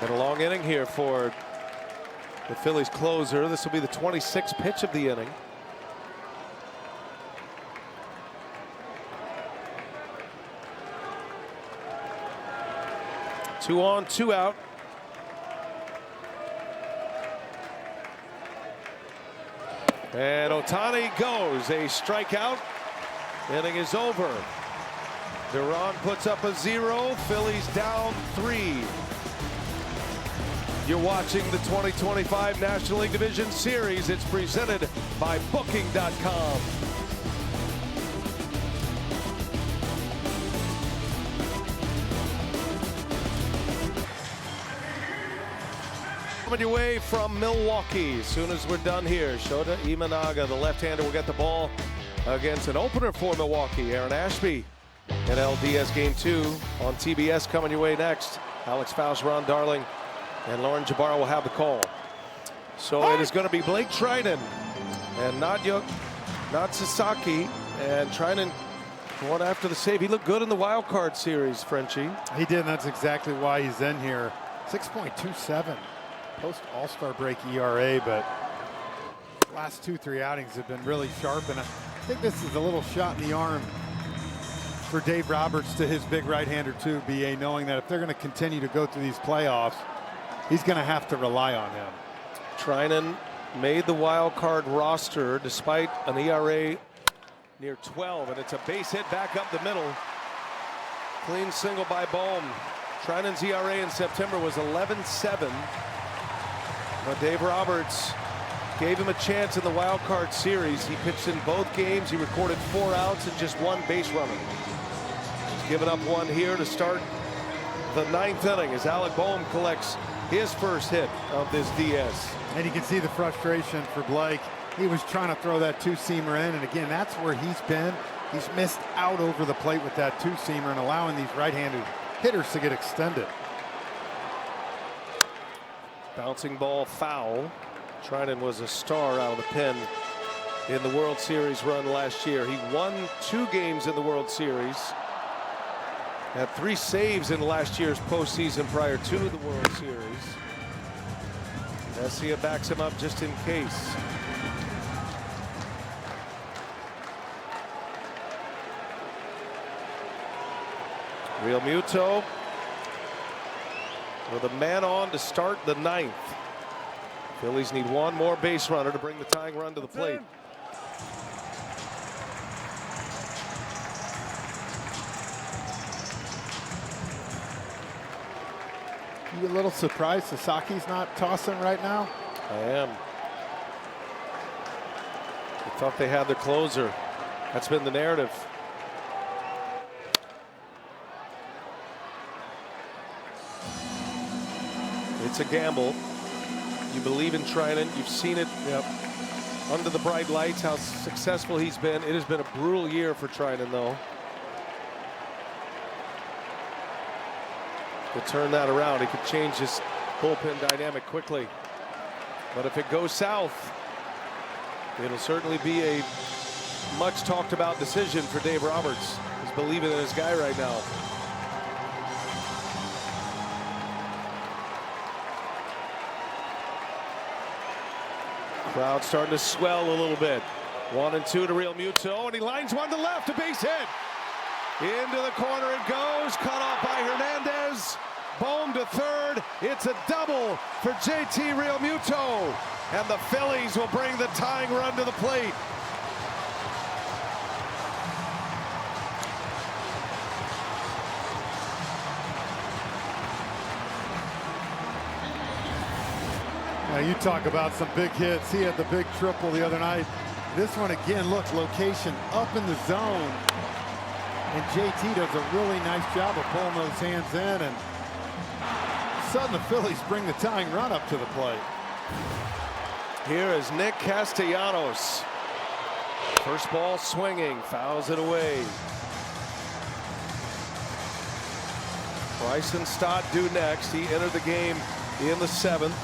Been a long inning here for the Phillies closer. This will be the 26th pitch of the inning. Two on, 2 out. And Ohtani goes. A strikeout. Inning is over. Duran puts up a 0. Phillies down 3. You're watching the 2025 National League Division Series. It's presented by Booking.com. Coming your way from Milwaukee. As soon as we're done here, Shota Imanaga, the left-hander, will get the ball against an opener for Milwaukee. Aaron Ashby, NLDS Game 2 on TBS coming your way next. Alex Faust, Ron Darling, and Lauren Jabbar will have the call. So it is going to be Blake Trinan and not Sasaki. And Trinan going after the save. He looked good in the wild card series, Frenchie. He did, and that's exactly why he's in here. 6.27 post All-Star break ERA, but last 2-3 outings have been really sharp, and I think this is a little shot in the arm for Dave Roberts to his big right-hander too, BA, knowing that if they're going to continue to go through these playoffs, he's going to have to rely on him. Trinan made the wild card roster despite an ERA near 12, and it's a base hit back up the middle. Clean single by Bohm. Trinan's ERA in September was 11.7. But Dave Roberts gave him a chance in the wild card series. He pitched in both games. He recorded 4 outs and just 1 base runner. He's given up 1 here to start the 9th inning as Alec Bohm collects his first hit of this DS. And you can see the frustration for Blake. He was trying to throw that 2-seamer in, and again, that's where he's been. He's missed out over the plate with that 2-seamer and allowing these right-handed hitters to get extended. Bouncing ball foul. Trinan was a star out of the pen in the World Series run last year. He won 2 games in the World Series. Had 3 saves in last year's postseason prior to the World Series. Messia backs him up just in case. Real Muto with a man on to start the 9th. Phillies need 1 more base runner to bring the tying run to the plate. You a little surprised Sasaki's not tossing right now? I am. I thought they had their closer. That's been the narrative. It's a gamble. You believe in Trinan. You've seen it under the bright lights, how successful he's been. It has been a brutal year for Trinan, though. To turn that around, he could change his bullpen dynamic quickly. But if it goes south, it'll certainly be a much talked about decision for Dave Roberts. He's believing in his guy right now. Crowd starting to swell a little bit. 1-2 to Real Muto, and he lines one to left, a base hit. Into the corner it goes, cut off by Hernandez. Bohm to third. It's a double for JT Real Muto, and the Phillies will bring the tying run to the plate. Now you talk about some big hits. He had the big triple the other night. This one again, look, location up in the zone. And JT does a really nice job of pulling those hands in, and suddenly the Phillies bring the tying run up to the plate. Here is Nick Castellanos. First ball swinging, fouls it away. Bryson Stott due next. He entered the game in the 7th.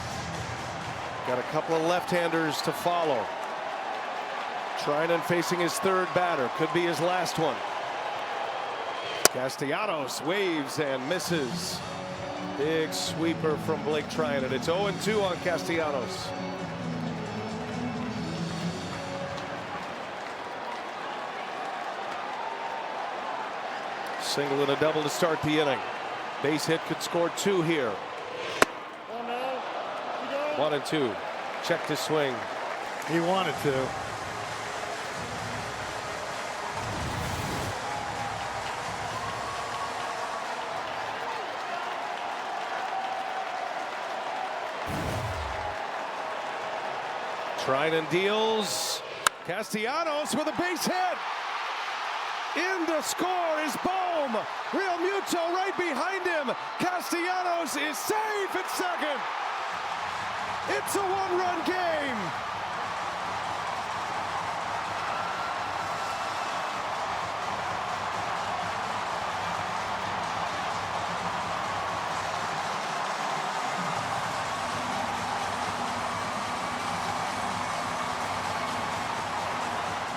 Got a couple of left-handers to follow. Trinan facing his 3rd batter. Could be his last one. Castellanos waves and misses. Big sweeper from Blake Trinan. It's 0-2 on Castellanos. Single and a double to start the inning. Base hit could score 2 here. 1-2. Check to swing. He wanted to. Trinan deals. Castellanos with a base hit. In to score is Bohm. Real Muto right behind him. Castellanos is safe at second. It's a 1-run game.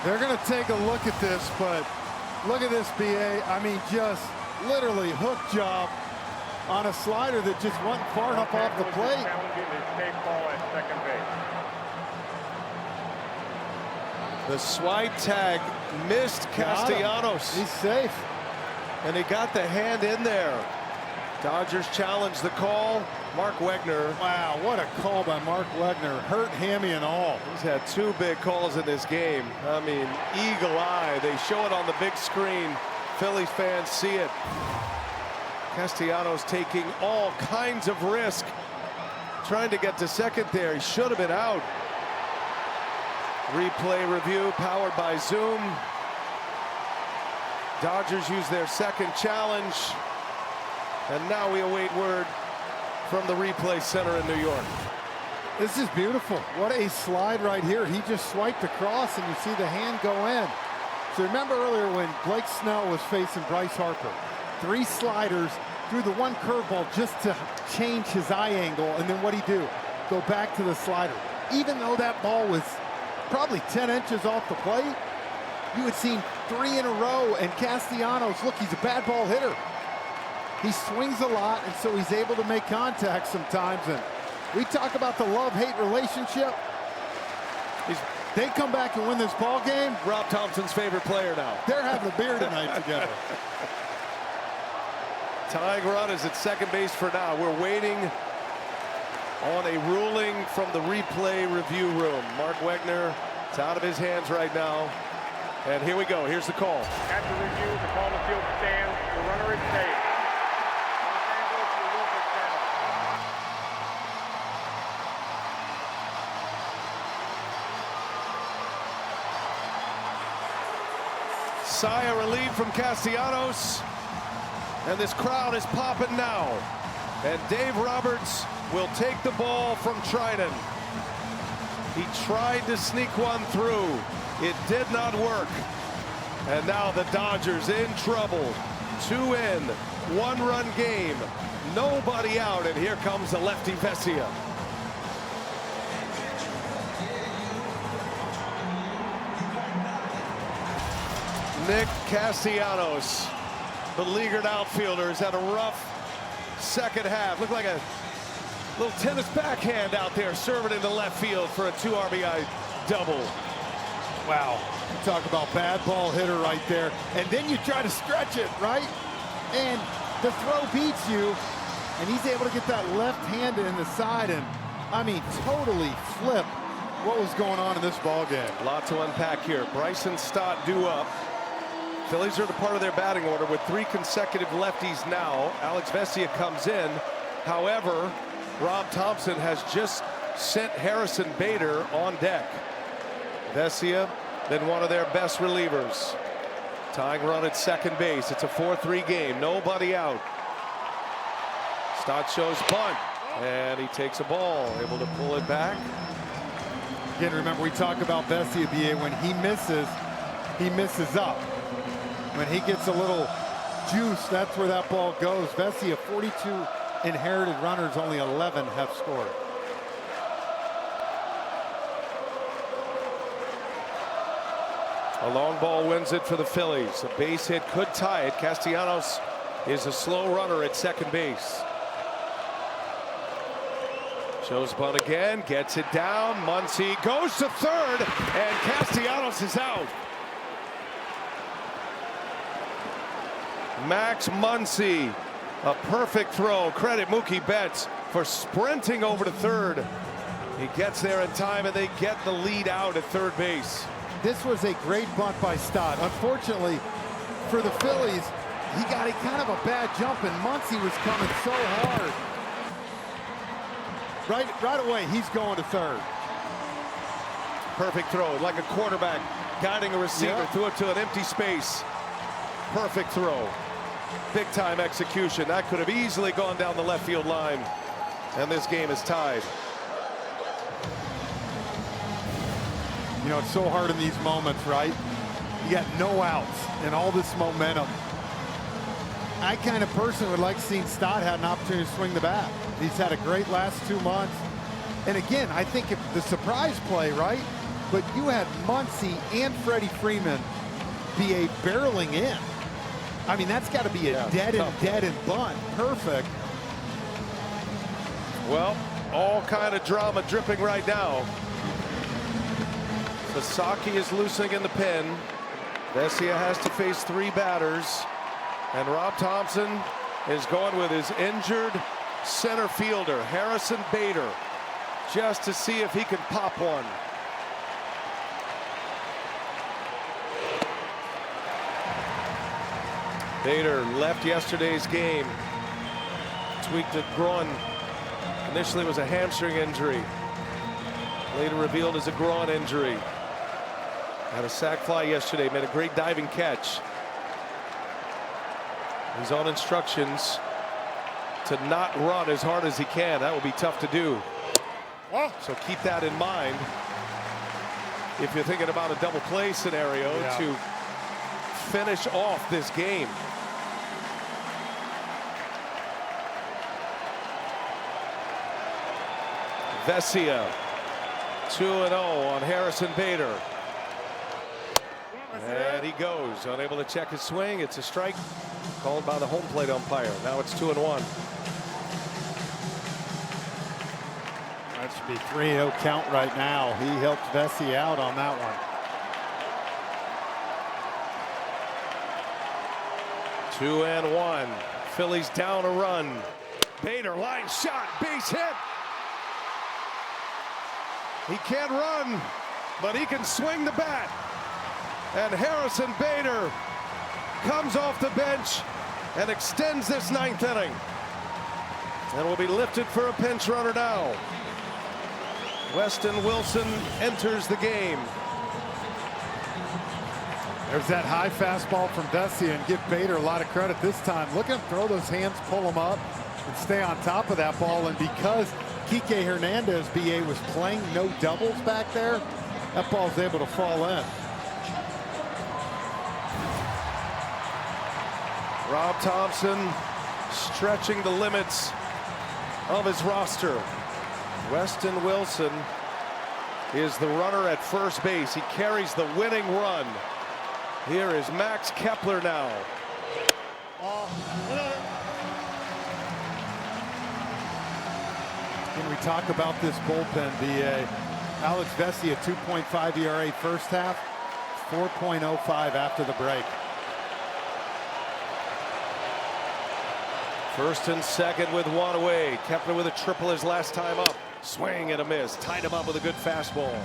They're going to take a look at this, but look at this, BA. I mean, just literally hook job on a slider that just wasn't far enough off the plate. The swipe tag missed Castellanos. He's safe. And he got the hand in there. Dodgers challenge the call. Mark Wegner. Wow, what a call by Mark Wegner. Hurt hammy and all. He's had 2 big calls in this game. I mean, eagle eye. They show it on the big screen. Phillies fans see it. Castellanos taking all kinds of risk, trying to get to second there. He should have been out. Replay review powered by Zoom. Dodgers use their second challenge. And now we await word from the replay center in New York. This is beautiful. What a slide right here. He just swiped across and you see the hand go in. So remember earlier when Blake Snell was facing Bryce Harper. 3 sliders, threw the 1 curveball just to change his eye angle. And then what'd he do? Go back to the slider. Even though that ball was probably 10 inches off the plate, you had seen 3 in a row. And Castellanos, look, he's a bad ball hitter. He swings a lot, and so he's able to make contact sometimes. And we talk about the love-hate relationship. They come back and win this ball game. Rob Thompson's favorite player now. They're having a beer tonight together. Tying run is at second base for now. We're waiting on a ruling from the replay review room. Mark Wegner, it's out of his hands right now. And here we go. Here's the call. After review, the call on the field stands. The runner is safe. Sigh of relief from Castellanos, and this crowd is popping now. And Dave Roberts will take the ball from Trinan. He tried to sneak one through. It did not work. And now the Dodgers in trouble. 2 in, 1-run game. Nobody out, and here comes the lefty Vesia. Nick Castellanos, beleaguered outfielder, has had a rough second half. Looked like a little tennis backhand out there, serving into left field for a 2 RBI double. Wow. You talk about bad ball hitter right there. And then you try to stretch it, right? And the throw beats you, and he's able to get that left-handed in the side and, I mean, totally flip what was going on in this ball game. A lot to unpack here. Bryson Stott due up. Phillies are the part of their batting order with 3 consecutive lefties now. Alex Vesia comes in. However, Rob Thompson has just sent Harrison Bader on deck. Vesia, then one of their best relievers. Tying run at second base. It's a 4-3 game. Nobody out. Stott shows bunt, and he takes a ball, able to pull it back. Again, remember we talk about Vesia, BA, when he misses up. When he gets a little juice, that's where that ball goes. Vesia, 42 inherited runners, only 11 have scored. A long ball wins it for the Phillies. A base hit could tie it. Castellanos is a slow runner at second base. Shows bunt again, gets it down. Muncy goes to third, and Castellanos is out. Max Muncy, a perfect throw. Credit Mookie Betts for sprinting over to third. He gets there in time, and they get the lead out at third base. This was a great bunt by Stott. Unfortunately for the Phillies, he got a kind of a bad jump, and Muncy was coming so hard. Right away, he's going to third. Perfect throw, like a quarterback guiding a receiver, yeah. Threw it to an empty space. Perfect throw. Big time execution. That could have easily gone down the left field line. And this game is tied. You know, it's so hard in these moments, right? You got no outs and all this momentum. I kind of personally would like seeing Stott had an opportunity to swing the bat. He's had a great last 2 months. And again, I think if the surprise play, right? But you had Muncy and Freddie Freeman be a barreling in. I mean, that's got to be a dead and bunt. Perfect. Well, all kind of drama dripping right now. Sasaki is loosening in the pen. Vesia has to face 3 batters. And Rob Thompson is going with his injured center fielder, Harrison Bader, just to see if he can pop one. Bader left yesterday's game. Tweaked a groin. Initially it was a hamstring injury. Later revealed as a groin injury. Had a sac fly yesterday, made a great diving catch. He's on instructions to not run as hard as he can. That will be tough to do. So keep that in mind if you're thinking about a double play scenario to finish off this game. Vesia 2-0 on Harrison Bader. And he goes, unable to check his swing. It's a strike called by the home plate umpire. Now it's 2-1. That should be 3-0 count right now. He helped Vesia out on that one. 2-1. Phillies down a run. Bader line shot, base hit. He can't run, but he can swing the bat. And Harrison Bader comes off the bench and extends this ninth inning. And will be lifted for a pinch runner now. Weston Wilson enters the game. There's that high fastball from Vesia, and give Bader a lot of credit this time. Look at him throw those hands, pull them up, and stay on top of that ball. And because Kike Hernandez, BA, was playing no doubles back there, that ball's able to fall in. Rob Thompson stretching the limits of his roster. Weston Wilson is the runner at first base. He carries the winning run. Here is Max Kepler now. When we talk about this bullpen, BA, Alex Vesia 2.5 ERA first half, 4.05 after the break. First and second with one away. Kepler with a triple his last time up. Swing and a miss. Tied him up with a good fastball.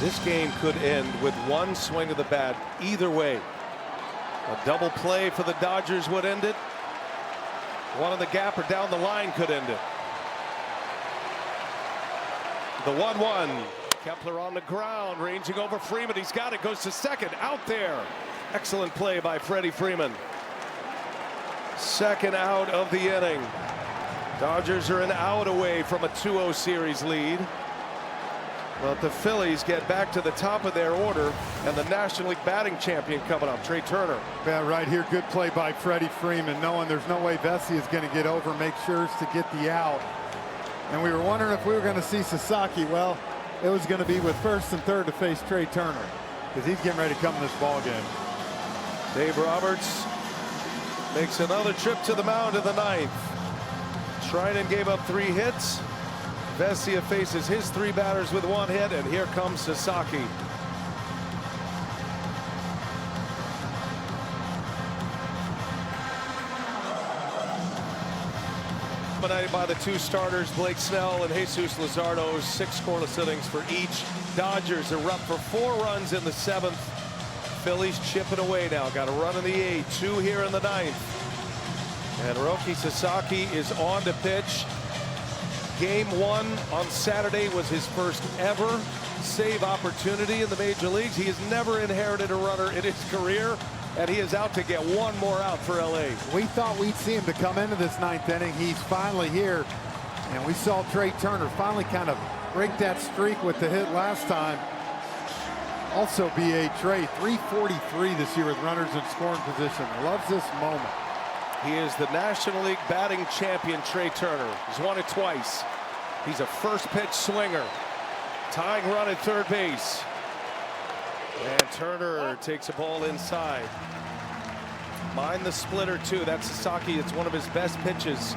This game could end with one swing of the bat either way. A double play for the Dodgers would end it. One in the gap or down the line could end it. The 1-1. Kepler on the ground, ranging over Freeman. He's got it, goes to second, out there. Excellent play by Freddie Freeman. Second out of the inning. Dodgers are an out away from a 2-0 series lead. But the Phillies get back to the top of their order, and the National League batting champion coming up, Trey Turner. Yeah, right here, good play by Freddie Freeman, knowing there's no way Vesia is going to get over, make sure to get the out. And we were wondering if we were going to see Sasaki. Well, it was going to be with first and third to face Trey Turner, because he's getting ready to come in this ball game. Dave Roberts makes another trip to the mound in the ninth. Treinen gave up 3 hits. Vesia faces his 3 batters with 1 hit, and here comes Sasaki. Dominated by the 2 starters, Blake Snell and Jesus Luzardo, 6 scoreless innings for each. Dodgers are up for 4 runs in the 7th. Phillies chipping away now. Got a run in the 8th, 2 here in the 9th. And Roki Sasaki is on to pitch. Game 1 on Saturday was his first ever save opportunity in the major leagues. He has never inherited a runner in his career, and he is out to get 1 more out for LA. We thought we'd see him to come into this 9th inning. He's finally here, and we saw Trey Turner finally kind of break that streak with the hit last time. Also, BA, Trey, 343 this year with runners in scoring position. Loves this moment. He is the National League batting champion, Trey Turner. He's won it twice. He's a first pitch swinger. Tying run at third base. And Turner takes a ball inside. Mind the splitter, too. That's Sasaki. It's one of his best pitches.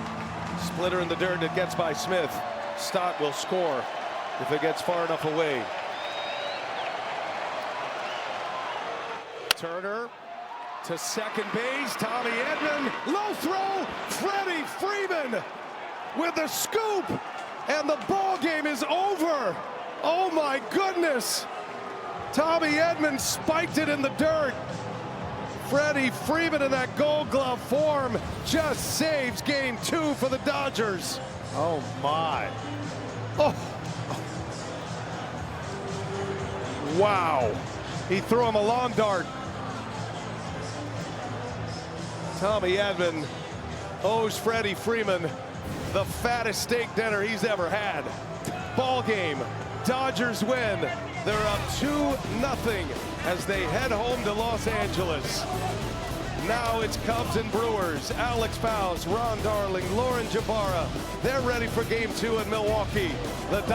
Splitter in the dirt that gets by Smith. Stott will score if it gets far enough away. Turner to second base. Tommy Edman. Low throw. Freddie Freeman with the scoop. And the ball game is over. Oh, my goodness. Tommy Edman spiked it in the dirt. Freddie Freeman in that Gold Glove form just saves game 2 for the Dodgers. Oh my. Oh. Wow. He threw him a lawn dart. Tommy Edman owes Freddie Freeman the fattest steak dinner he's ever had. Ball game. Dodgers win. They're up 2-0 as they head home to Los Angeles. Now it's Cubs and Brewers. Alex Fowles, Ron Darling, Lauren Jabara. They're ready for game 2 in Milwaukee. The